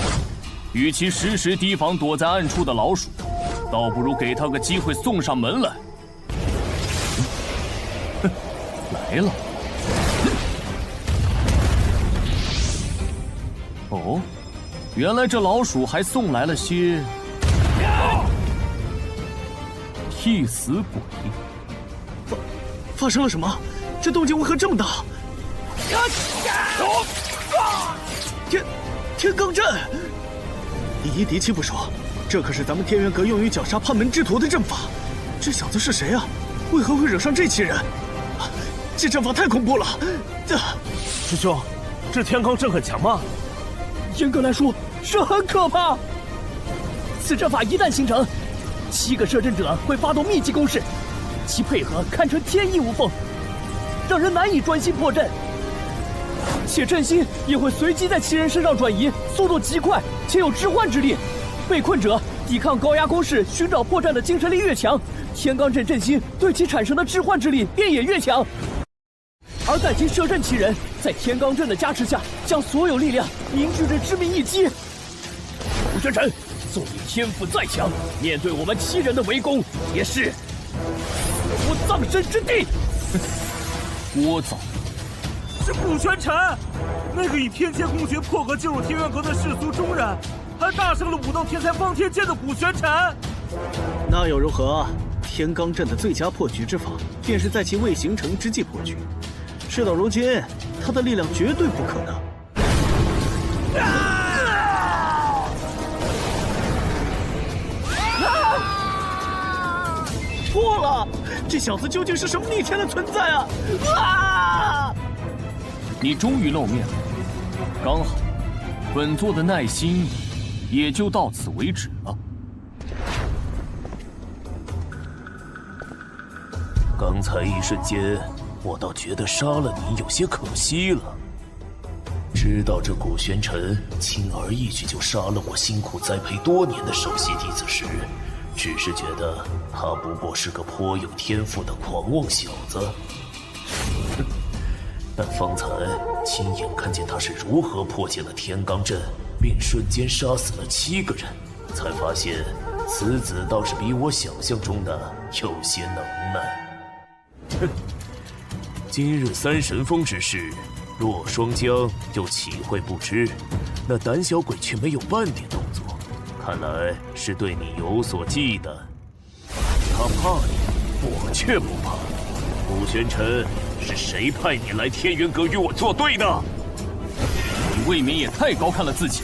与其时时提防躲在暗处的老鼠，倒不如给他个机会送上门来。哼，来了。哦，原来这老鼠还送来了些替死鬼。发生了什么？这动静为何这么大？天罡阵！第一敌气不说，这可是咱们天元阁用于绞杀叛门之徒的阵法。这小子是谁啊？为何会惹上这奇人？这阵法太恐怖了！师兄，这天罡阵很强吗？严格来说，是很可怕。此阵法一旦形成，7个摄阵者会发动密集攻势，其配合堪称天衣无缝，让人难以专心破阵。且阵心也会随机在其人身上转移，速度极快，且有置换之力。被困者抵抗高压攻势、寻找破绽的精神力越强，天罡阵阵心对其产生的置换之力便也越强。而待其摄阵其人，在天罡阵的加持下，将所有力量凝聚至致命一击。古玄尘，纵你天赋再强，面对我们7人的围攻，也是死无葬身之地。聒噪！是古玄尘，那个以天阶公爵破格进入天元阁的世俗中人，还大胜了武道天才方天剑的古玄尘。那又如何？天罡阵的最佳破局之法，便是在其未形成之际破局。事到如今，他的力量绝对不可能。错了，这小子究竟是什么逆天的存在啊！你终于露面了，刚好，本座的耐心也就到此为止了。刚才一瞬间，我倒觉得杀了你有些可惜了。知道这古玄尘轻而易举就杀了我辛苦栽培多年的首席弟子时，只是觉得他不过是个颇有天赋的狂妄小子。但方才亲眼看见他是如何破解了天罡阵，并瞬间杀死了7个人，才发现此子倒是比我想象中的有些能耐。哼，今日三神峰之事，洛双江又岂会不知？那胆小鬼却没有半点动作，看来是对你有所忌惮。他怕你，我却不怕。顾玄尘，是谁派你来天元阁与我作对的？你未免也太高看了自己。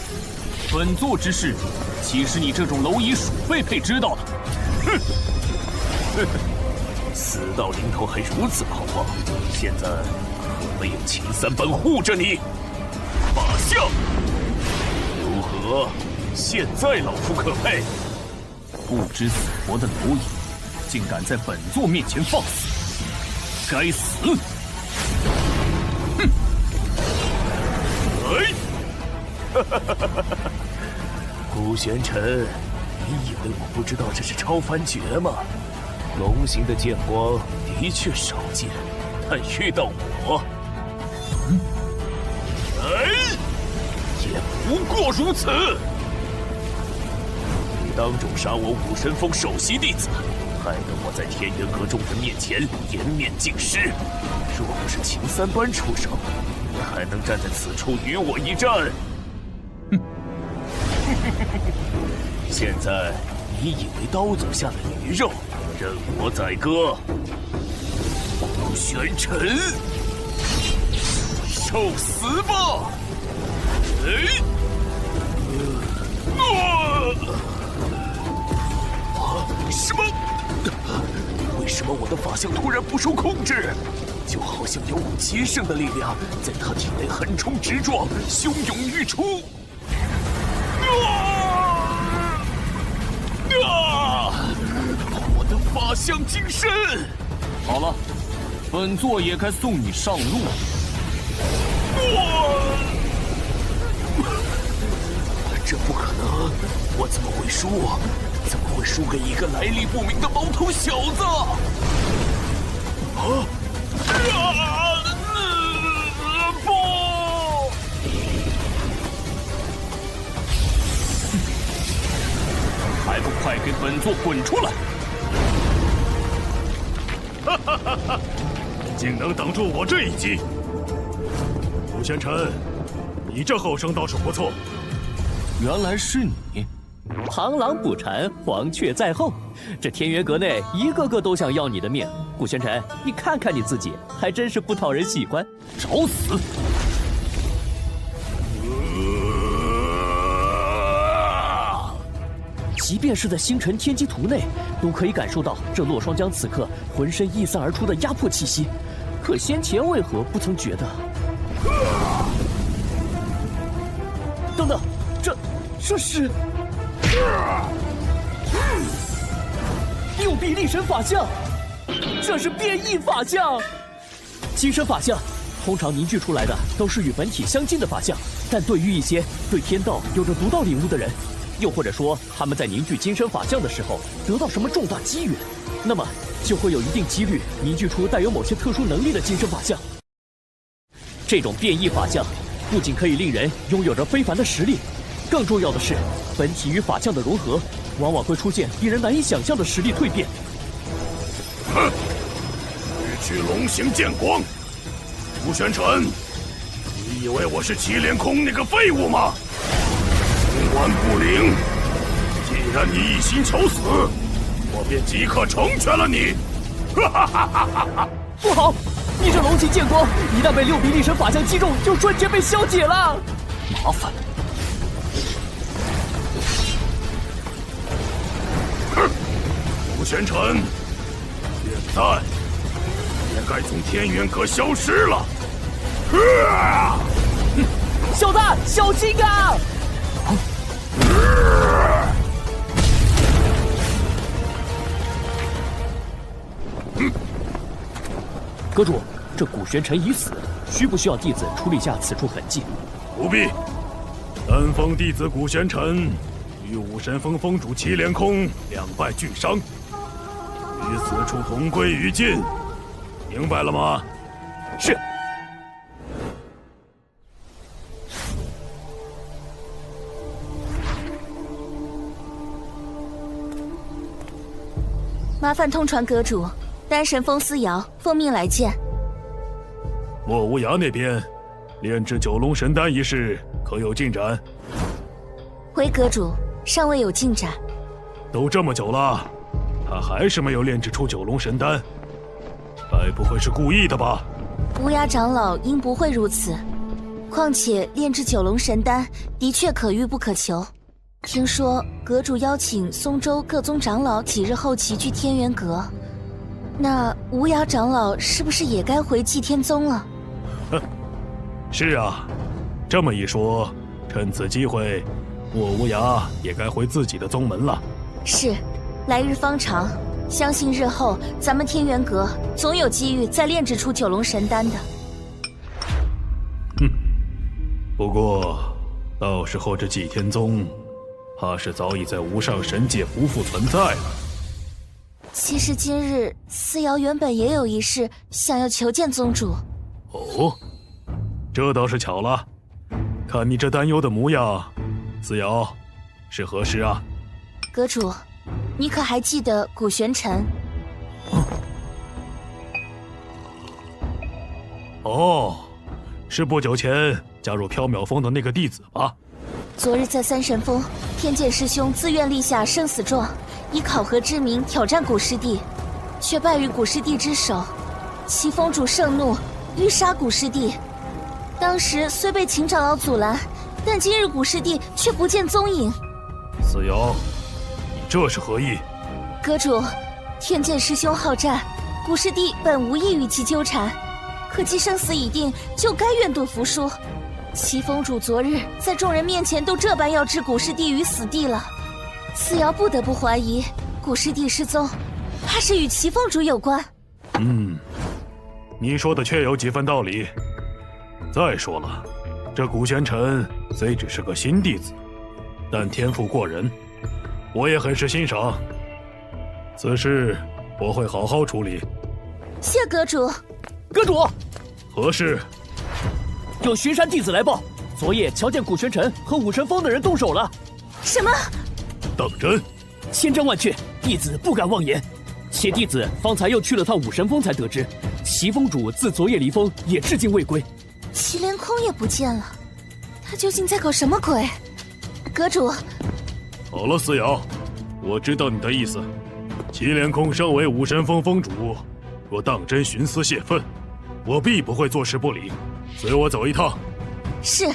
本座之事，岂是你这种蝼蚁鼠辈配知道的？哼！死到临头还如此狂妄，现在可没有秦三班护着你。法相，如何？现在老夫可配？不知死活的蝼蚁，竟敢在本座面前放肆！该死！哼！哎！顾玄尘，你以为我不知道这是超凡诀吗？龙形的剑光的确少见，但遇到我，哎，也不过如此。你当众杀我武神峰首席弟子，害得我在天元阁众人面前颜面尽失。若不是秦三班出手，你还能站在此处与我一战？哼！现在你以为刀俎下的鱼肉，任我宰割？顾玄尘，受死吧！哎！什么？为什么我的法相突然不受控制？就好像有股极盛的力量在他体内横冲直撞，汹涌欲出。我的法相精神！好了，本座也该送你上路。这不可能！我怎么会输？怎么会输给一个来历不明的毛头小子？不！还不快给本座滚出来！哈哈哈哈！竟能挡住我这一击！顾玄尘，你这后生倒是不错。原来是你！螳螂捕蝉，黄雀在后。这天元阁内一个个都想要你的命。顾玄尘，你看看你自己，还真是不讨人喜欢。找死！即便是在星辰天机图内，都可以感受到这洛双江此刻浑身溢散而出的压迫气息。可先前为何不曾觉得？等等，这是六臂力神法相，这是变异法相。金身法相通常凝聚出来的都是与本体相近的法相，但对于一些对天道有着独到领悟的人，又或者说他们在凝聚金身法相的时候得到什么重大机缘，那么就会有一定几率凝聚出带有某些特殊能力的金身法相。这种变异法相不仅可以令人拥有着非凡的实力，更重要的是，本体与法相的融合，往往会出现令人难以想象的实力蜕变。哼！区区龙形剑光，顾玄尘，你以为我是祁连空那个废物吗？冥顽不灵！既然你一心求死，我便即刻成全了你！哈哈哈哈哈！不好！你这龙形剑光一旦被六臂力神法相击中，就瞬间被消解了。麻烦！哼！顾玄尘，现在也该从天元阁消失了。小子，小心啊！阁主，这顾玄尘已死，需不需要弟子处理下此处痕迹？不必。丹峰弟子顾玄尘与武神峰峰主祁连空两败俱伤，与此处同归于尽，明白了吗？是。麻烦通传阁主，丹神风思瑶奉命来见。莫无涯那边，炼制九龙神丹一事可有进展？回阁主，尚未有进展。都这么久了，他还是没有炼制出九龙神丹，该不会是故意的吧？无涯长老应不会如此。况且炼制九龙神丹的确可遇不可求。听说阁主邀请松州各宗长老几日后齐聚天元阁，那无涯长老是不是也该回祭天宗了？是啊，这么一说，趁此机会，莫无涯也该回自己的宗门了。是，来日方长，相信日后咱们天元阁总有机遇再炼制出九龙神丹的。不过，到时候这祭天宗，怕是早已在无上神界不复存在了。其实今日思瑶原本也有一事想要求见宗主。哦，这倒是巧了。看你这担忧的模样，思瑶，是何事啊？阁主，你可还记得古玄尘？哦，是不久前加入缥缈峰的那个弟子吧？昨日在三神峰，天剑师兄自愿立下生死状，以考核之名挑战古师弟，却败于古师弟之手。齐峰主盛怒，欲杀古师弟。当时虽被秦长老阻拦，但今日古师弟却不见踪影。思瑶，你这是何意？阁主，天剑师兄好战，古师弟本无意与其纠缠，可既生死已定，就该愿赌服输。齐峰主昨日在众人面前都这般要置古师弟于死地了，思瑶不得不怀疑古师弟失踪，怕是与齐峰主有关。你说的确有几分道理。再说了，这古玄尘虽只是个新弟子，但天赋过人，我也很是欣赏。此事我会好好处理。谢阁主。阁主，何事？有巡山弟子来报，昨夜瞧见古玄尘和武神峰的人动手了。什么？当真？千真万确，弟子不敢妄言。且弟子方才又去了趟武神峰，才得知齐峰主自昨夜离峰，也至今未归。祁连空也不见了，他究竟在搞什么鬼？阁主，好了，思瑶，我知道你的意思。祁连空身为武神峰峰主，若当真徇私泄愤，我必不会坐视不理。随我走一趟。是。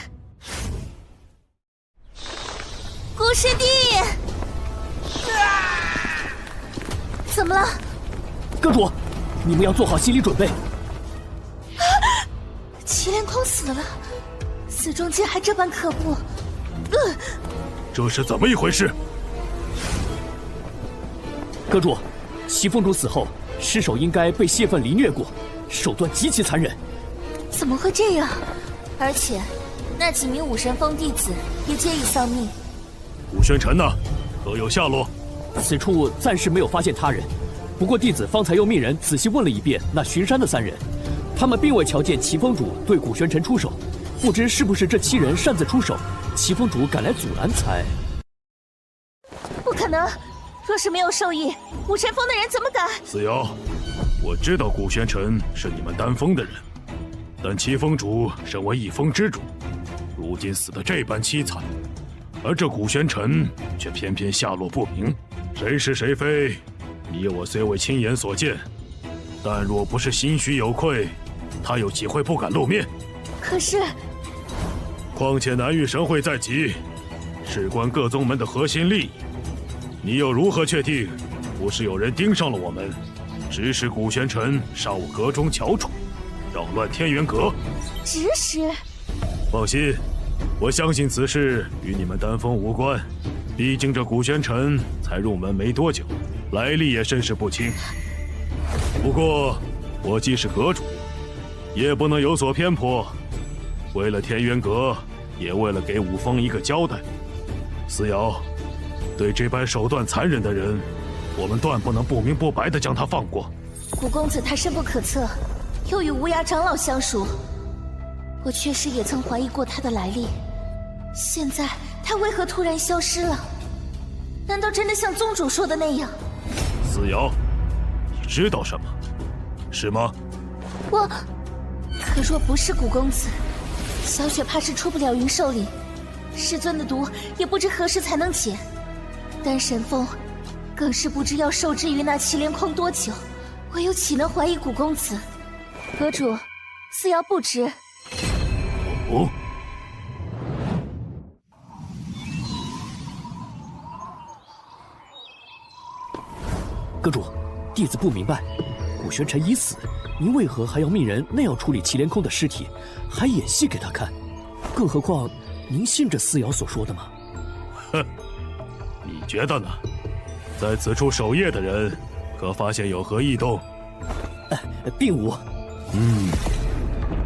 古师弟，怎么了？阁主，你们要做好心理准备。祁连空死了，死中竟还这般可怖。这是怎么一回事？阁主，齐峰主死后，尸首应该被泄愤凌虐过，手段极其残忍。怎么会这样？而且，那几名武神峰弟子也皆已丧命。古玄尘呢？可有下落？此处暂时没有发现他人，不过弟子方才又命人仔细问了一遍那巡山的3人，他们并未瞧见齐峰主对古玄尘出手，不知是不是这7人擅自出手，齐峰主赶来阻拦才……不可能！若是没有授意，武神峰的人怎么敢？思瑶，我知道古玄尘是你们丹峰的人，但齐峰主身为一峰之主，如今死得这般凄惨，而这古玄尘却偏偏下落不明，谁是谁非，你我虽未亲眼所见，但若不是心虚有愧，他有几会不敢露面？可是，况且南域神会在即，事关各宗门的核心利益，你又如何确定不是有人盯上了我们，指使古玄尘杀我阁中翘楚，扰乱天元阁？指使？放心，我相信此事与你们丹峰无关，毕竟这古玄尘才入门没多久，来历也甚是不清。不过我既是阁主，也不能有所偏颇，为了天元阁，也为了给武峰一个交代。思瑶，对这般手段残忍的人，我们断不能不明不白地将他放过。古公子他深不可测，又与无涯长老相熟，我确实也曾怀疑过他的来历。现在他为何突然消失了？难道真的像宗主说的那样？思瑶，知道什么，是吗？可若不是古公子，小雪怕是出不了云兽岭，师尊的毒也不知何时才能解。丹神峰更是不知要受制于那祁连空多久，我又岂能怀疑古公子？阁主，似瑶不知。哦。阁主，弟子不明白，古玄尘已死，您为何还要命人那样处理祁连空的尸体，还演戏给他看？更何况，您信着思瑶所说的吗？哼，你觉得呢？在此处守夜的人，可发现有何异动？并无。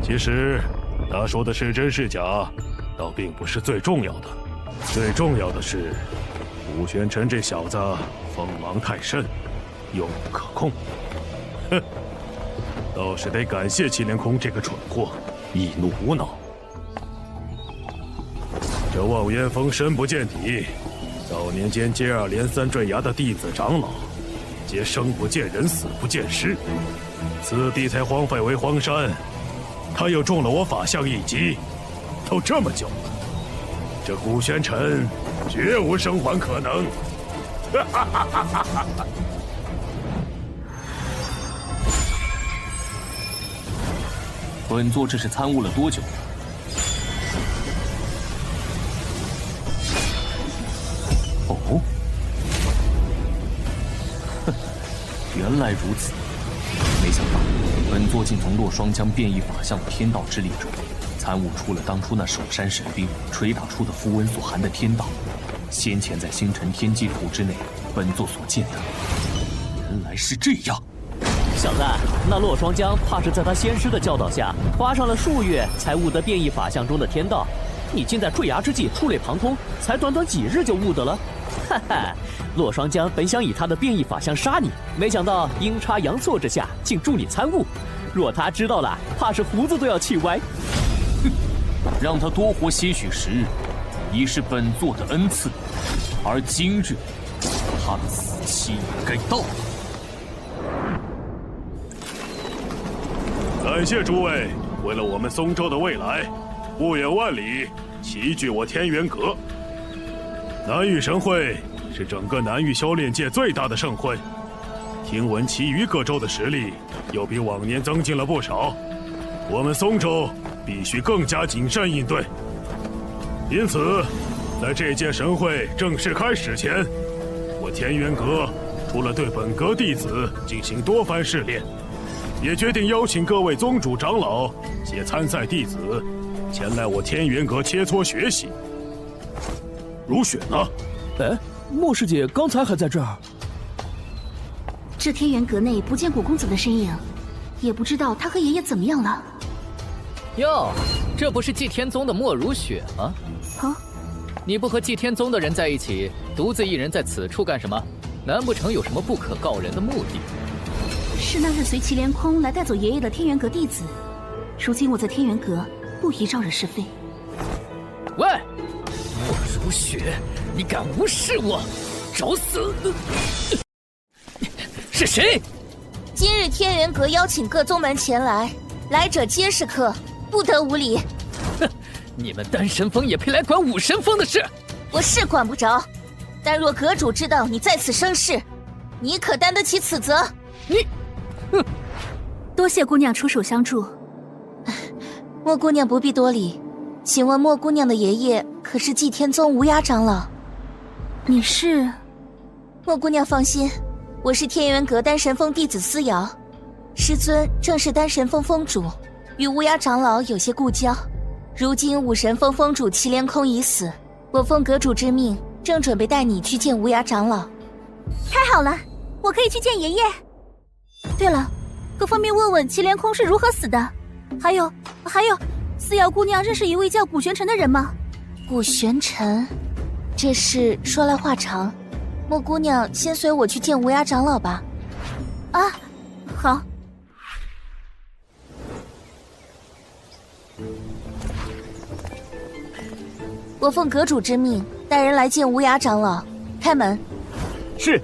其实他说的是真是假，倒并不是最重要的。最重要的是，古玄尘这小子锋芒太甚，又不可控。哼，倒是得感谢祁连空这个蠢货，易怒无脑。这望烟峰深不见底，早年间接二连三坠崖的弟子长老，皆生不见人，死不见尸，此地才荒废为荒山。他又中了我法相一击，都这么久了，这古玄尘绝无生还可能。哈哈哈哈哈！本座这是参悟了多久？哦，哼，原来如此。没想到本座竟从落霜江变异法相的天道之力中，参悟出了当初那守山神兵捶打出的符文所含的天道。先前在星辰天机图之内，本座所见的，原来是这样。小子，那落霜江怕是在他先师的教导下，花上了数月才悟得变异法相中的天道。你竟在坠崖之际触类旁通，才短短几日就悟得了。哈哈，落霜江本想以他的变异法相杀你，没想到阴差阳错之下，竟助你参悟。若他知道了，怕是胡子都要气歪。哼，让他多活些许时日，已是本座的恩赐，而今日，他的死期也该到了。感谢诸位，为了我们松州的未来，不远万里齐聚我天元阁。南域神会是整个南域修炼界最大的盛会，听闻其余各州的实力又比往年增进了不少，我们松州必须更加谨慎应对。因此，在这届神会正式开始前，我天元阁除了对本阁弟子进行多番试炼，也决定邀请各位宗主长老携参赛弟子前来我天元阁切磋学习。如雪呢？哎，莫师姐刚才还在这儿。这天元阁内不见古公子的身影，也不知道他和爷爷怎么样了。哟，这不是祭天宗的莫如雪吗？啊？你不和祭天宗的人在一起，独自一人在此处干什么？难不成有什么不可告人的目的？是那日随祁连空来带走爷爷的天元阁弟子，如今我在天元阁不宜招惹是非。喂，莫如雪，你敢无视我，找死！是谁？今日天元阁邀请各宗门前来，来者皆是客，不得无礼。哼，你们丹神峰也配来管武神峰的事？我是管不着，但若阁主知道你在此生事，你可担得起此责？你，哼！多谢姑娘出手相助。莫姑娘不必多礼，请问莫姑娘的爷爷可是祭天宗无涯长老？你是？莫姑娘放心，我是天元阁丹神峰弟子思瑶，师尊正是丹神峰峰主，与无涯长老有些故交。如今武神峰峰主祁连空已死，我奉阁主之命，正准备带你去见无涯长老。太好了，我可以去见爷爷。对了，可方便问问祁连空是如何死的？还有，思瑶姑娘认识一位叫古玄尘的人吗？古玄尘，这事说来话长，莫姑娘先随我去见无涯长老吧。啊，好。我奉阁主之命，带人来见无涯长老。开门。是。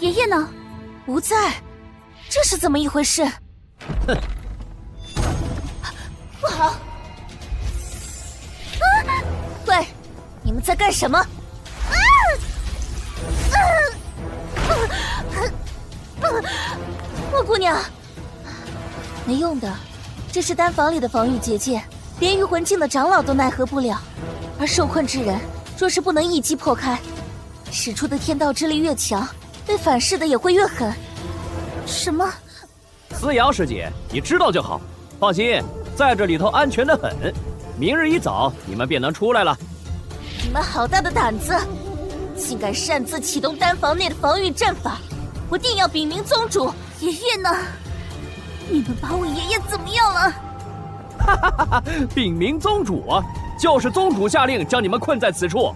爷爷呢？不在，这是怎么一回事？哼，不好！喂，你们在干什么？莫姑娘，没用的，这是丹房里的防御结界，连御魂境的长老都奈何不了。而受困之人，若是不能一击破开，使出的天道之力越强，被反噬的也会越狠。什么？思瑶师姐，你知道就好。放心，在这里头安全得很。明日一早，你们便能出来了。你们好大的胆子，竟敢擅自启动丹房内的防御战法！我定要禀明宗主。爷爷呢？你们把我爷爷怎么样了？哈哈哈哈！禀明宗主啊，就是宗主下令将你们困在此处。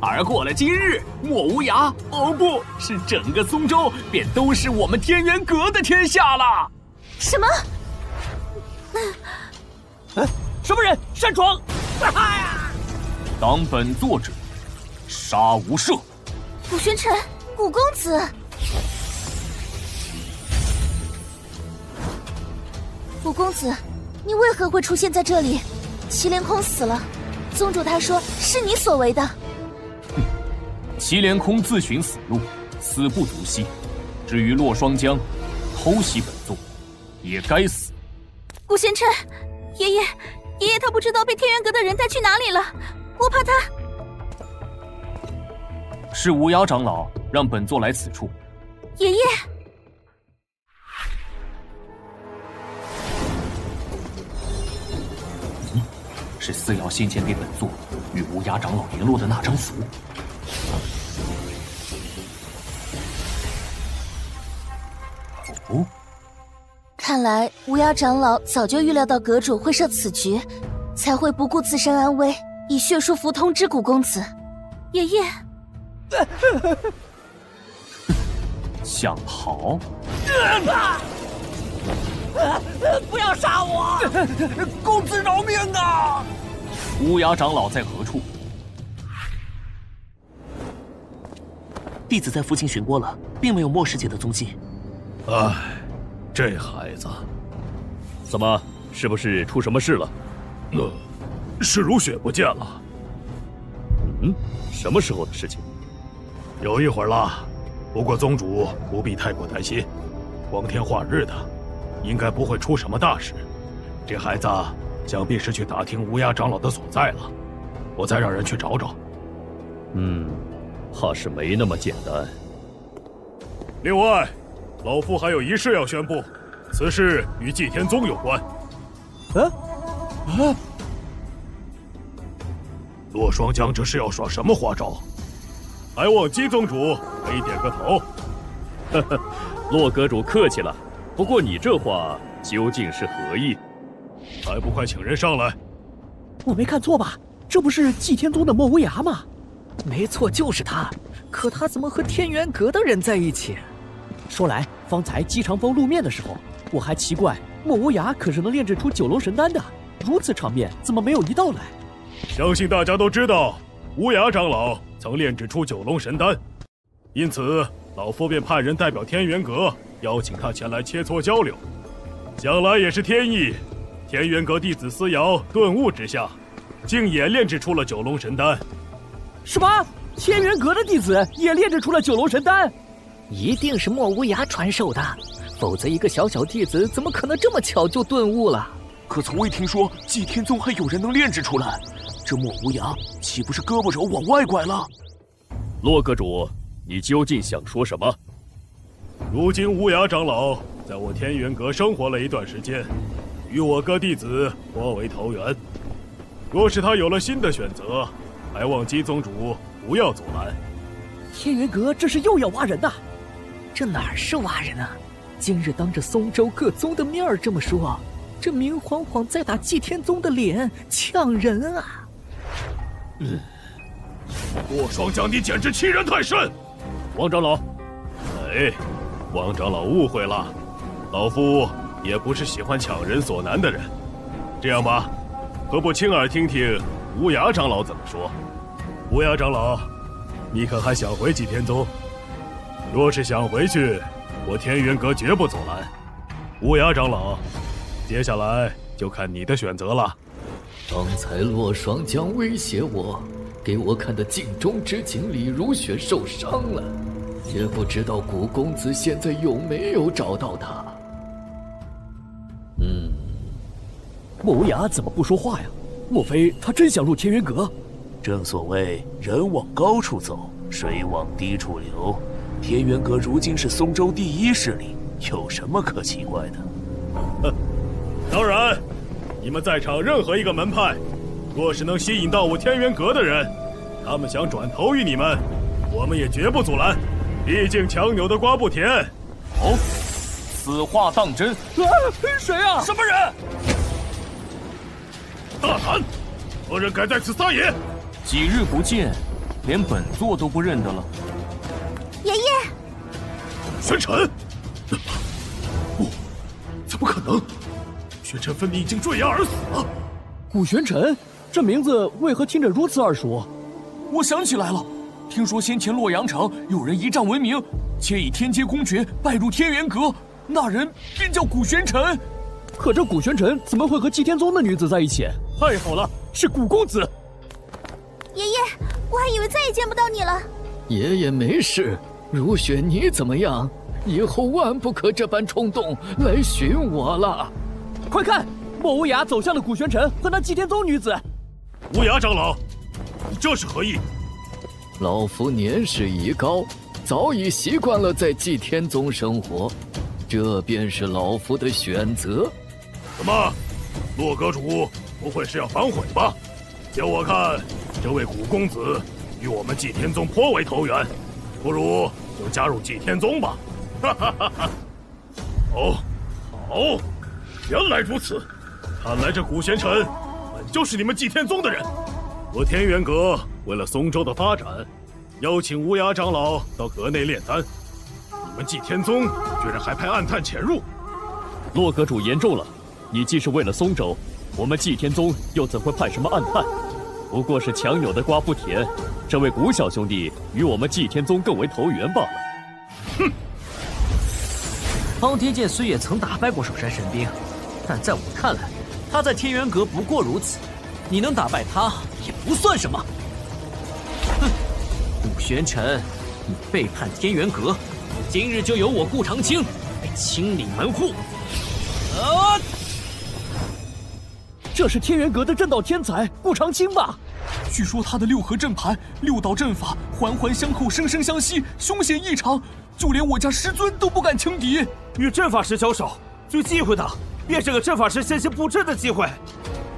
而过了今日，莫无涯，哦不是整个松州，便都是我们天元阁的天下了。什么？什么人擅闯？当本作者，杀无赦。古玄尘，古公子。古公子，你为何会出现在这里？祁连空死了，宗主他说是你所为的。祁连空自寻死路，死不足惜。至于洛双江，偷袭本座，也该死。古贤琛，爷爷他不知道被天元阁的人带去哪里了，我怕他。是无涯长老让本座来此处。爷爷。是思瑶先前给本座与无涯长老联络的那张符。哦，看来无涯长老早就预料到阁主会设此局，才会不顾自身安危，以血书符通知古公子。爷爷，想逃？不要杀我！公子饶命啊！无涯长老在何处？弟子在附近寻过了，并没有莫师姐的踪迹。唉，这孩子，怎么？是不是出什么事了？是如雪不见了。什么时候的事情？有一会儿了。不过宗主不必太过担心，光天化日的，应该不会出什么大事。这孩子想必是去打听无涯长老的所在了，我再让人去找找。怕是没那么简单。另外，老夫还有一事要宣布，此事与祭天宗有关。洛双江这是要耍什么花招？还望姬宗主给点个头。洛阁主客气了，不过你这话究竟是何意？还不快请人上来！我没看错吧？这不是祭天宗的莫无涯吗？没错，就是他。可他怎么和天元阁的人在一起？说来，方才姬长风露面的时候，我还奇怪莫无涯可是能炼制出九龙神丹的，如此场面怎么没有一道来？相信大家都知道，无涯长老曾炼制出九龙神丹，因此老夫便派人代表天元阁，邀请他前来切磋交流。想来也是天意，天元阁弟子思瑶顿悟之下，竟也炼制出了九龙神丹。什么？天元阁的弟子也炼制出了九龙神丹？一定是莫无涯传授的，否则一个小小弟子怎么可能这么巧就顿悟了？可从未听说祭天宗还有人能炼制出来，这莫无涯岂不是胳膊肘往外拐了？洛阁主，你究竟想说什么？如今无涯长老在我天元阁生活了一段时间，与我哥弟子颇为投缘。若是他有了新的选择，还望姬宗主不要阻拦。天元阁这是又要挖人呐！这哪是挖人啊？今日当着松州各宗的面儿这么说，这明晃晃在打祭天宗的脸，抢人啊！洛双江，你简直欺人太甚！王长老，哎，王长老误会了，老夫也不是喜欢抢人所难的人。这样吧，何不亲耳听听无涯长老怎么说？无涯长老，你可还想回祭天宗？若是想回去，我天元阁绝不阻拦。乌鸦长老，接下来就看你的选择了。刚才洛霜将威胁我，给我看的镜中之景李如雪受伤了，也不知道古公子现在有没有找到他。莫无涯怎么不说话呀？莫非他真想入天元阁？正所谓人往高处走，水往低处流。天元阁如今是松州第一势力，有什么可奇怪的？当然，你们在场任何一个门派，若是能吸引到我天元阁的人，他们想转投于你们，我们也绝不阻拦。毕竟强扭的瓜不甜。好，此话当真？谁啊？什么人？大胆！何人敢在此撒野？几日不见，连本座都不认得了。爷爷，玄尘！不，怎么可能？玄尘分明已经坠崖而死了。古玄尘，这名字为何听着如此耳熟？我想起来了，听说先前洛阳城有人一战闻名，且以天阶公爵拜入天元阁，那人便叫古玄尘。可这古玄尘怎么会和祭天宗的女子在一起？太好了，是古公子！爷爷，我还以为再也见不到你了。爷爷没事，如雪你怎么样？以后万不可这般冲动来寻我了。快看，莫无涯走向了古玄尘和那祭天宗女子。无涯长老，你这是何意？老夫年事已高，早已习惯了在祭天宗生活，这便是老夫的选择。怎么，洛阁主不会是要反悔吧？叫我看，这位古公子与我们祭天宗颇为投缘，不如就加入祭天宗吧。哈哈哈哈！哦，好，原来如此，看来这古玄尘本就是你们祭天宗的人。我天元阁为了松州的发展，邀请乌鸦长老到阁内炼丹，你们祭天宗居然还派暗探潜入。洛阁主言重了，你既是为了松州，我们祭天宗又怎会派什么暗探？不过是强扭的瓜不甜，这位古小兄弟与我们祭天宗更为投缘罢了。哼！方天剑虽也曾打败过守山神兵，但在我看来，他在天元阁不过如此。你能打败他，也不算什么。哼！古玄尘，你背叛天元阁，今日就由我顾长青来清理门户。这是天元阁的镇道天才顾长青吧？据说他的六合阵盘、六道阵法环环相扣，生生相惜，凶险异常，就连我家师尊都不敢轻敌。与阵法师交手，最忌讳的便是个阵法师先行布阵的机会。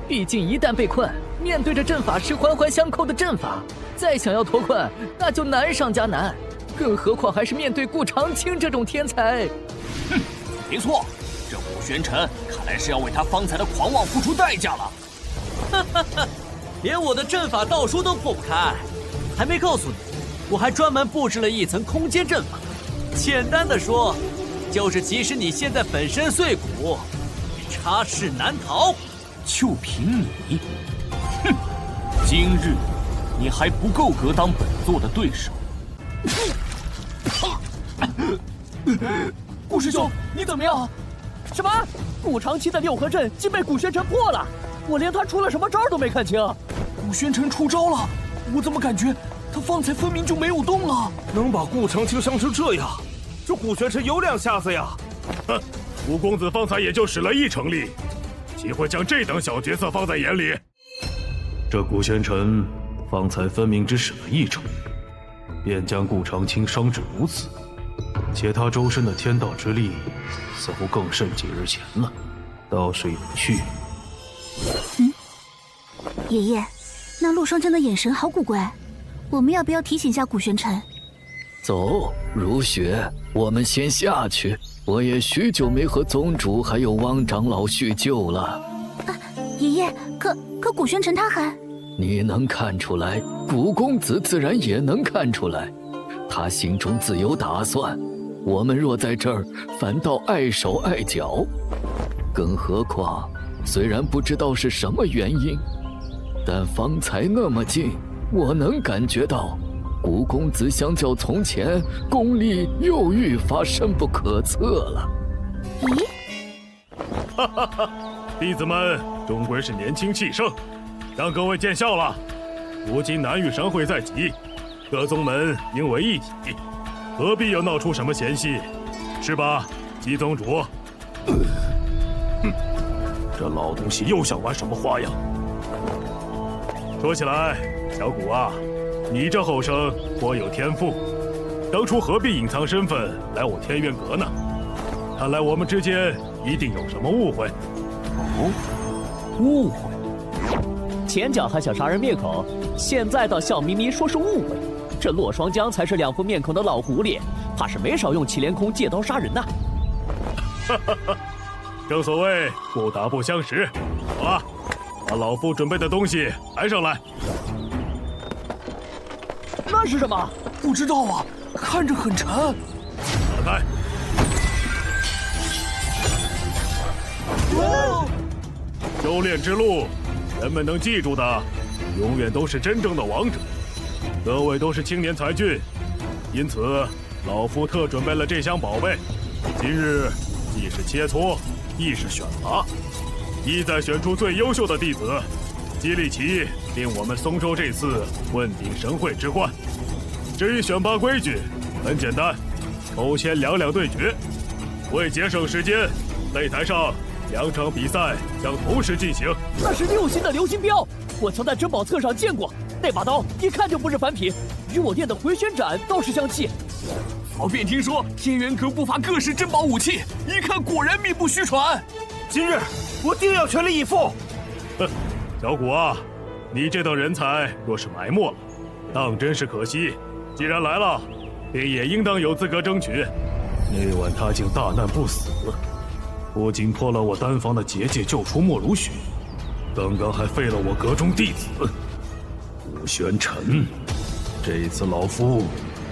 毕竟一旦被困，面对着阵法师环环相扣的阵法，再想要脱困，那就难上加难。更何况还是面对顾长青这种天才。哼，没错，这古玄尘看来是要为他方才的狂妄付出代价了。哈哈哈，连我的阵法道书都破不开，还没告诉你，我还专门布置了一层空间阵法。简单的说，就是即使你现在粉身碎骨，也插翅难逃。就凭你，哼！今日你还不够格当本座的对手。顾师兄，你怎么样？什么？顾长青的六合阵竟被古玄尘破了？我连他出了什么招都没看清。古玄尘出招了，我怎么感觉他方才分明就没有动了？能把顾长青伤成这样，这古玄尘有两下子呀！哼，古公子方才也就使了一成力，岂会将这等小角色放在眼里？这古玄尘方才分明只使了一成，便将顾长青伤至如此，且他周身的天道之力似乎更甚几日前了，倒是有趣。爷爷，那陆双真的眼神好古怪，我们要不要提醒下古玄尘？走，如雪，我们先下去。我也许久没和宗主还有汪长老叙旧了。爷爷，可古玄尘他还……你能看出来，古公子自然也能看出来，他心中自有打算。我们若在这儿，反倒碍手碍脚。更何况，虽然不知道是什么原因，但方才那么近，我能感觉到古公子相较从前，功力又愈发深不可测了。咦？哈哈哈！弟子们终归是年轻气盛，让各位见笑了。如今南域神会在即，各宗门应为一体，何必要闹出什么嫌隙？是吧，姬宗主？这老东西又想玩什么花样？说起来，小谷啊，你这后生颇有天赋，当初何必隐藏身份来我天渊阁呢？看来我们之间一定有什么误会。哦，误会？前脚还想杀人灭口，现在倒笑眯眯说是误会。这洛双江才是2副面孔的老狐狸，怕是没少用祁连空借刀杀人呐。哈哈哈，正所谓不打不相识。好了，把老夫准备的东西抬上来。那是什么？不知道啊，看着很沉。打开。修炼之路，人们能记住的，永远都是真正的王者。各位都是青年才俊，因此老夫特准备了这箱宝贝。今日既是切磋，亦是选拔，意在选出最优秀的弟子，激励其令我们松州这次问鼎神会之冠。至于选拔规矩，很简单，抽签2对决。为节省时间，擂台上2场比赛将同时进行。那是6星的流星镖，我曾在珍宝册上见过，那把刀一看就不是凡品，与我店的回旋斩倒是相契。早便听说天元阁不乏各式珍宝武器，一看果然名不虚传。今日我定要全力以赴。小谷啊，你这等人才若是埋没了，当真是可惜。既然来了，便也应当有资格争取。那晚他竟大难不死，不仅破了我丹房的结界，救出莫如雪，刚刚还废了我阁中弟子武玄尘。这次老夫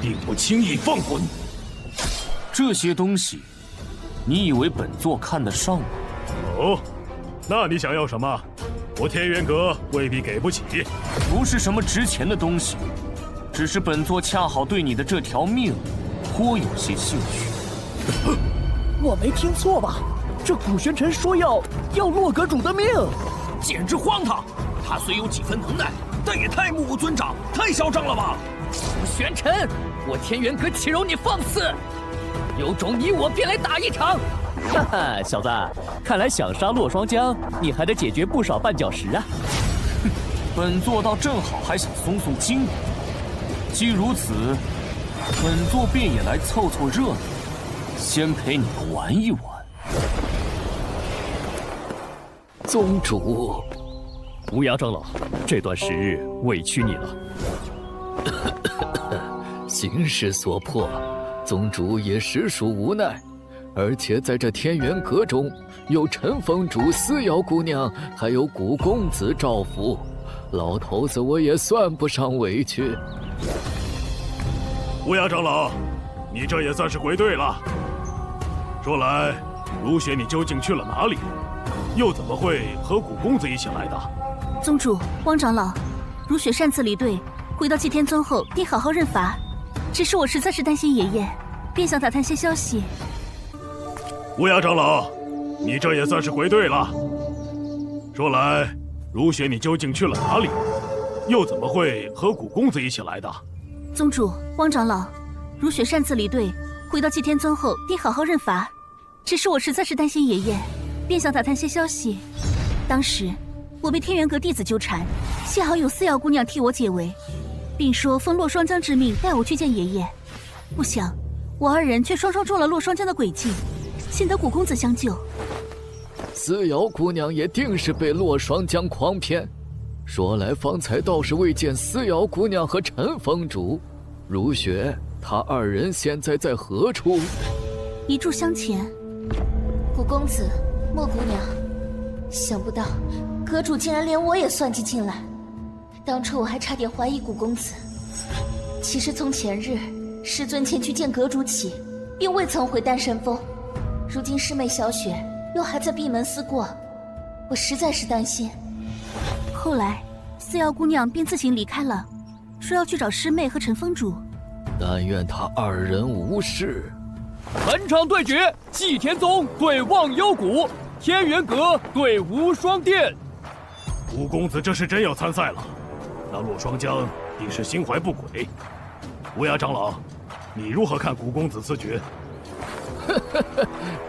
定不轻易放过你。这些东西，你以为本座看得上吗？哦，那你想要什么？我天元阁未必给不起。不是什么值钱的东西，只是本座恰好对你的这条命颇有些兴趣。我没听错吧？这古玄尘说要洛阁主的命，简直荒唐！他虽有几分能耐，但也太目无尊长，太嚣张了吧！古玄尘，我天元阁岂容你放肆！有种你我便来打一场！哈哈，小子，看来想杀洛双江，你还得解决不少绊脚石啊！哼，本座倒正好还想松松筋。既如此，本座便也来凑凑热闹，先陪你们玩一玩。宗主，无涯长老，这段时日委屈你了。形势所迫，宗主也实属无奈。而且在这天元阁中，有陈峰主、思瑶姑娘，还有古公子赵福，老头子我也算不上委屈。无涯长老，你这也算是归队了。说来，如雪你究竟去了哪里？又怎么会和古公子一起来的？宗主，汪长老，如雪擅自离队，回到祭天宗后定好好认罚。只是我实在是担心爷爷，便想打探些消息。无涯长老，你这也算是归队了。说来，如雪你究竟去了哪里？又怎么会和古公子一起来的？宗主，汪长老，如雪擅自离队，回到祭天宗后定好好认罚。只是我实在是担心爷爷，便想打探些消息。当时我被天元阁弟子纠缠，幸好有思瑶姑娘替我解围，并说奉洛双江之命带我去见爷爷。不想我二人却双双中了洛双江的诡计，幸得古公子相救。思瑶姑娘也定是被洛双江诓骗。说来方才倒是未见思瑶姑娘和陈峰主，如雪他二人现在在何处？一炷香前。古公子，莫姑娘，想不到阁主竟然连我也算计进来。当初我还差点怀疑古公子。其实从前日师尊前去见阁主起，便未曾回丹神峰。如今师妹小雪又还在闭门思过，我实在是担心。后来思瑶姑娘便自行离开了，说要去找师妹和陈风主。但愿他二人无事。本场对决：祭天宗对忘忧谷，天元阁对无双殿。吴公子这是真要参赛了，那洛霜江定是心怀不轨。乌鸦长老，你如何看古公子此举？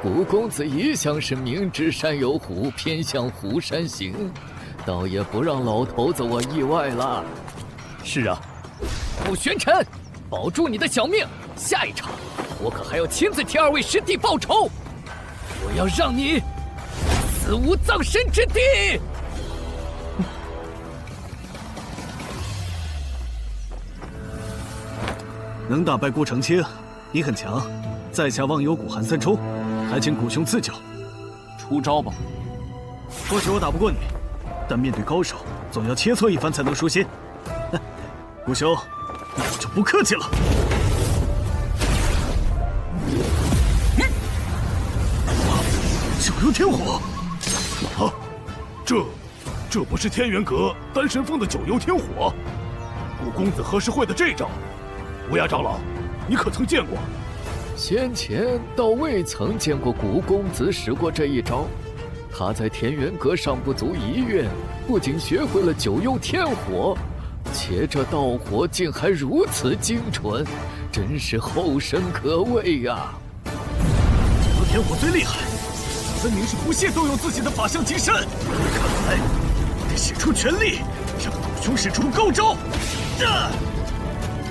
古公子一向是明知山有虎，偏向虎山行，倒也不让老头子我意外了。是啊，傅玄尘，保住你的小命！下一场，我可还要亲自替二位师弟报仇！我要让你死无葬身之地！能打败顾长清，你很强。在下忘忧谷韩三冲，还请古兄赐教。出招吧！或许我打不过你，但面对高手，总要切磋一番才能舒心。古兄，那我就不客气了。九幽天火！啊，这不是天元阁丹神峰的九幽天火？古公子何时会的这招？乌鸦长老，你可曾见过？先前倒未曾见过古公子使过这一招。他在天元阁上不足1月，不仅学会了九幽天火，且这道火竟还如此精纯，真是后生可畏呀！九幽天火最厉害，分明是不屑动用自己的法相极身。看来得使出全力，让古兄使出高招。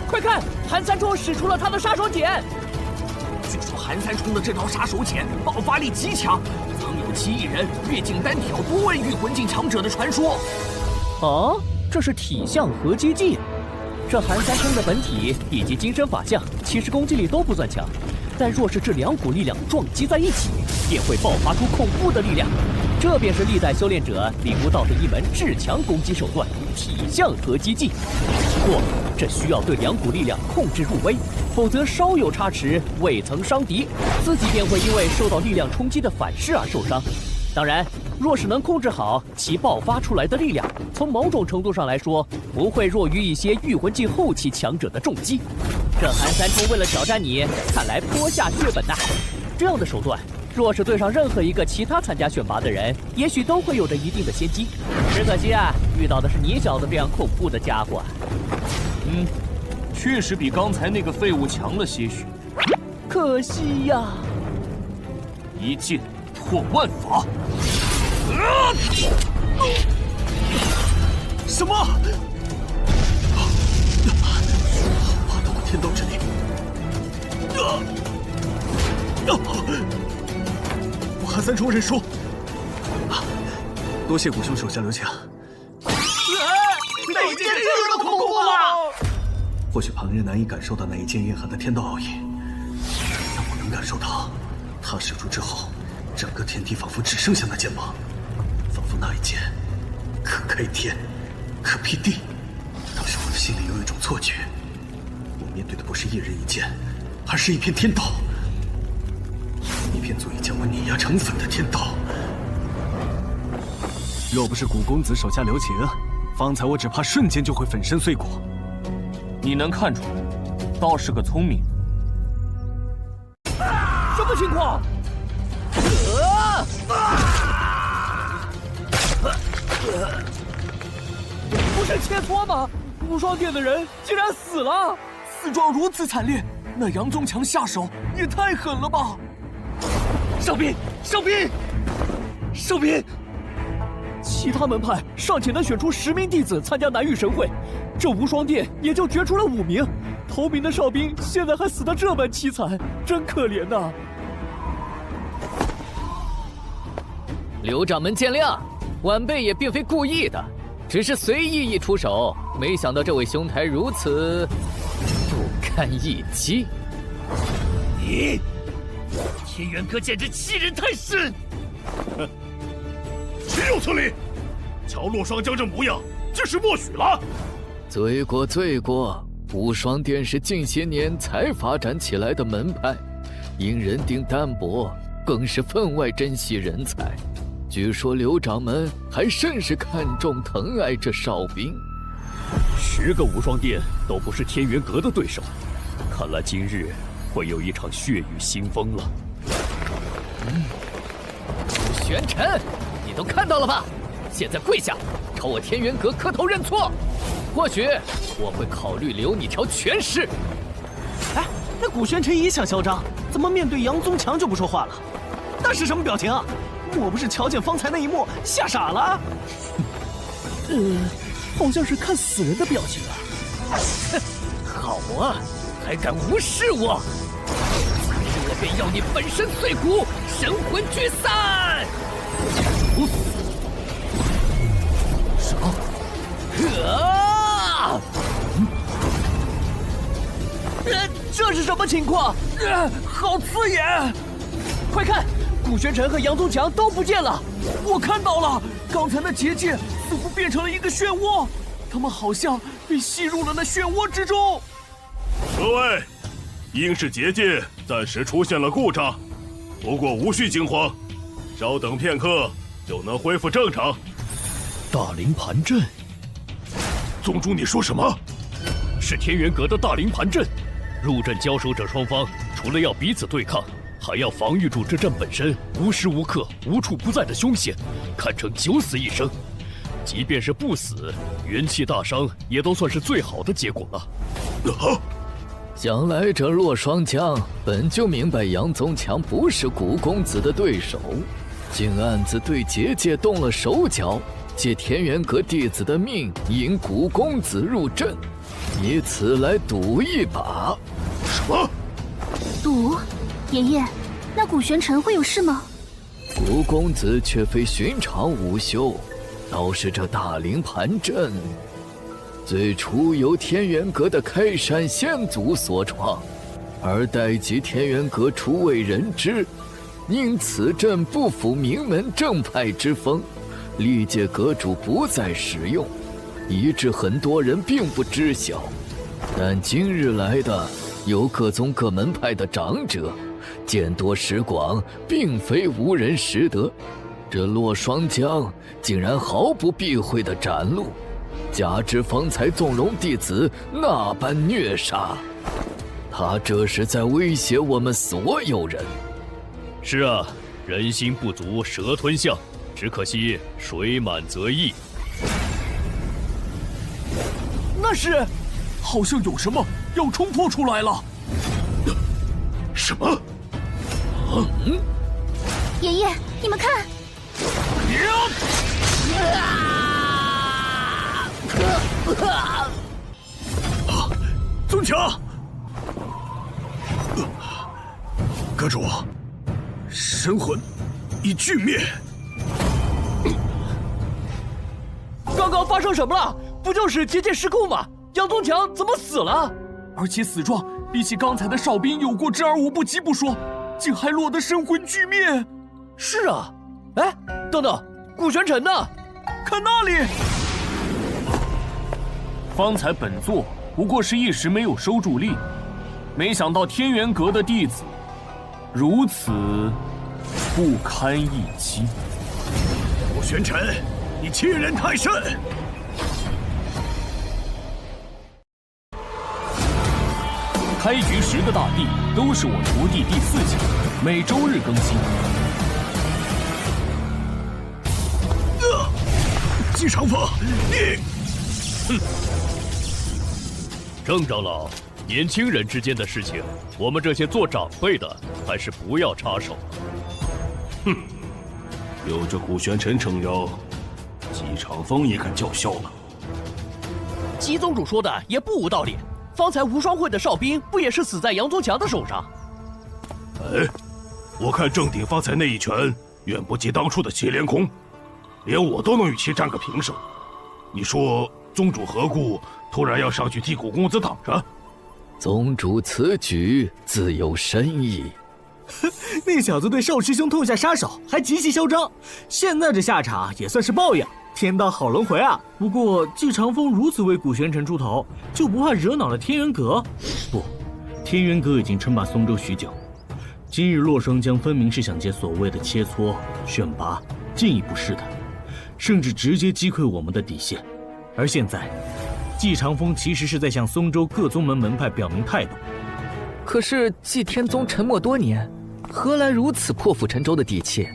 快看，韩三冲使出了他的杀手锏。据说韩三冲的这招杀手锏爆发力极强，曾有其一人越境单挑多位御魂境强者的传说。啊，这是体相合击技。这韩三冲的本体以及金身法相，其实攻击力都不算强，但若是这两股力量撞击在一起，便会爆发出恐怖的力量。这便是历代修炼者领悟到的一门至强攻击手段——体相合击技。不过，这需要对两股力量控制入微，否则稍有差池，未曾伤敌，自己便会因为受到力量冲击的反噬而受伤。当然，若是能控制好其爆发出来的力量，从某种程度上来说，不会弱于一些御魂境后期强者的重击。这韩三冲为了挑战你，看来颇下血本呐。这样的手段，若是对上任何一个其他参加选拔的人，也许都会有着一定的先机。只可惜啊，遇到的是你小子这样恐怖的家伙。确实比刚才那个废物强了些许。可惜呀！一剑破万法。什么？爬到了天道之力。我韩三冲认输。多谢古兄手下留情。哪剑这么恐怖啊！或许旁人难以感受到那一剑蕴含的天道奥义，但我能感受到，他使出之后，整个天地仿佛只剩下那剑芒，仿佛那一剑可开天，可辟地。当时我的心里有一种错觉，我面对的不是一人一剑，而是一片天道，一片足以将我碾压成粉的天道。若不是古公子手下留情，方才我只怕瞬间就会粉身碎骨。你能看出来，倒是个聪明人。什么情况？不是切磋吗？无双殿的人竟然死了！死状如此惨烈，那杨宗强下手也太狠了吧！少斌，少斌，少斌！其他门派尚且能选出10名弟子参加南域神会，这无双殿也就决出了5名。头名的少斌现在还死得这般凄惨，真可怜呐！刘掌门见谅，晚辈也并非故意的，只是随意一出手，没想到这位兄台如此不堪一击。你，天元阁简直欺人太甚！哼，岂有此理！瞧洛霜江这模样，这是默许了。罪过罪过，无双殿是近些年才发展起来的门派，因人丁单薄，更是分外珍惜人才。据说刘掌门还甚是看重疼爱这少兵。10个无双殿都不是天元阁的对手，看来今日会有一场血雨腥风了。玄尘，你都看到了吧？现在跪下，朝我天元阁磕头认错。或许我会考虑留你条全尸。哎，那古玄尘也想嚣张，怎么面对杨宗强就不说话了？那是什么表情啊？我不是瞧见方才那一幕吓傻了？好像是看死人的表情啊！哼，好啊，还敢无视我！今日我便要你粉身碎骨，神魂聚散！什么？这是什么情况？好刺眼！快看，古玄尘和杨宗强都不见了！我看到了，刚才那结界似乎变成了一个漩涡，他们好像被吸入了那漩涡之中。各位，应是结界暂时出现了故障，不过无需惊慌，稍等片刻就能恢复正常。大灵盘阵，宗主，你说什么？是天元阁的大灵盘阵。入阵交手者双方，除了要彼此对抗，还要防御住这阵本身无时无刻、无处不在的凶险，堪称九死一生。即便是不死，元气大伤也都算是最好的结果了。想来这洛双江本就明白杨宗强不是古公子的对手，竟暗自对结界动了手脚，借天元阁弟子的命引古公子入阵，以此来赌一把。什么？赌？爷爷，那古玄尘会有事吗？古公子却非寻常武修，倒是这大灵盘阵，最初由天元阁的开山先祖所创，而待及天元阁初为人知，因此阵不符名门正派之风，历届阁主不再使用，以致很多人并不知晓。但今日来的有各宗各门派的长者，见多识广，并非无人识得。这洛双江竟然毫不避讳地斩戮，加之方才纵容弟子那般虐杀，他这是在威胁我们所有人。是啊，人心不足蛇吞象，只可惜水满则溢。那是，好像有什么要冲破出来了。什么？爷爷，你们看！宗强，阁主，神魂已俱灭。刚刚发生什么了？不就是结界失控吗？杨宗强怎么死了？而且死状比起刚才的哨兵有过之而无不及不说，竟还落得神魂俱灭。是啊，哎，等等，古玄尘呢？看那里！方才本座不过是一时没有收住力，没想到天元阁的弟子如此不堪一击。古玄尘，你欺人太甚！开局10个大帝都是我徒弟第4级，每周日更新。姬长风，你，哼！郑长老，年轻人之间的事情，我们这些做长辈的还是不要插手。哼，有这古玄尘撑腰，姬长风也敢叫嚣了。姬宗主说的也不无道理。方才无双会的哨兵不也是死在杨宗强的手上？哎，我看郑鼎方才那一拳远不及当初的祁连空，连我都能与其战个平手。你说宗主何故突然要上去替古公子挡着？宗主此举自有深意。那小子对少师兄痛下杀手，还极其嚣张，现在这下场也算是报应。天道好轮回啊！不过季长风如此为古玄尘出头，就不怕惹恼了天元阁？不，天元阁已经称霸松州许久，今日洛双江分明是想借所谓的切磋、选拔进一步试探，甚至直接击溃我们的底线。而现在，季长风其实是在向松州各宗门门派表明态度。可是季天宗沉默多年，何来如此破釜沉舟的底气？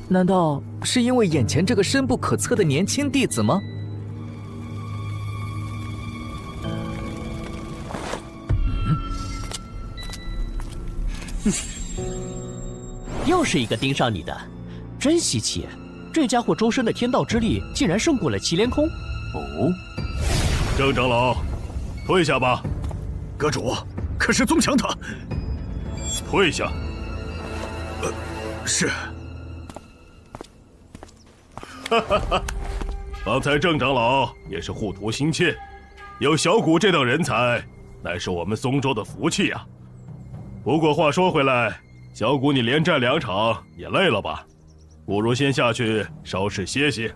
难道是因为眼前这个深不可测的年轻弟子吗？又是一个盯上你的，真稀奇！这家伙周身的天道之力竟然胜过了祁连空。哦，郑长老，退下吧。阁主，可是宗强他……退下。是。哈哈哈，方才郑长老也是护图心切，有小谷这等人才，乃是我们松州的福气呀。不过话说回来，小谷你连战2场也累了吧？不如先下去稍事歇歇。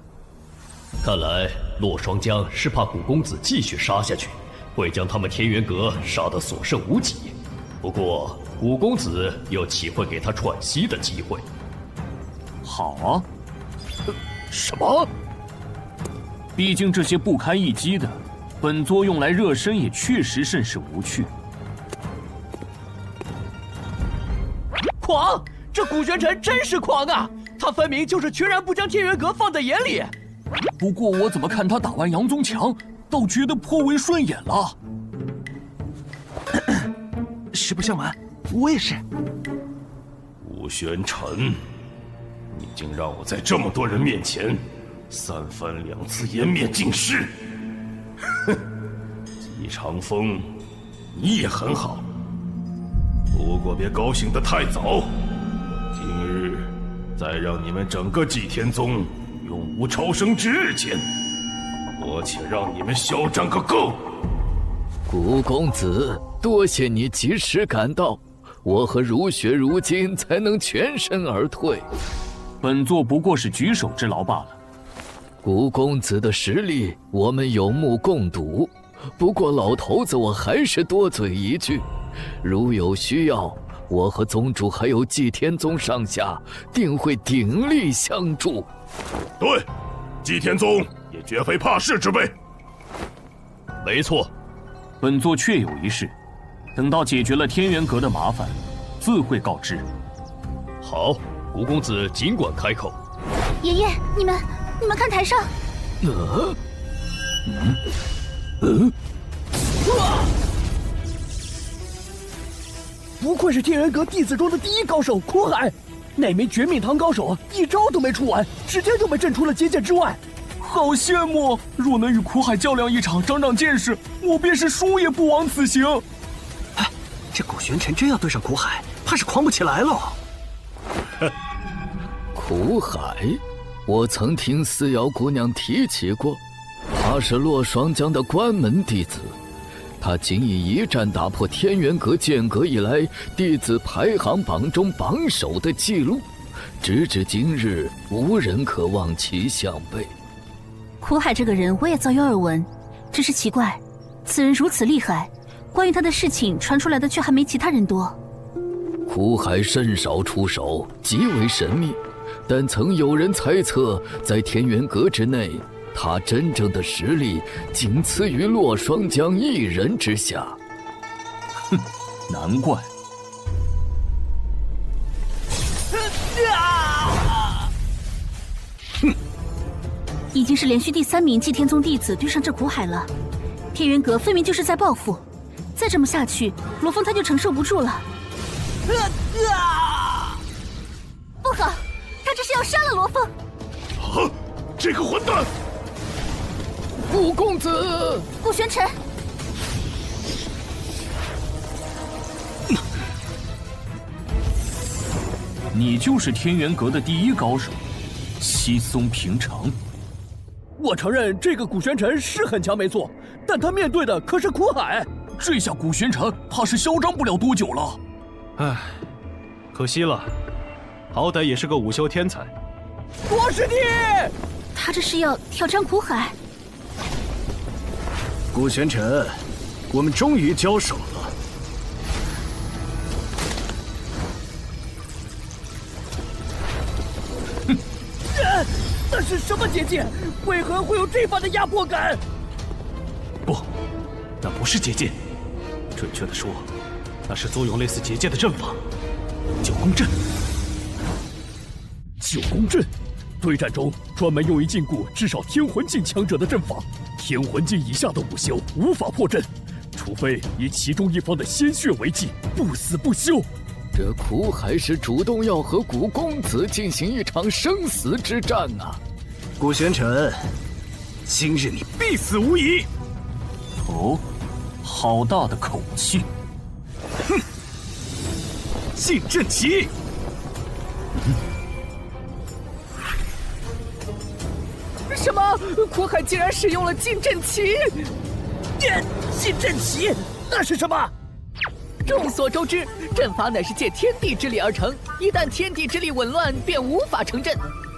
看来洛双江是怕古公子继续杀下去，会将他们天元阁杀得所剩无几。不过古公子又岂会给他喘息的机会？好啊。什么？毕竟这些不堪一击的，本座用来热身也确实甚是无趣。狂！这古玄尘真是狂啊！他分明就是全然不将天元阁放在眼里。不过我怎么看他打完杨宗强，倒觉得颇为顺眼了。实不相瞒，我也是。古玄尘，你竟让我在这么多人面前3番2次颜面尽失！哼，季长风，你也很好，不过别高兴得太早。今日再让你们整个祭天宗永无超生之日间，我且让你们嚣张个够！古公子，多谢你及时赶到，我和如雪如今才能全身而退。本座不过是举手之劳罢了。古公子的实力，我们有目共睹。不过老头子，我还是多嘴一句，如有需要，我和宗主还有祭天宗上下，定会鼎力相助。对，祭天宗也绝非怕事之辈。没错，本座确有一事，等到解决了天元阁的麻烦，自会告知。好，古公子尽管开口。爷爷，你们看台上。不愧是天元阁弟子中的第一高手苦海，那枚绝命堂高手一招都没出完，直接就被震出了结界之外。好羡慕！若能与苦海较量一场，长长见识，我便是输也不枉此行。哎，这古玄尘真要对上苦海，怕是狂不起来了。苦海，我曾听思瑶姑娘提起过，她是洛双江的关门弟子。他仅以一战打破天元阁建阁以来弟子排行榜中榜首的记录，直至今日，无人可望其项背。苦海这个人我也早有耳闻，只是奇怪，此人如此厉害，关于他的事情传出来的却还没其他人多。苦海甚少出手，极为神秘，但曾有人猜测，在天元阁之内，他真正的实力仅次于洛双江一人之下。哼，难怪。已经是连续第3名祭天宗弟子对上这苦海了，天元阁分明就是在报复，再这么下去，罗峰他就承受不住了。不好，他这是要杀了罗峰！啊，这个混蛋！古公子，古玄尘，你就是天元阁的第一高手，稀松平常。我承认这个古玄尘是很强没错，但他面对的可是苦海，这下古玄尘怕是嚣张不了多久了。唉，可惜了，好歹也是个午休天才。多师弟，他这是要挑战苦海。古玄尘，我们终于交手了。那是什么结界？为何会有这般的压迫感？不，那不是结界，准确的说，那是作用类似结界的阵法——九宫阵。九宫阵，对战中专门用于禁锢至少天魂境强者的阵法，天魂境以下的武修无法破阵，除非以其中一方的鲜血为祭，不死不休。这苦海是主动要和古公子进行一场生死之战啊！古玄尘，今日你必死无疑！哦，好大的口气！哼！禁阵旗！什么？苦海竟然使用了禁阵旗！禁阵旗，那是什么？众所周知，阵法乃是借天地之力而成，一旦天地之力紊乱，便无法成阵。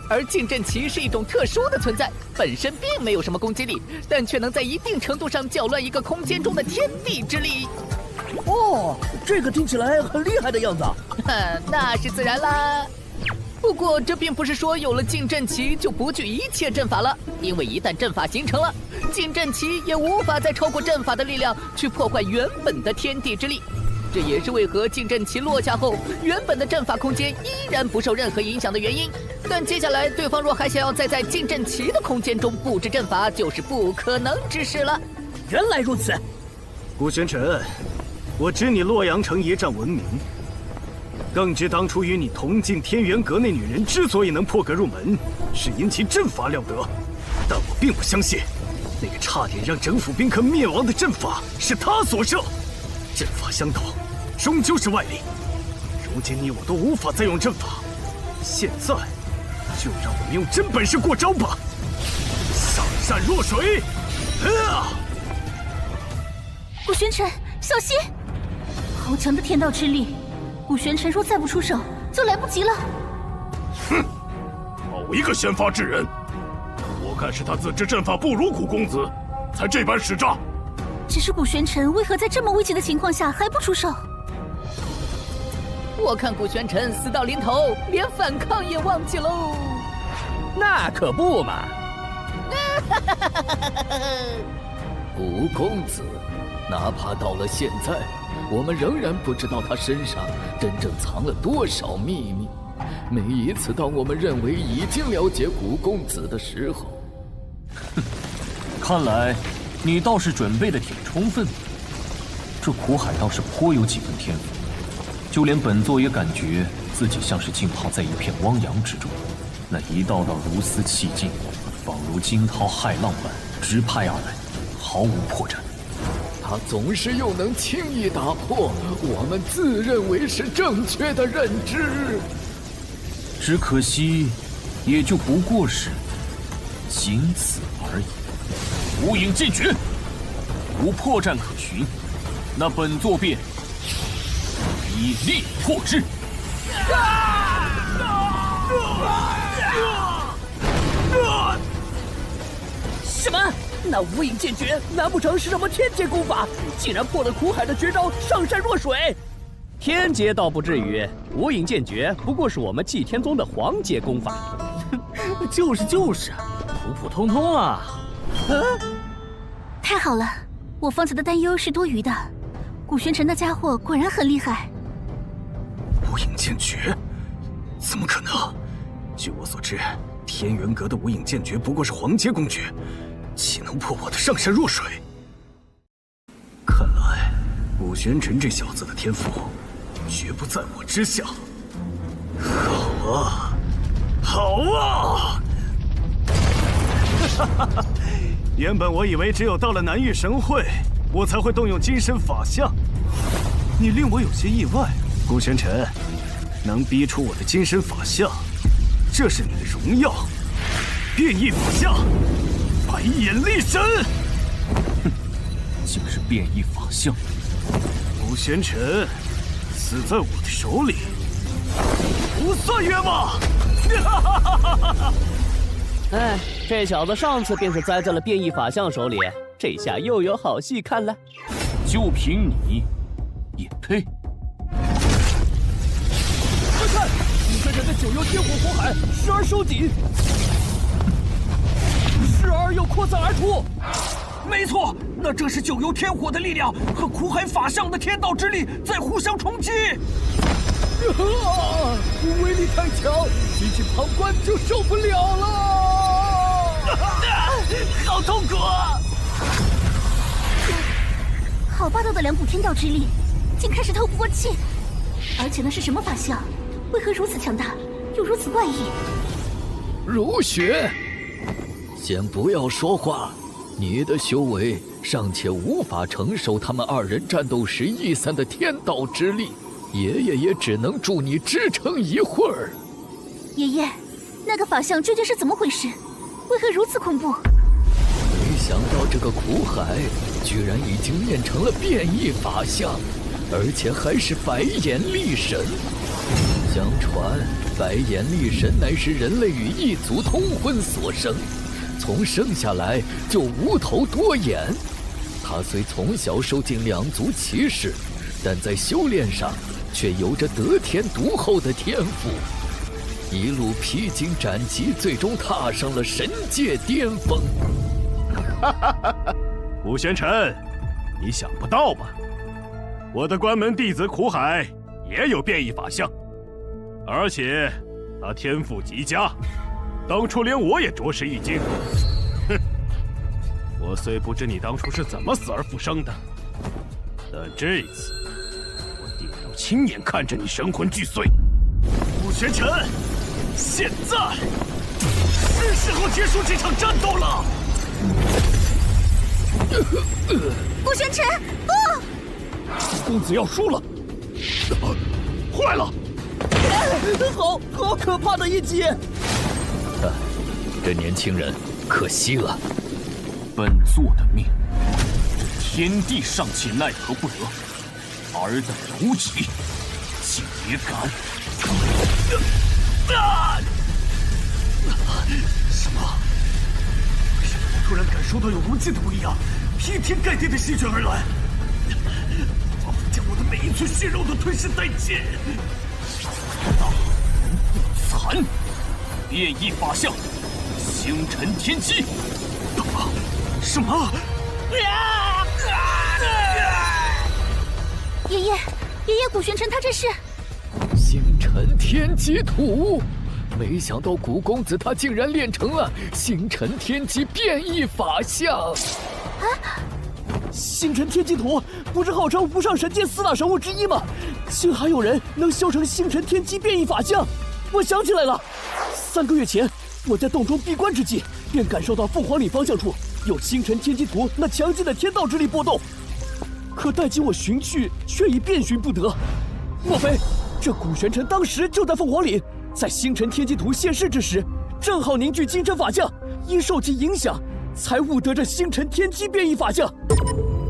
而禁阵旗是一种特殊的存在，本身并没有什么攻击力，但却能在一定程度上搅乱一个空间中的天地之力。哦，这个听起来很厉害的样子。那是自然啦。不过这并不是说有了禁阵旗就不惧一切阵法了，因为一旦阵法形成了，禁阵旗也无法再超过阵法的力量去破坏原本的天地之力。这也是为何禁阵旗落下后，原本的阵法空间依然不受任何影响的原因。但接下来对方若还想要再在禁阵旗的空间中布置阵法，就是不可能之事了。原来如此，古玄尘，我知你洛阳城一战闻名，更知当初与你同进天元阁那女人之所以能破格入门，是因其阵法了得。但我并不相信，那个差点让整府宾客灭亡的阵法是他所设。阵法相斗，终究是外力。如今你我都无法再用阵法，现在就让我们用真本事过招吧！上善若水！古玄尘，小心！好强的天道之力，古玄尘若再不出手，就来不及了。哼，好一个先发制人！我看是他自知阵法不如古公子，才这般使诈。只是古玄尘为何在这么危急的情况下还不出手？我看古玄尘死到临头，连反抗也忘记喽。那可不嘛！古公子，哪怕到了现在，我们仍然不知道他身上真正藏了多少秘密。每一次当我们认为已经了解古公子的时候，看来你倒是准备的挺充分的。这苦海倒是颇有几分天赋，就连本座也感觉自己像是浸泡在一片汪洋之中，那一道道如丝气劲，仿如惊涛骇浪般直拍而来，毫无破绽。他总是又能轻易打破我们自认为是正确的认知，只可惜，也就不过是仅此而已。无影剑诀，无破绽可寻，那本座便以力破之。什么？那无影剑诀难不成是什么天阶功法？竟然破了苦海的绝招上善若水！天阶倒不至于，无影剑诀不过是我们祭天宗的黄阶功法。就是，普普通通啊。太好了，我方才的担忧是多余的。古玄尘那家伙果然很厉害。无影剑诀？怎么可能？据我所知，天元阁的无影剑诀不过是黄阶公诀，岂能破我的上善若水？看来古玄尘这小子的天赋绝不在我之下。好啊，好啊！哈哈哈！原本我以为只有到了南域神会，我才会动用金身法相。你令我有些意外，古玄尘，能逼出我的金身法相，这是你的荣耀。变异法相，白眼力神。哼，竟是变异法相。古玄尘，死在我的手里，不算冤枉。哈哈哈哈哈！哎，这小子上次便是栽在了变异法相手里，这下又有好戏看了。就凭你，也配？快看，古玄尘的九幽天火火海时而收紧，时而又扩散而出。没错，那正是九幽天火的力量和苦海法相的天道之力在互相冲击。威力太强，仅仅旁观就受不了了。好痛苦啊！好霸道的两股天道之力，竟开始透不过气。而且那是什么法相？为何如此强大，又如此怪异？如雪，先不要说话。你的修为尚且无法承受他们二人战斗时逸散的天道之力，爷爷也只能助你支撑一会儿。爷爷，那个法相究竟是怎么回事？为何如此恐怖？没想到这个苦海居然已经练成了变异法相，而且还是白眼力神。相传，白眼力神乃是人类与异族通婚所生。从生下来就无头多眼，他虽从小受尽两族歧视，但在修炼上却有着得天独厚的天赋，一路披荆斩棘，最终踏上了神界巅峰。古玄尘，你想不到吧？我的关门弟子苦海也有变异法相，而且他天赋极佳。当初连我也着实一惊。哼，我虽不知你当初是怎么死而复生的，但这次我定要亲眼看着你神魂俱碎。古玄尘，现在是时候结束这场战斗了。古玄尘，不！公子要输了！坏了！好可怕的一击！这年轻人可惜了。本座的命，天地尚且奈何不得，尔等无己，竟也敢！什么？为什么我突然感受到有无尽的力量劈天盖地的席卷而来，仿佛将我的每一寸血肉都吞噬殆尽。大人不残，变异法相。星辰天机！什么？爷爷，古玄尘他这是星辰天机图，没想到古公子他竟然练成了星辰天机变异法相。星辰天机图不是号称无上神界4大神物之一吗？竟还有人能修成星辰天机变异法相！我想起来了，3个月前。我在洞中闭关之际，便感受到凤凰岭方向处有星辰天机图那强劲的天道之力波动，可待经我寻去，却已遍寻不得。莫非这古玄尘当时就在凤凰岭，在星辰天机图现世之时，正好凝聚金针法相，因受其影响，才悟得这星辰天机变异法相。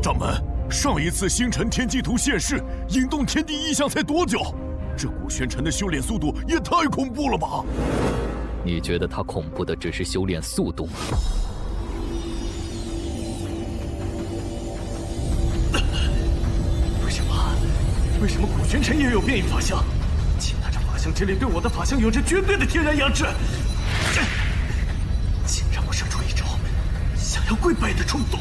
掌门，上一次星辰天机图现世，引动天地异象才多久？这古玄尘的修炼速度也太恐怖了吧！你觉得他恐怖的只是修炼速度吗？为什么古玄尘也有变异法相？其他这法相之力对我的法相有着绝对的天然压制，竟让我生出一种想要跪拜的冲动。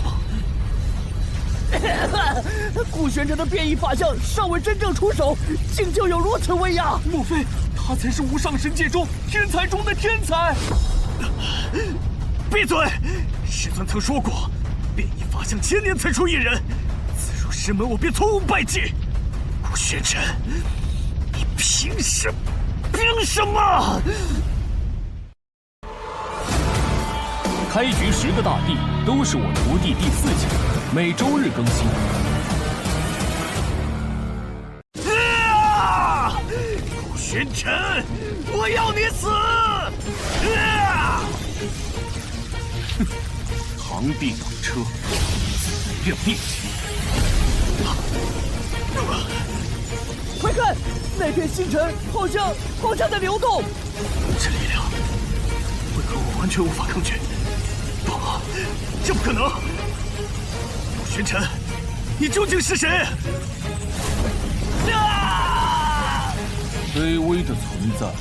古玄尘的变异法相尚未真正出手，竟就有如此威压？莫非他才是无上神界中天才中的天才？闭嘴！师尊曾说过，变异法相1000年才出一人，自入师门我便从无败绩。古玄尘，你凭什么？开局10个大帝都是我徒弟第4强，每周日更新。古玄尘，我要你死！螳臂挡车，认命！快看，那片星辰好像在流动。这力量，为何我完全无法抗拒？不，这不可能！古玄尘，你究竟是谁？卑微的存在，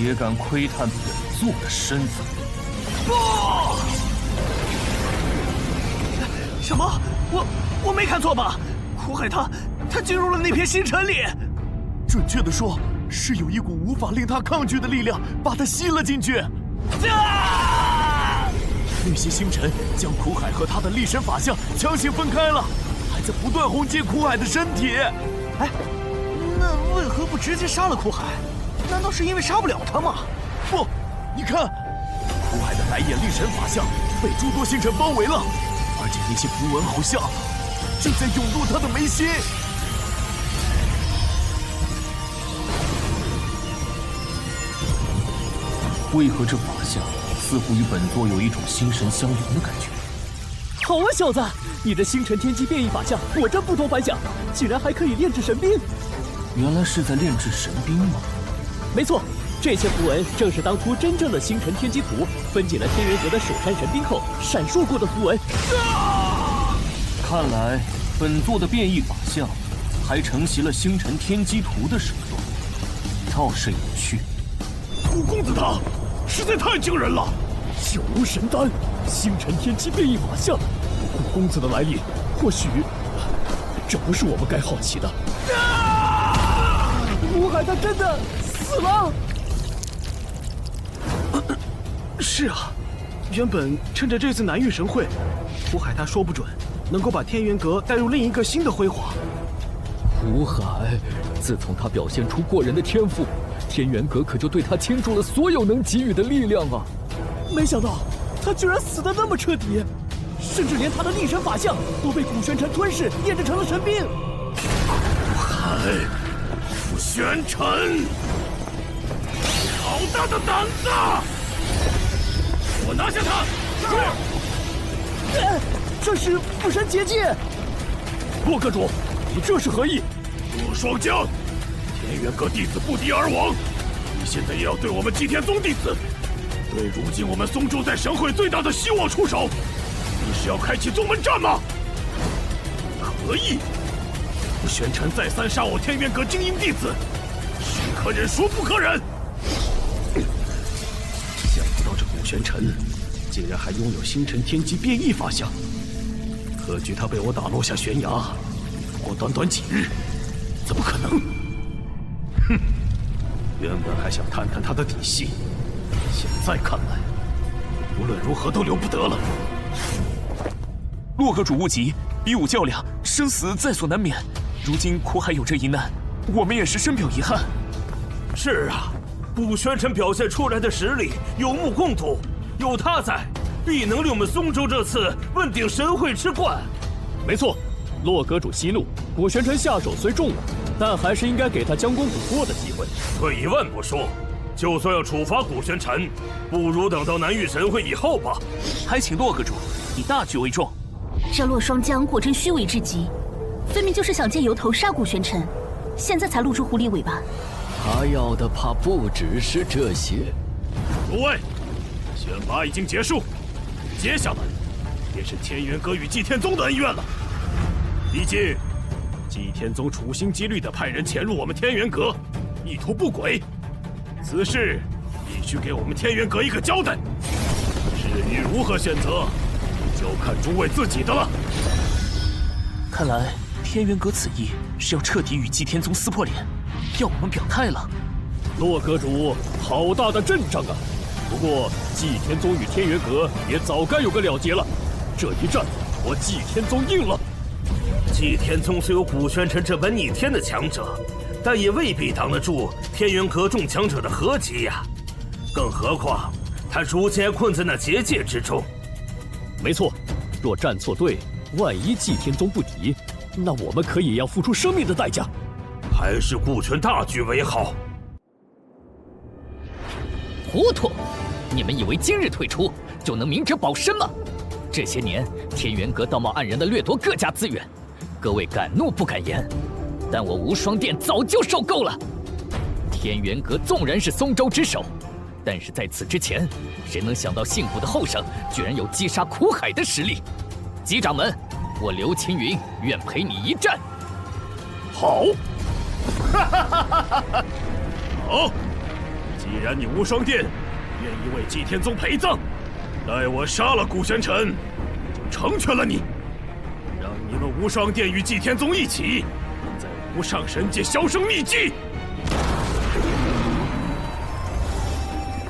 也敢窥探本座的身份？不！什么？我没看错吧？苦海他进入了那片星辰里。准确的说，是有一股无法令他抗拒的力量把他吸了进去。那些星辰将苦海和他的力神法相强行分开了，还在不断轰击苦海的身体。哎，那为何不直接杀了苦海？难道是因为杀不了他吗？不，你看，苦海的白眼力神法相被诸多星辰包围了，而且那些符文好像正在涌入他的眉心。为何这法相似乎与本座有一种心神相连的感觉？好啊，小子，你的星辰天机变异法相果真不同凡响，竟然还可以炼制神兵。原来是在炼制神兵吗？没错，这些符文正是当初真正的星辰天机图分解了天元阁的守山神兵后闪烁过的符文。看来本座的变异法相还承袭了星辰天机图的手段，倒是有趣。苦公子他实在太惊人了！九如神丹，星辰天机变异法相，苦公子的来历，或许这不是我们该好奇的。苦海他真的死了？是啊，原本趁着这次南域神会，苦海他说不准能够把天元阁带入另一个新的辉煌。苦海，自从他表现出过人的天赋，天元阁可就对他倾注了所有能给予的力量啊！没想到他居然死得那么彻底，甚至连他的力神法相都被古玄尘吞噬，炼制成了神兵。苦海，古玄尘，好大的胆子！我拿下他！这是不神结界！洛阁主，你这是何意？陆双江，天元阁弟子不敌而亡，你现在也要对我们祭天宗弟子，对如今我们松州在神会最大的希望出手？你是要开启宗门战吗？可以！古玄尘再三杀我天元阁精英弟子，是可忍孰不可忍！想不到这古玄尘竟然还拥有星辰天机变异法相，何惧他被我打落下悬崖，不过短短几日，怎么可能？哼！原本还想探探他的底细，现在看来，无论如何都留不得了。洛阁主勿急，比武较量，生死在所难免。如今苦海有这一难，我们也是深表遗憾。是啊，古玄尘表现出来的实力有目共睹，有他在，必能令我们松州这次问鼎神会之冠。没错，洛阁主息怒，古玄尘下手虽重了，但还是应该给他将功补过的机会。退一万步说，就算要处罚古玄尘，不如等到南域神会以后吧。还请洛阁主以大局为重。这洛双江果真虚伪至极，分明就是想借由头杀古玄尘，现在才露出狐狸尾巴。他要的怕不只是这些。诸位，选拔已经结束，接下来便是天元阁与祭天宗的恩怨了。毕竟，祭天宗处心积虑地派人潜入我们天元阁，意图不轨，此事必须给我们天元阁一个交代。至于如何选择，就看诸位自己的了。看来天元阁此意是要彻底与祭天宗撕破脸，要我们表态了。洛阁主，好大的阵仗啊！不过祭天宗与天元阁也早该有个了结了，这一战我祭天宗硬了。祭天宗虽有古玄尘这般逆天的强者，但也未必挡得住天元阁众强者的合击呀。更何况他如今还困在那结界之中。没错，若站错队，万一祭天宗不敌，那我们可也要付出生命的代价。还是顾全大局为好。糊涂！你们以为今日退出就能明哲保身吗？这些年天元阁道貌岸然地掠夺各家资源，各位敢怒不敢言，但我无双殿早就受够了。天元阁纵然是松州之首，但是在此之前，谁能想到幸福的后生居然有击杀苦海的实力？击掌门，我刘青云愿陪你一战。好，好，既然你无双殿愿意为祭天宗陪葬，待我杀了古玄尘，就成全了你。无双殿与祭天宗一起，在无上神界销声匿迹。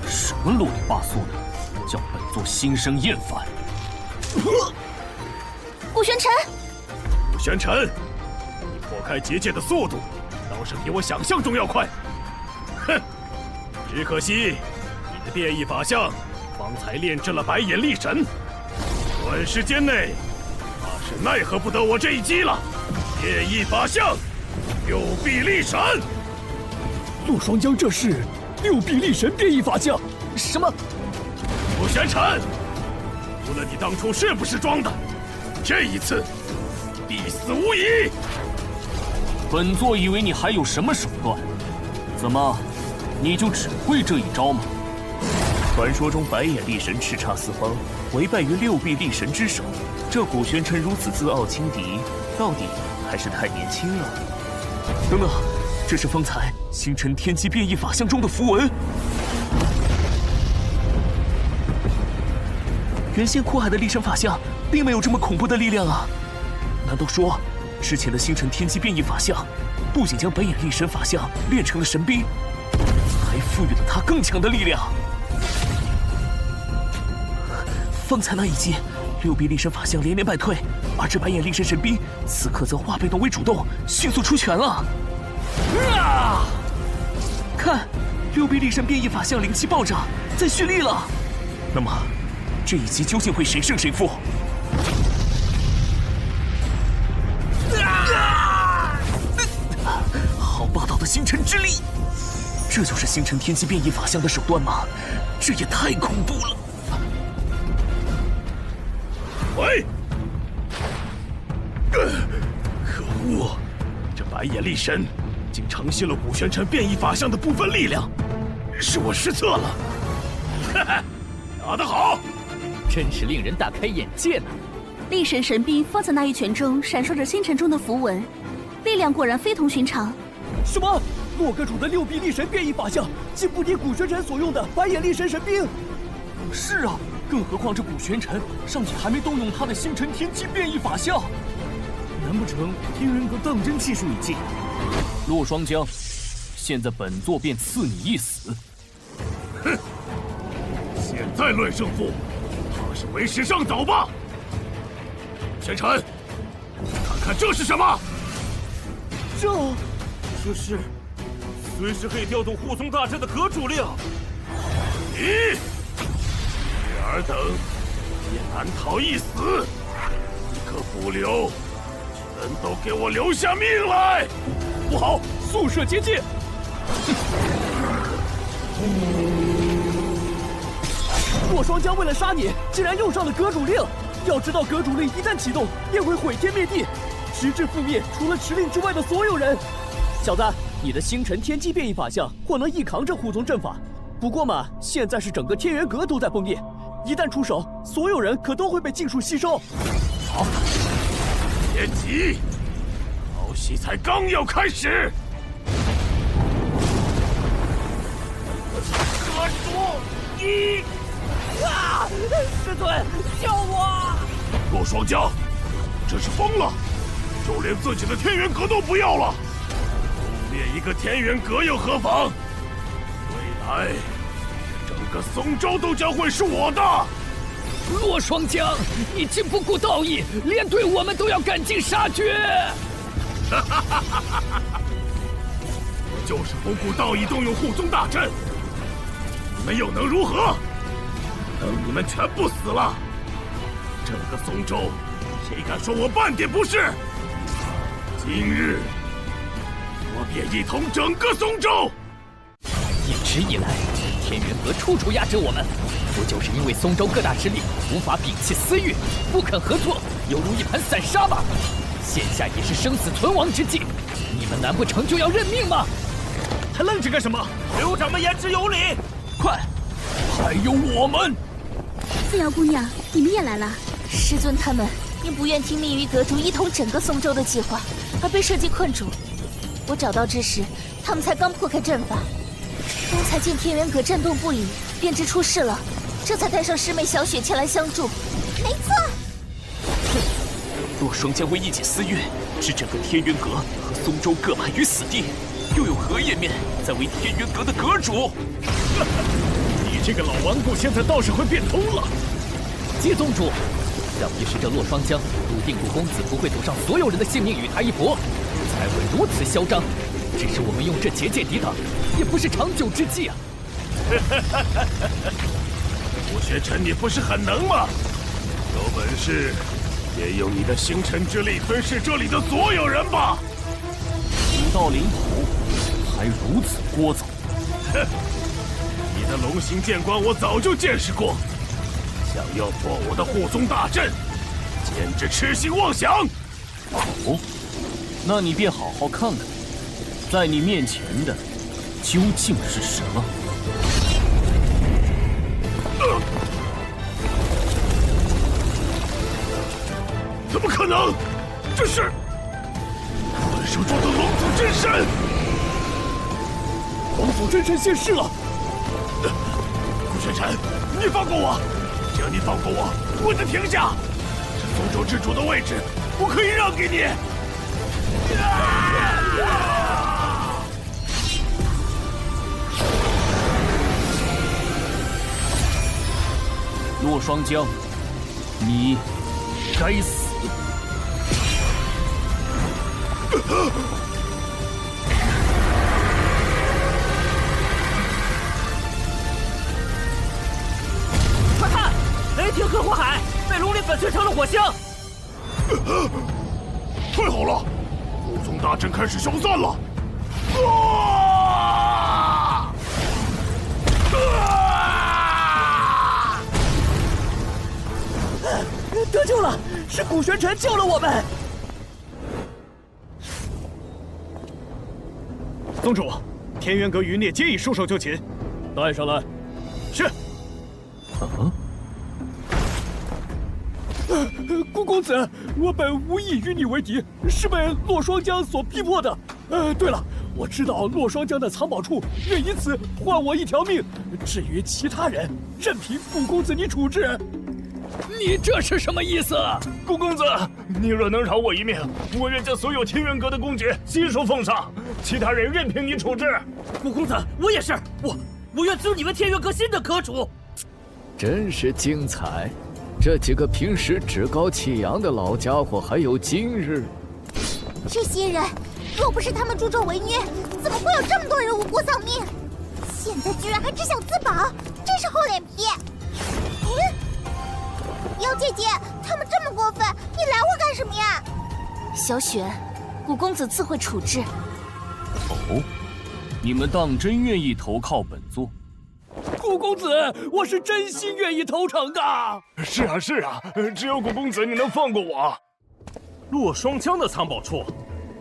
什么啰里吧嗦的，叫本座心生厌烦。古玄尘，古玄尘，你破开结界的速度倒是比我想象中要快。哼，只可惜你的变异法相方才炼制了白眼力神，短时间内怕是奈何不得我这一击了。变异法相，六臂力神。陆双江，这是六臂力神变异法相？什么？古玄尘，无论你当初是不是装的，这一次必死无疑。本座以为你还有什么手段？怎么，你就只会这一招吗？传说中白眼力神叱咤四方，为败于六臂力神之手。这古玄尘如此自傲轻敌，到底还是太年轻了。等等，这是方才星辰天机变异法相中的符文。原先苦海的力神法相并没有这么恐怖的力量啊！难道说，之前的星辰天机变异法相不仅将白眼力神法相练成了神兵，还赋予了他更强的力量？方才那一击，六臂力神法相连连败退，而这白眼力神神兵此刻则化被动为主动，迅速出拳了。看，六臂力神变异法相灵气暴涨，在蓄力了。那么，这一击究竟会谁胜谁负？好霸道的星辰之力！这就是星辰天机变异法相的手段吗？这也太恐怖了！喂！可恶！这白眼力神竟承袭了古玄尘变异法相的部分力量，是我失策了。哈哈，打得好！真是令人大开眼界呢！力神神兵方才那一拳中闪烁着星辰中的符文，力量果然非同寻常。什么？洛阁主的六臂力神变异法相竟不敌古玄尘所用的白眼力神神兵？是啊，更何况这古玄尘尚且还没动用他的星辰天机变异法相。难不成天元阁当真气数已尽？陆双江，现在本座便赐你一死。哼！现在论胜负，怕是为时尚早吧？玄尘，看看这是什么？这是随时可以调动护宗大阵的阁主令。你尔等也难逃一死，一个不留，全都给我留下命来！不好，速射结界！洛双江为了杀你，竟然用上了阁主令。要知道，阁主令一旦启动，便会毁天灭地，直至覆灭除了持令之外的所有人。小子，你的星辰天机变异法相或能一扛这护宗阵法，不过嘛，现在是整个天元阁都在崩裂，一旦出手，所有人可都会被尽数吸收。好，别急，好戏才刚要开始。阁主，你师尊，救我！洛双江，这是疯了，就连自己的天元阁都不要了。灭一个天元阁又何妨？未来，整个松州都将会是我的。洛双江，你竟不顾道义，连对我们都要赶尽杀绝！我就是不顾道义，动用护宗大阵，你们又能如何？等你们全部死了，整个松州，谁敢说我半点不是？今日。我便一统整个松州。一直以来，天元阁处处压制我们，不就是因为松州各大势力无法摒弃私欲，不肯合作，犹如一盘散沙吗？现下也是生死存亡之际，你们难不成就要认命吗？还愣着干什么？刘掌门言之有理，快！还有我们！四瑶姑娘，你们也来了。师尊他们因不愿听命于阁主一统整个松州的计划，而被设计困住。我找到之时，他们才刚破开阵法。刚才见天元阁震动不已，便知出事了，这才带上师妹小雪前来相助。没错。若霜将为一己私欲，置整个天元阁和松州各派于死地，又有何颜面再为天元阁的阁主？你这个老顽固，现在倒是会变通了。接宗主，想必是这洛霜江笃定顾公子不会赌上所有人的性命与他一搏，才会如此嚣张。只是我们用这结界抵挡，也不是长久之计啊。顾玄尘，你不是很能吗？有本事也用你的星辰之力吞噬这里的所有人吧！武道领头，还如此聒噪。哼，你的龙行剑关我早就见识过，想要破我的护宗大阵，简直痴心妄想！哦，那你便好好看看，在你面前的究竟是什么？怎么可能？这是传说中的龙祖真身！龙祖真身现世了！顾玄尘，你放过我！只要你放过我，我就停下。这松州之主的位置，我可以让给你。洛霜江，你该死！快看，雷霆和火海被龙鳞粉碎成了火星！太好了，护宗大阵开始消散了！得救了，是古玄尘救了我们。宗主，天元阁余孽皆已束手就擒，带上来。是。顾公子，我本无意与你为敌，是被洛霜江所逼迫的。对了，我知道洛霜江的藏宝处，愿以此换我一条命。至于其他人，任凭顾公子你处置。你这是什么意思？顾公子，你若能饶我一命，我愿将所有天元阁的公爵悉数奉上，其他人任凭你处置。顾公子，我也是，我愿做你们天元阁新的阁主。真是精彩！这几个平时趾高气扬的老家伙，还有今日。这些人若不是他们助纣为虐，怎么会有这么多人无辜丧命？现在居然还只想自保，真是厚脸皮！妖姐姐，他们这么过分，你拦我干什么呀？小雪，古公子自会处置。哦，你们当真愿意投靠本座？顾公子，我是真心愿意投诚的。是啊，是啊，只有顾公子你能放过我。洛霜江的藏宝处，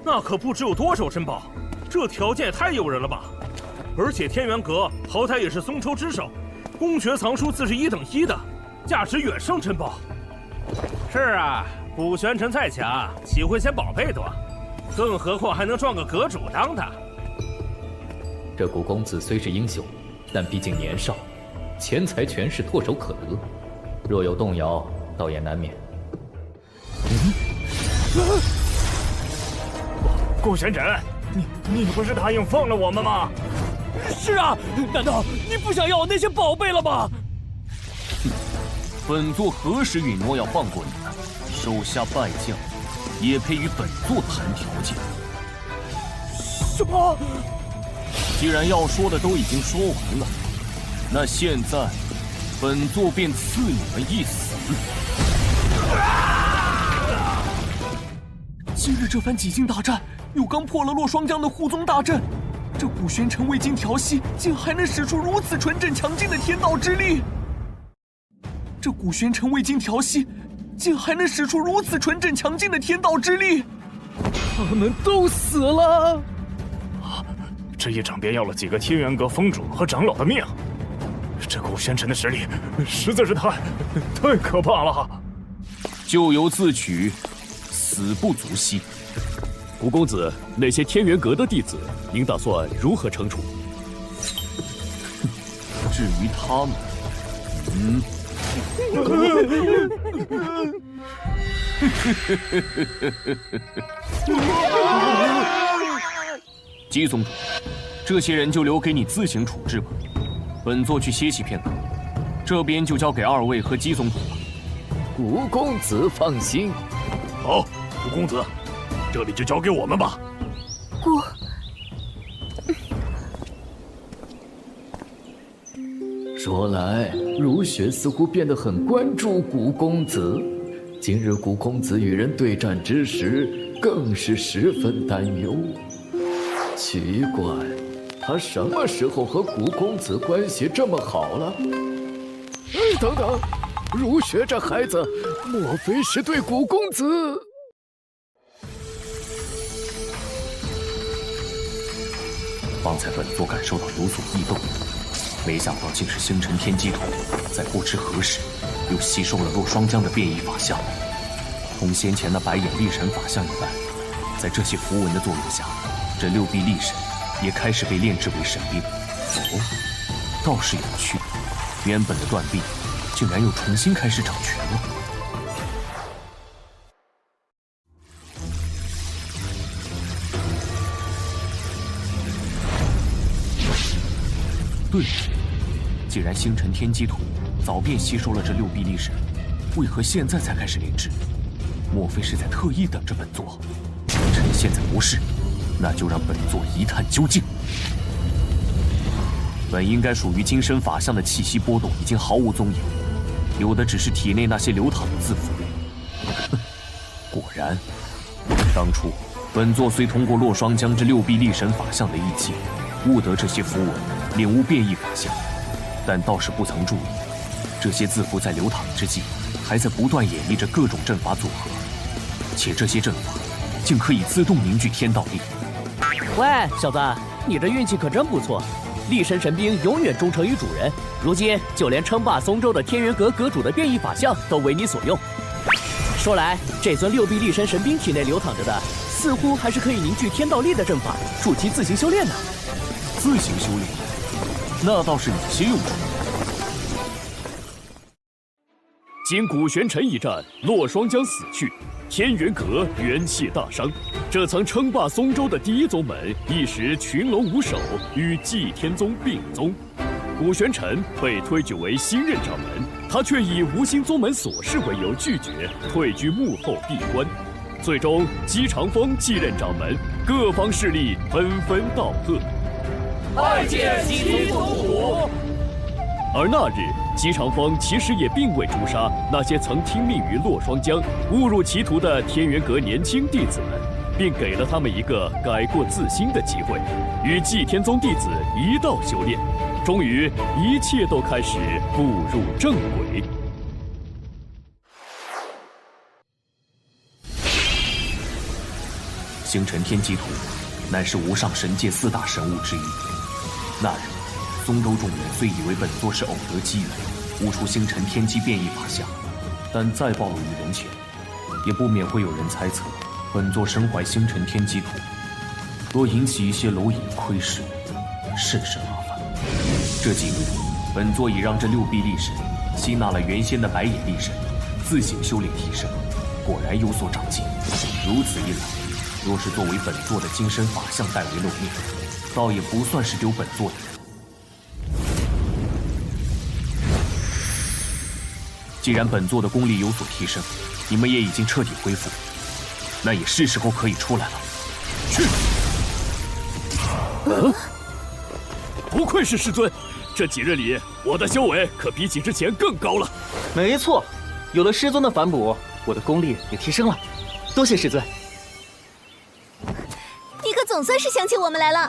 那可不知有多少珍宝，这条件也太诱人了吧！而且天元阁好歹也是松州之首，公爵藏书自是1等1的。价值远胜珍宝。是啊，古玄尘再强，岂会嫌宝贝多？更何况还能撞个阁主当的。这古公子虽是英雄，但毕竟年少，钱财权势唾手可得，若有动摇，倒也难免。顾玄尘，你不是答应放了我们吗？是啊，难道你不想要那些宝贝了吗？本座何时允诺要放过你们？手下败将也配与本座谈条件？什么？既然要说的都已经说完了，那现在本座便赐你们一死。今日这番几经大战，又刚破了洛霜江的护宗大阵，这古玄尘未经调息，竟还能使出如此纯正强劲的天道之力。这古玄尘未经调息，竟还能使出如此纯正强劲的天道之力，他们都死了。这一场便要了几个天元阁峰主和长老的命，这古玄尘的实力实在是太可怕了。咎由自取，死不足惜。古公子，那些天元阁的弟子，您打算如何惩处？至于他们，姬宗主，这些人就留给你自行处置吧。本座去歇息片刻，这边就交给二位和姬宗主了。古公子放心。好，古公子，这里就交给我们吧。说来，如雪似乎变得很关注古公子。今日古公子与人对战之时，更是十分担忧。奇怪，他什么时候和古公子关系这么好了？哎，等等，如雪这孩子，莫非是对古公子？方才本座感受到有所异动。没想到竟是星辰天机图，在不知何时又吸收了洛霜江的变异法相，同先前的白眼力神法相一般，在这些符文的作用下，这六臂力神也开始被炼制为神兵。哦，倒是有趣，原本的断臂竟然又重新开始掌权了。对，既然星辰天机图早便吸收了这六臂力神，为何现在才开始炼制？莫非是在特意等着本座？趁现在无事，那就让本座一探究竟。本应该属于金身法相的气息波动已经毫无踪影，有的只是体内那些流淌的字符。哼，果然，当初本座虽通过洛霜江这六臂力神法相的一击，悟得这些符文，领悟变异法相，但倒是不曾注意，这些字符在流淌之际，还在不断演绎着各种阵法组合，且这些阵法竟可以自动凝聚天道力。喂，小子，你这运气可真不错，力神神兵永远忠诚于主人，如今就连称霸松州的天元阁阁主的变异法相都为你所用。说来，这尊六臂力神神兵体内流淌着的，似乎还是可以凝聚天道力的阵法，助其自行修炼呢。自行修炼，那倒是有些用处。经古玄尘一战，洛霜江死去，天元阁元气大伤。这曾称霸松州的第一宗门一时群龙无首，与祭天宗并宗。古玄尘被推举为新任掌门，他却以无心宗门琐事为由拒绝，退居幕后闭关。最终，姬长风继任掌门，各方势力纷纷道贺。拜见姬宗主。而那日，姬长风其实也并未诛杀那些曾听命于洛霜江、误入歧途的天元阁年轻弟子们，并给了他们一个改过自新的机会，与祭天宗弟子一道修炼。终于，一切都开始步入正轨。星辰天机图，乃是无上神界4大神物之一。那日，松州众人虽以为本座是偶得机缘，悟出星辰天机变异法相，但再暴露于人前，也不免会有人猜测本座身怀星辰天机图，若引起一些蝼蚁窥视，甚是麻烦。这几日，本座已让这六臂力神吸纳了原先的白眼力神，自行修炼提升，果然有所长进。如此一来，若是作为本座的金身法相代为露面，倒也不算是丢本座的人。既然本座的功力有所提升，你们也已经彻底恢复，那也是时候可以出来了。去！不愧是师尊，这几日里我的修为可比起之前更高了。没错，有了师尊的反哺，我的功力也提升了。多谢师尊。你可总算是想起我们来了。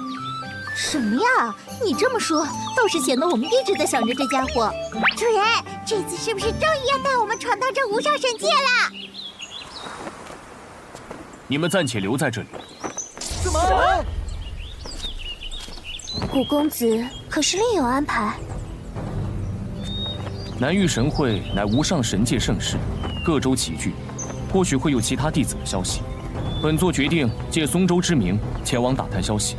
什么呀？你这么说，倒是显得我们一直在想着这家伙。主人，这次是不是终于要带我们闯荡这无上神界了？你们暂且留在这里。怎么？古公子可是另有安排？南域神会乃无上神界盛世，各州齐聚，或许会有其他弟子的消息。本座决定借松州之名前往打探消息。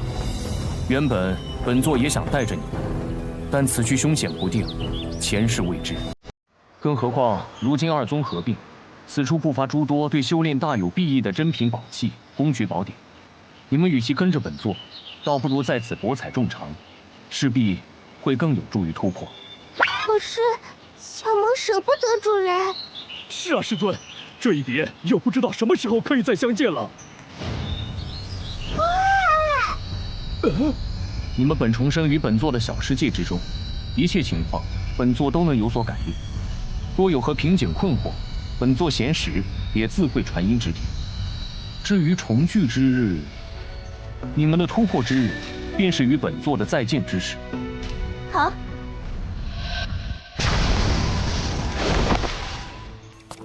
原本本座也想带着你们，但此去凶险不定，前世未知。更何况如今二宗合并，此处不乏诸多对修炼大有裨益的珍品宝器、工具宝典。你们与其跟着本座，倒不如在此博采众长，势必会更有助于突破。可是小萌舍不得主人。是啊，师尊，这一别又不知道什么时候可以再相见了。你们本重生于本座的小世界之中，一切情况本座都能有所感应。若有何瓶颈困惑，本座闲时也自会传音指点。至于重聚之日，你们的突破之日，便是与本座的再见之时。好。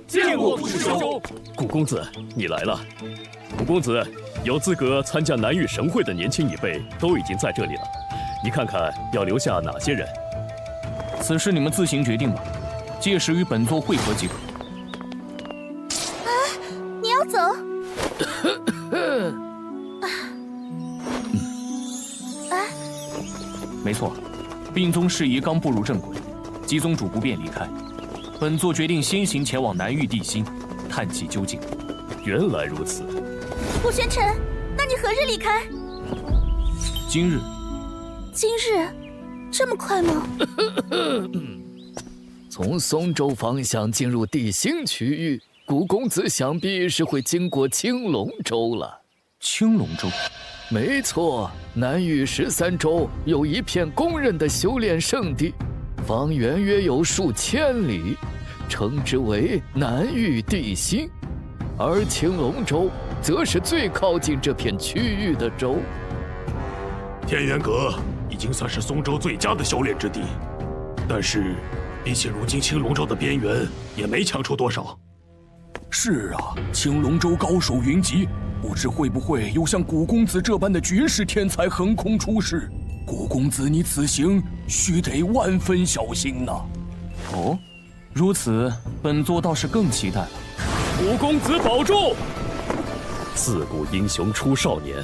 见过顾师兄。顾公子，你来了。顾公子，有资格参加南域神会的年轻一辈都已经在这里了，你看看要留下哪些人？此事你们自行决定吧，届时与本座会合即可。啊，你要走？没错，并宗事宜刚步入正轨，姬宗主不便离开，本座决定先行前往南域地心，探其究竟。原来如此。顾玄尘，那你何日离开？今日。今日？这么快吗？从松州方向进入地心区域，顾公子想必是会经过青龙州了。青龙州？没错，南域13州有一片公认的修炼圣地，方圆约有数千里，称之为南域地心。而青龙州则是最靠近这片区域的州。天元阁已经算是松州最佳的修炼之地，但是比起如今青龙州的边缘，也没强出多少。是啊，青龙州高手云集，不知会不会有像古公子这般的绝世天才横空出世。古公子，你此行须得万分小心呐。哦，如此，本座倒是更期待了。古公子保重！自古英雄出少年，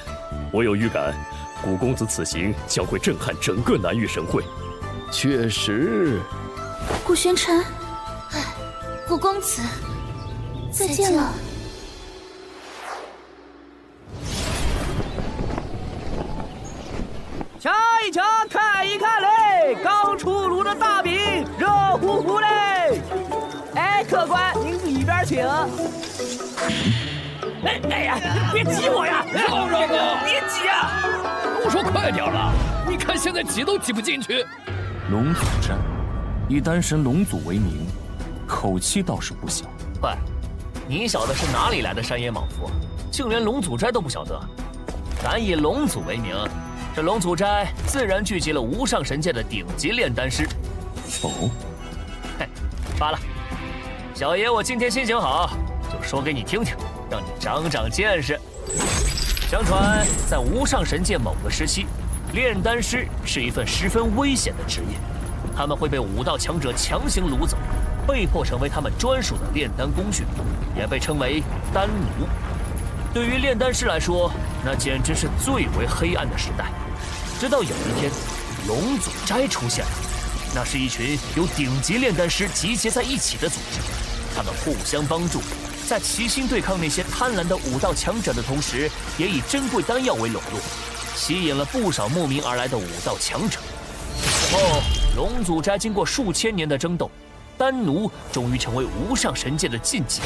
我有预感，古公子此行将会震撼整个南域神会。确实。顾玄尘，顾公子，再见了。瞧一瞧，看一看嘞，刚出炉的大饼，热乎乎嘞！哎，客官，您里边请。哎呀，别挤我呀！让让啊！别挤啊！我说快点了，你看现在挤都挤不进去。龙祖斋，以丹神龙祖为名，口气倒是不小。喂，你小子是哪里来的山野莽夫，竟连龙祖斋都不晓得？咱以龙祖为名，这龙祖斋自然聚集了无上神界的顶级炼丹师。哦，嘿，罢了，小爷我今天心情好，就说给你听听，让你长长见识。相传，在无上神界某个时期，炼丹师是一份十分危险的职业，他们会被武道强者强行掳走，被迫成为他们专属的炼丹工具，也被称为丹奴。对于炼丹师来说，那简直是最为黑暗的时代。直到有一天，龙祖斋出现了，那是一群由顶级炼丹师集结在一起的组织，他们互相帮助，在齐心对抗那些贪婪的武道强者的同时，也以珍贵丹药为笼络，吸引了不少慕名而来的武道强者。此后，龙祖斋经过数千年的争斗，丹奴终于成为无上神界的禁忌，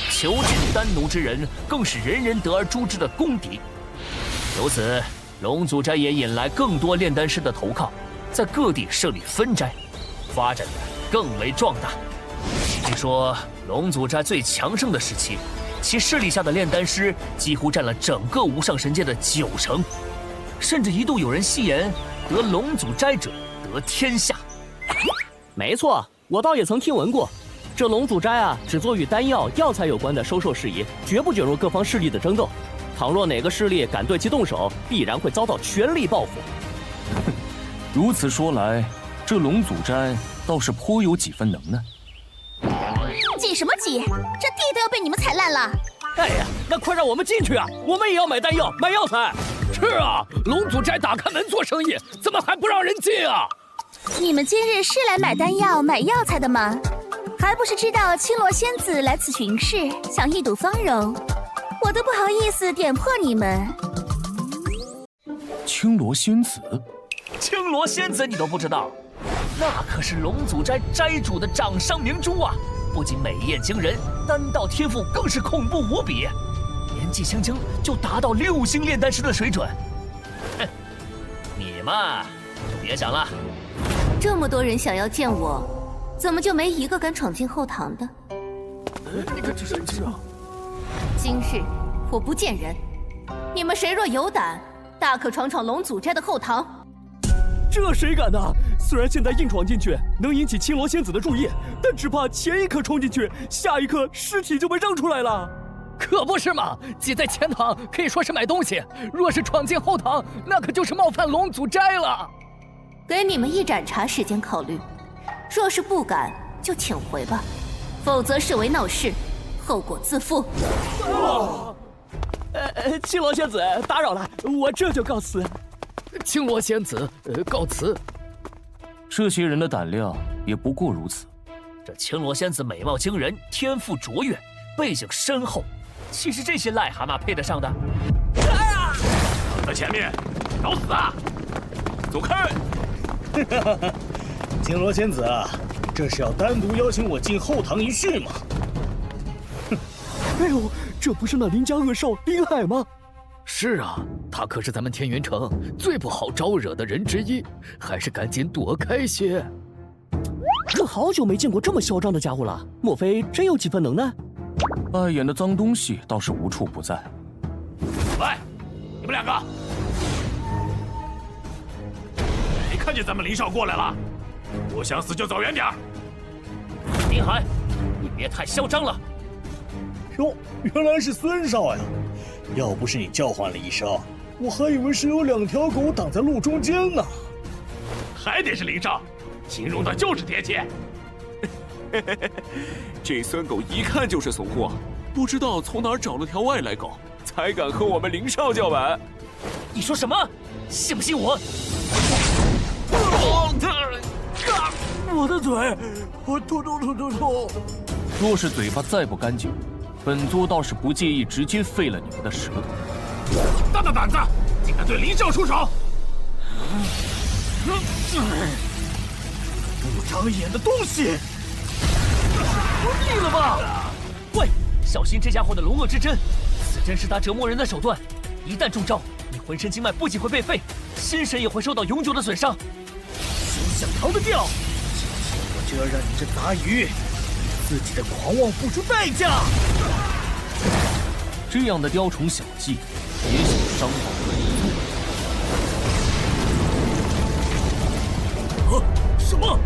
求取丹奴之人更是人人得而诛之的公敌。由此，龙祖斋也引来更多炼丹师的投靠，在各地设立分斋，发展的更为壮大。据说龙祖斋最强盛的时期，其势力下的炼丹师几乎占了整个无上神界的90%，甚至一度有人戏言得龙祖斋者得天下。没错，我倒也曾听闻过，这龙祖斋啊，只做与丹药、药材有关的收受事宜，绝不卷入各方势力的争斗。倘若哪个势力敢对其动手，必然会遭到全力报复。如此说来，这龙祖斋倒是颇有几分能耐。挤什么挤？这地都要被你们踩烂了！哎呀，那快让我们进去啊！我们也要买丹药、买药材。是啊，龙祖斋打开门做生意，怎么还不让人进啊？你们今日是来买丹药、买药材的吗？还不是知道青罗仙子来此巡视，想一睹芳容，我都不好意思点破你们。青罗仙子，青罗仙子你都不知道，那可是龙祖斋斋主的掌上明珠啊！不仅美艳惊人，丹道天赋更是恐怖无比，年纪轻轻就达到6星炼丹师的水准。哼，你嘛就别想了。这么多人想要见我，怎么就没一个敢闯进后堂的？你可真生气啊！今日我不见人，你们谁若有胆，大可闯闯龙祖斋的后堂。这谁敢呢？虽然现在硬闯进去能引起青罗仙子的注意，但只怕前一刻冲进去，下一刻尸体就被扔出来了。可不是嘛！挤在前堂可以说是买东西，若是闯进后堂，那可就是冒犯龙祖斋了。给你们一盏茶时间考虑，若是不敢，就请回吧，否则视为闹事，后果自负。青罗仙子，打扰了，我这就告辞。青罗仙子，告辞。这些人的胆量也不过如此。这青罗仙子美貌惊人，天赋卓越，背景深厚，岂是这些癞蛤蟆配得上的？挡在前面，找死啊！走开！青罗仙子，这是要单独邀请我进后堂一叙吗？哎呦，这不是那邻家恶少林海吗？是啊，他可是咱们天元城最不好招惹的人之一，还是赶紧躲开些。可好久没见过这么嚣张的家伙了，莫非真有几分能耐？碍眼的脏东西倒是无处不在。喂，你们两个，没看见咱们林少过来了？不想死就走远点儿。林海，你别太嚣张了。哟，原来是孙少呀！要不是你叫唤了一声，我还以为是有2条狗挡在路中间呢。还得是林少，形容的就是贴切。这孙狗一看就是怂货，不知道从哪儿找了条外来狗，才敢和我们林少叫板。你说什么？信不信我？我的嘴，我吐！若是嘴巴再不干净，本座倒是不介意直接废了你们的舌头。大胆子，竟敢对林少出手！不长眼的东西！活腻了吧？喂，小心这家伙的龙恶之针，此针是他折磨人的手段，一旦中招，你浑身经脉不仅会被废，心神也会受到永久的损伤。休想逃得掉！我就要让你这杂鱼为自己的狂妄付出代价！这样的雕虫小技，也想伤到本座？什么？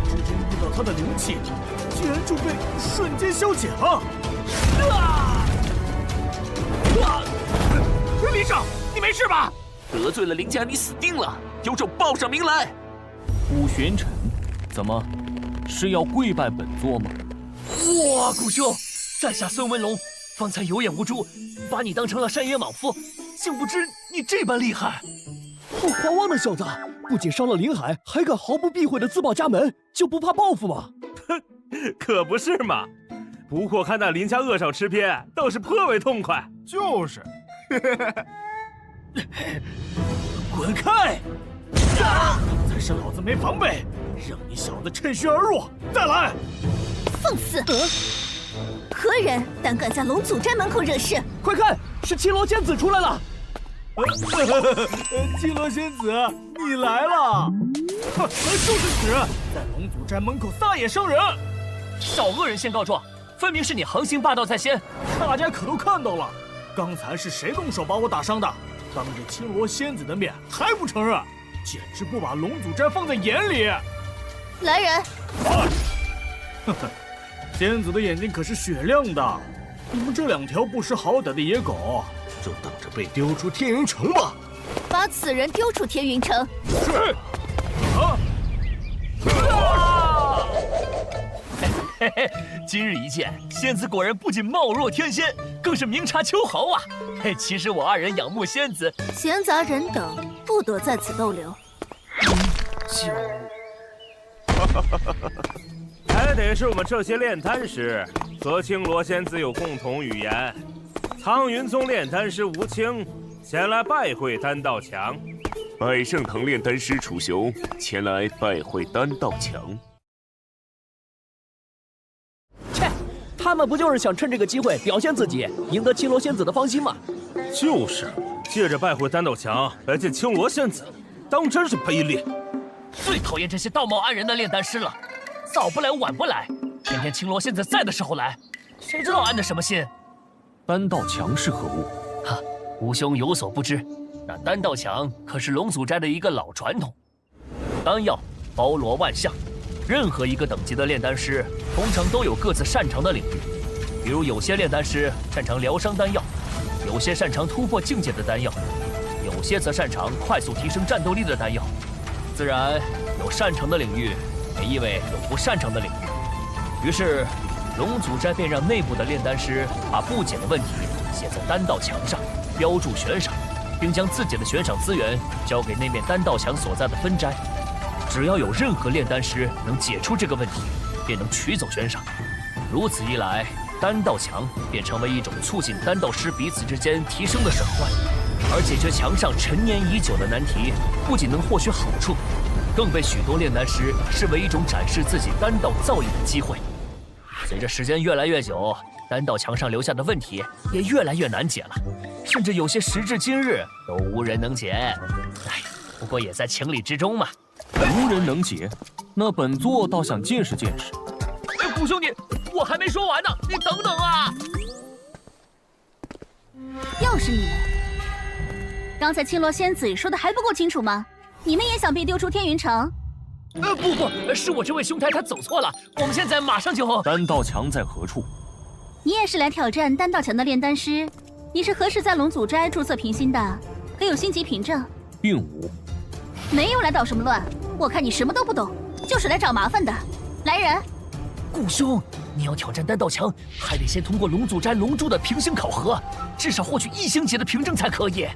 之针遇到他的灵气，居然就被瞬间消解了！林少，你没事吧？得罪了林家，你死定了！有种报上名来！古玄尘，怎么是要跪拜本座吗？哇，古兄，在下孙文龙，方才有眼无珠，把你当成了山野莽夫，竟不知你这般厉害。好狂妄的小子，不仅伤了林海，还敢毫不避讳的自报家门，就不怕报复吗？可不是嘛！不过看那林家恶少吃瘪，倒是颇为痛快。就是，滚开！才是老子没防备，让你小子趁虚而入！再来！放肆！何人胆敢在龙祖斋门口惹事？快看，是青罗仙子出来了！青罗仙子，你来了！就是指在龙祖斋门口撒野伤人，少恶人先告状，分明是你横行霸道在先。大家可都看到了，刚才是谁动手把我打伤的？当着青罗仙子的面还不承认，简直不把龙祖斋放在眼里！来人！呵呵，仙子的眼睛可是雪亮的，你们这2条不识好歹的野狗，就等着被丢出天云城吧！把此人丢出天云城。是。嘿嘿，今日一见，仙子果然不仅貌若天仙，更是明察秋毫啊！嘿，其实我2人仰慕仙子，闲杂人等不得在此逗留。就。也得是我们这些炼丹师和青罗仙子有共同语言。苍云宗炼丹师吴清前来拜会丹道强。百圣堂炼丹师楚雄前来拜会丹道强。切，他们不就是想趁这个机会表现自己，赢得青罗仙子的芳心吗？就是，借着拜会丹道强来见青罗仙子，当真是卑劣。最讨厌这些道貌岸然的炼丹师了，早不来晚不来，偏偏青罗仙子在的时候来，谁知道安的什么心？丹道强是何物？哈，吾兄有所不知，那丹道强可是龙祖斋的一个老传统。丹药包罗万象，任何一个等级的炼丹师，通常都有各自擅长的领域。比如有些炼丹师擅长疗伤丹药，有些擅长突破境界的丹药，有些则擅长快速提升战斗力的丹药。自然，有擅长的领域，也意味有不擅长的领域。于是，龙祖斋便让内部的炼丹师把不解的问题写在丹道墙上，标注悬赏，并将自己的悬赏资源交给那面丹道墙所在的分斋。只要有任何炼丹师能解出这个问题，便能取走悬赏。如此一来，丹道墙便成为一种促进丹道师彼此之间提升的手段。而解决墙上陈年已久的难题，不仅能获取好处，更被许多炼丹师视为一种展示自己丹道造诣的机会。随着时间越来越久，丹道墙上留下的问题也越来越难解了，甚至有些时至今日都无人能解。哎，不过也在情理之中嘛。无人能解，那本座倒想见识见识。哎，古兄弟，我还没说完呢，你等等啊！又是你们！刚才青罗仙子说的还不够清楚吗？你们也想被丢出天云城？不，是我这位兄台他走错了，我们现在马上就……丹道强在何处？你也是来挑战丹道强的炼丹师？你是何时在龙祖斋注册评星的？可有星级凭证？并无。没有来捣什么乱？我看你什么都不懂，就是来找麻烦的。来人！顾兄，你要挑战丹道强，还得先通过龙祖斋龙珠的评星考核，至少获取1星级的凭证才可以。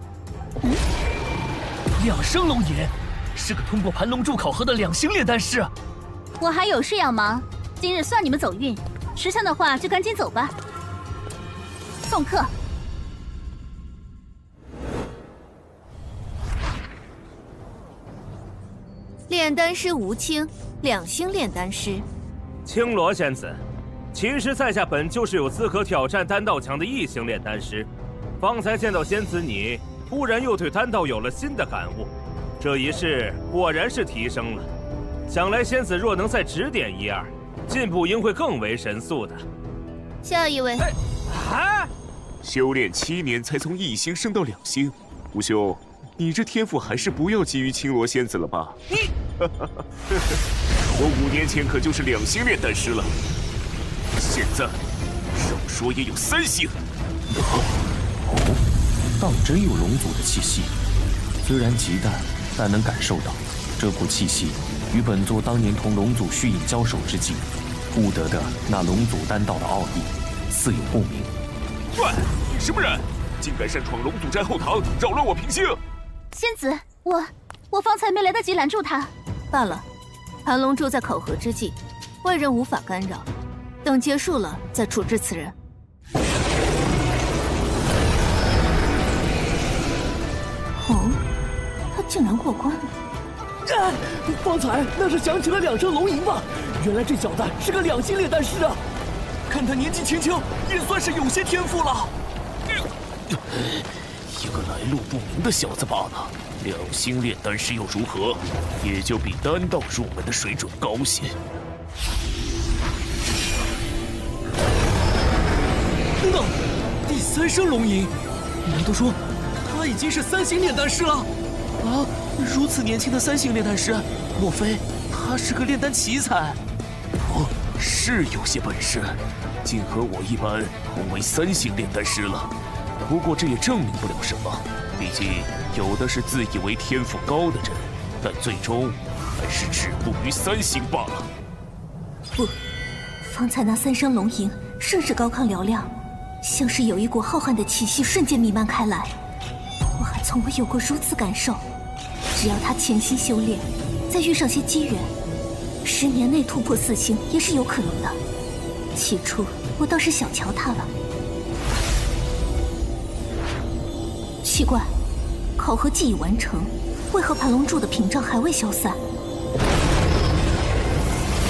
2升龙吟是个通过盘龙珠考核的2星炼丹师。我还有事要忙，今日算你们走运。识相的话就赶紧走吧。送客。炼丹师吴清，2星炼丹师。青罗仙子，其实在下本就是有资格挑战丹道强的1星炼丹师。方才见到仙子你，突然又对丹道有了新的感悟，这一试果然是提升了。想来仙子若能再指点1二，进步应会更为神速的。下一位。修炼7年才从1星升到2星，吴兄，你这天赋还是不要急于青罗仙子了吧？我5年前可就是2星炼丹师了，现在少说也有3星。当真有龙祖的气息，虽然极淡，但能感受到这股气息与本座当年同龙祖虚影交手之际悟得的那龙祖丹道的奥义似有共鸣。喂，你什么人？竟敢擅闯龙祖斋后堂，扰乱我平星！仙子，我方才没来得及拦住他。罢了，盘龙珠在考核之际，外人无法干扰。等结束了再处置此人。哦，他竟然过关了！方才那是响起了2声龙吟吧？原来这小子是个2星炼丹师啊！看他年纪轻轻，也算是有些天赋了。一个来路不明的小子罢了，2星炼丹师又如何？也就比丹道入门的水准高些。等等，第3声龙吟，难道说他已经是3星炼丹师了？啊，如此年轻的3星炼丹师，莫非他是个炼丹奇才？哦，是有些本事，竟和我一般同为3星炼丹师了。不过这也证明不了什么，毕竟有的是自以为天赋高的人，但最终还是止步于3星罢了。不，方才那3声龙吟甚是高亢嘹亮，像是有一股浩瀚的气息瞬间弥漫开来，我还从未有过如此感受。只要他潜心修炼，再遇上些机缘， 10年内突破4星也是有可能的。起初我倒是小瞧他了。奇怪，考核既已完成，为何盘龙柱的屏障还未消散？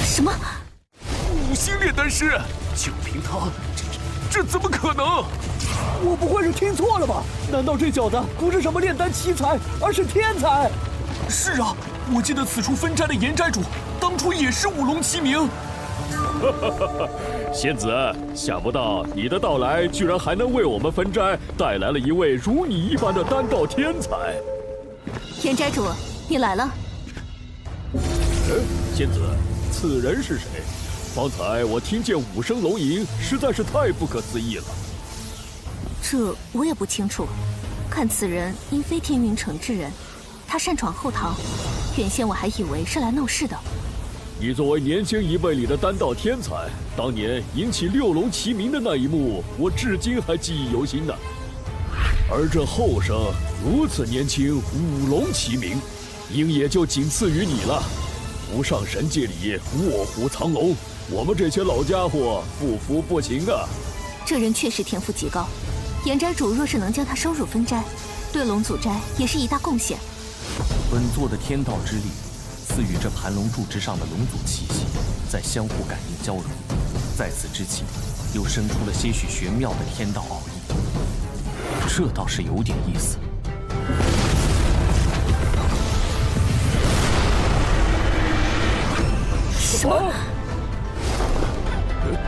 什么？5星炼丹师，就凭他，这怎么可能？我不会是听错了吧？难道这小子不是什么炼丹奇才，而是天才？是啊，我记得此处分斋的岩斋主当初也是5龙齐名。仙子，想不到你的到来居然还能为我们分斋带来了一位如你一般的丹道天才。岩斋主，你来了。仙子，此人是谁？方才我听见5声龙吟，实在是太不可思议了。这我也不清楚，看此人因非天云城之人，他擅闯后堂，原先我还以为是来闹事的。你作为年轻一辈里的丹道天才，当年引起6龙齐名的那一幕，我至今还记忆犹新呢。而这后生如此年轻，5龙齐名，应也就仅次于你了。无上神界里卧虎藏龙，我们这些老家伙不服不行啊！这人确实天赋极高，岩斋主若是能将他收入分斋，对龙祖斋也是一大贡献。本座的天道之力，似与这盘龙柱之上的龙祖气息在相互感应交融，在此之际，又生出了些许玄妙的天道奥义，这倒是有点意思。什么？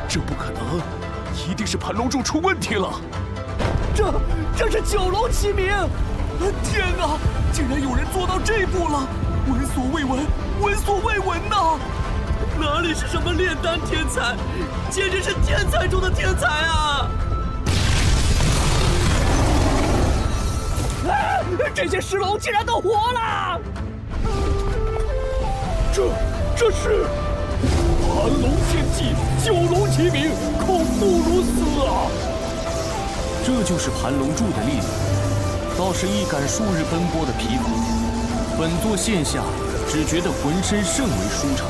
这不可能，一定是盘龙柱出问题了。这是9龙齐名！天哪，竟然有人做到这步了！闻所未闻，闻所未闻呐！哪里是什么炼丹天才，简直是天才中的天才啊！这些石龙竟然都活了！这是盘龙仙迹，9龙齐名，恐怖如斯啊！这就是盘龙柱的力量，倒是一杆数日奔波的疲乏，本座现下只觉得浑身甚为舒畅。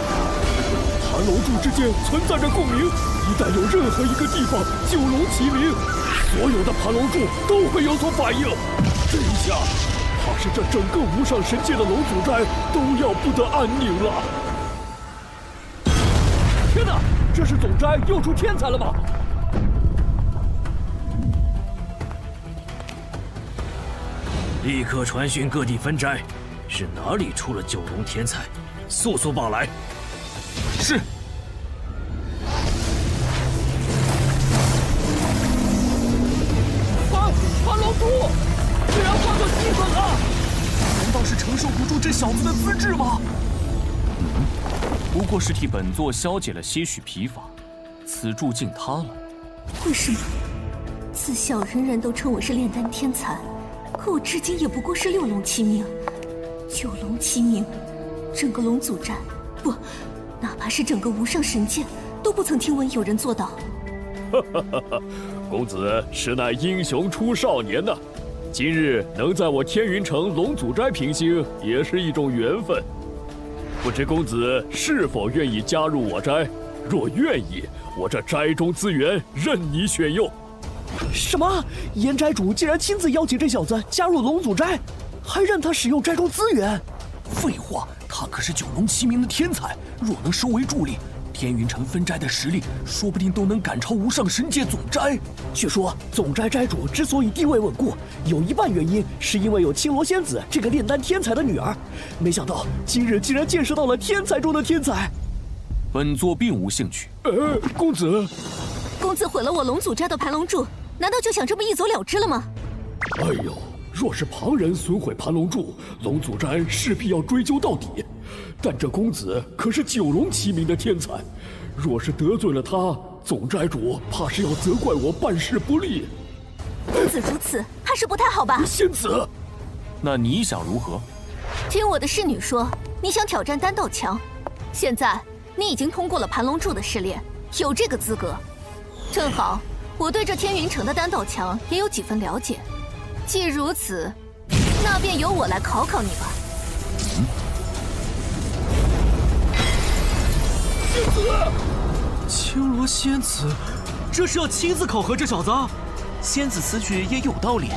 盘龙柱之间存在着共鸣，一旦有任何一个地方9龙齐名，所有的盘龙柱都会有所反应。这一下，怕是这整个无上神界的龙祖斋都要不得安宁了。天哪，这是总斋又出天才了吗？立刻传讯各地分斋，是哪里出了9龙天才，速速报来。是。盘龙珠，居然化作饑粉了！难道是承受不住这小子的资质吗？不过是替本座消解了些许疲乏，此柱竟塌了。为什么？自小人人都称我是炼丹天才，可我至今也不过是6龙齐名。9龙齐名，整个龙祖斋，不，哪怕是整个无上神界，都不曾听闻有人做到。公子实乃英雄出少年呐！今日能在我天云城龙祖斋平兴，也是一种缘分。不知公子是否愿意加入我斋？若愿意，我这斋中资源任你选用。什么？岩斋主竟然亲自邀请这小子加入龙祖斋，还让他使用斋中资源？废话，他可是9龙齐名的天才，若能收为助力，天云城分斋的实力说不定都能赶超无上神界总斋。据说总斋斋主之所以地位稳固，有一半原因是因为有青罗仙子这个炼丹天才的女儿。没想到今日竟然见识到了天才中的天才。本座并无兴趣。公子，公子毁了我龙祖斋的盘龙柱，难道就想这么一走了之了吗？哎呦，若是旁人损毁盘龙柱，龙祖斋势必要追究到底。但这公子可是9龙齐名的天才，若是得罪了他，总斋主怕是要责怪我办事不力。公子如此，怕是不太好吧？仙子，那你想如何？听我的侍女说，你想挑战丹道强，现在你已经通过了盘龙柱的试炼，有这个资格。正好，我对这天云城的丹道强也有几分了解。既如此，那便由我来考考你吧。青罗仙子，这是要亲自考核这小子？仙子此举也有道理，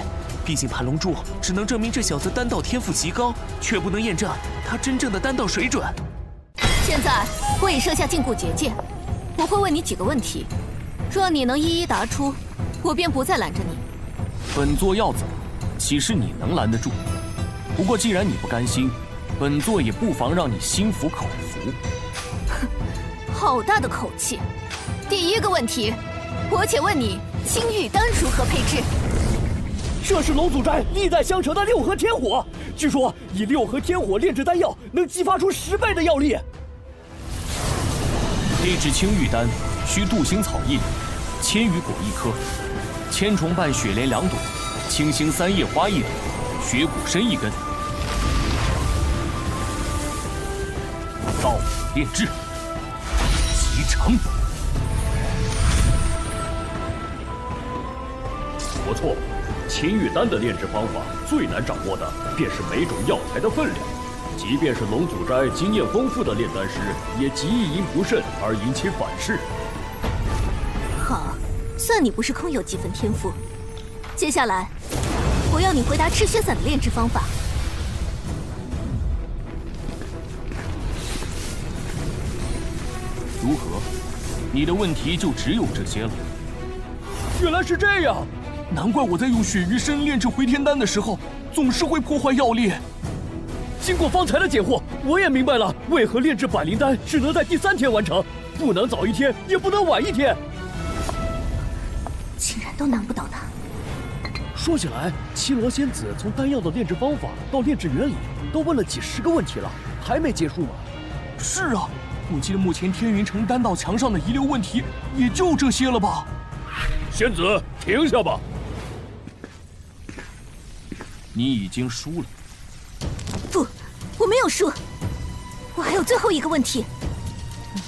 毕竟盘龙柱只能证明这小子丹道天赋极高，却不能验证他真正的丹道水准。现在我已设下禁锢结界，我会问你几个问题，若你能一一答出，我便不再拦着你。本座要走，岂是你能拦得住？不过既然你不甘心，本座也不妨让你心服口服。哼，好大的口气！第一个问题，我且问你，青玉丹如何配制？这是龙祖斋历代相承的六合天火，据说以六合天火炼制丹药，能激发出10倍的药力。配制青玉丹，需杜腥草1粒，千余果1颗，千重瓣雪莲2朵，青心3叶花1朵，雪骨参1根。到炼制，即成。不错，青玉丹的炼制方法最难掌握的便是每种药材的分量。即便是龙祖斋经验丰富的炼丹师，也极易因不慎而引起反噬。好，算你不是空有几分天赋。接下来，我要你回答赤血散的炼制方法。如何？你的问题就只有这些了？原来是这样，难怪我在用血鱼参炼制回天丹的时候，总是会破坏药力。经过方才的解惑，我也明白了为何炼制百灵丹只能在第3天完成，不能早1天，也不能晚1天。竟然都难不倒他。说起来，七罗仙子从丹药的炼制方法到炼制原理，都问了几10个问题了，还没结束吗？是啊，我记得目前天云城丹道墙上的遗留问题也就这些了吧？仙子，停下吧。你已经输了。不，我没有输，我还有最后一个问题，你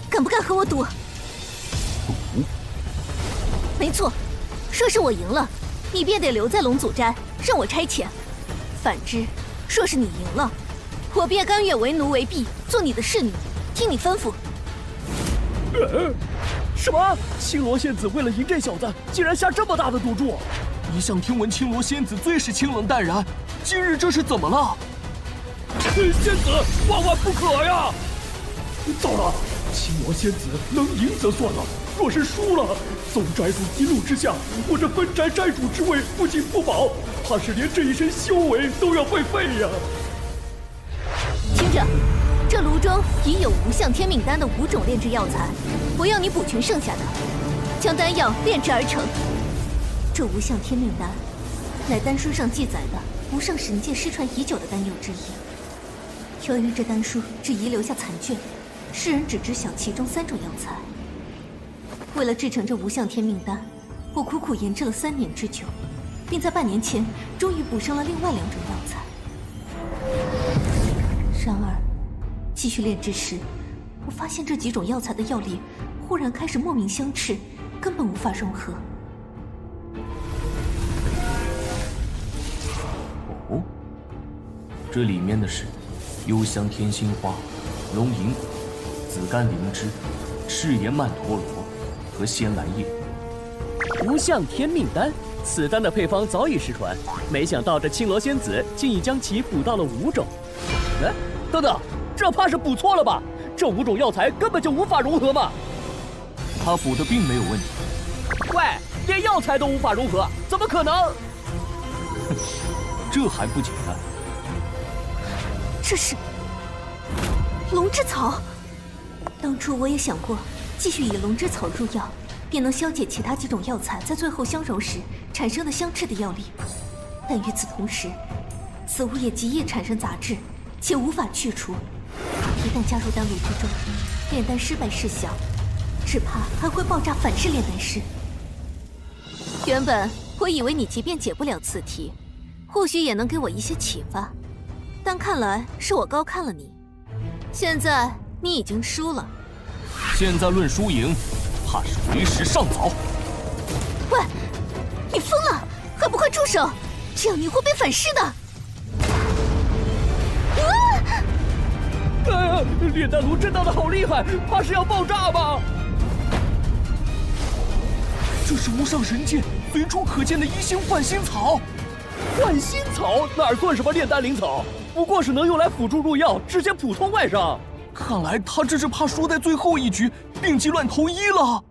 敢不敢和我赌？赌？没错，若是我赢了，你便得留在龙祖斋，让我差遣；反之，若是你赢了，我便甘愿为奴为婢，做你的侍女，听你吩咐。什么？青罗仙子为了赢这小子，竟然下这么大的赌注？一向听闻青罗仙子最是清冷淡然，今日这是怎么了？仙子万万不可呀！糟了，青罗仙子能赢则算了，若是输了，宗斋主一怒之下，我这分斋斋主之位不仅不保，怕是连这一身修为都要被废呀！听着，这炉中已有无相天命丹的5种炼制药材，我要你补全剩下的，将丹药炼制而成。这无相天命丹，乃丹书上记载的无上神界失传已久的丹药之一。由于这丹书只遗留下残卷，世人只知晓其中3种药材。为了制成这无相天命丹，我苦苦研制了3年之久，并在半年前终于补上了另外2种药材。然而，继续炼制时，我发现这几种药材的药力忽然开始莫名相斥，根本无法融合。哦，这里面的是幽香天心花、龙银果、紫甘灵芝、赤炎曼陀罗和仙兰叶。无相天命丹，此丹的配方早已失传，没想到这青罗仙子竟已将其补到了5种。哎，等等，这怕是补错了吧？这5种药材根本就无法融合嘛！他补的并没有问题。喂，连药材都无法融合，怎么可能？这还不简单？这是龙之草。当初我也想过，继续以龙之草入药，便能消解其他几种药材在最后相揉时产生的相斥的药力。但与此同时，此物也极易产生杂质，且无法去除。一旦加入丹炉之中，炼丹失败事小，只怕还会爆炸反噬炼丹师。原本我以为你即便解不了此题，或许也能给我一些启发，但看来是我高看了你。现在你已经输了。现在论输赢，怕是为时尚早。喂，你疯了，还不快住手！这样你会被反噬的。炼丹炉震荡的好厉害，怕是要爆炸吧？这是无上神界随处可见的一星幻星草。幻星草哪儿算什么炼丹灵草？不过是能用来辅助入药，直接普通外伤。看来他这是怕输在最后一局，病急乱投医了。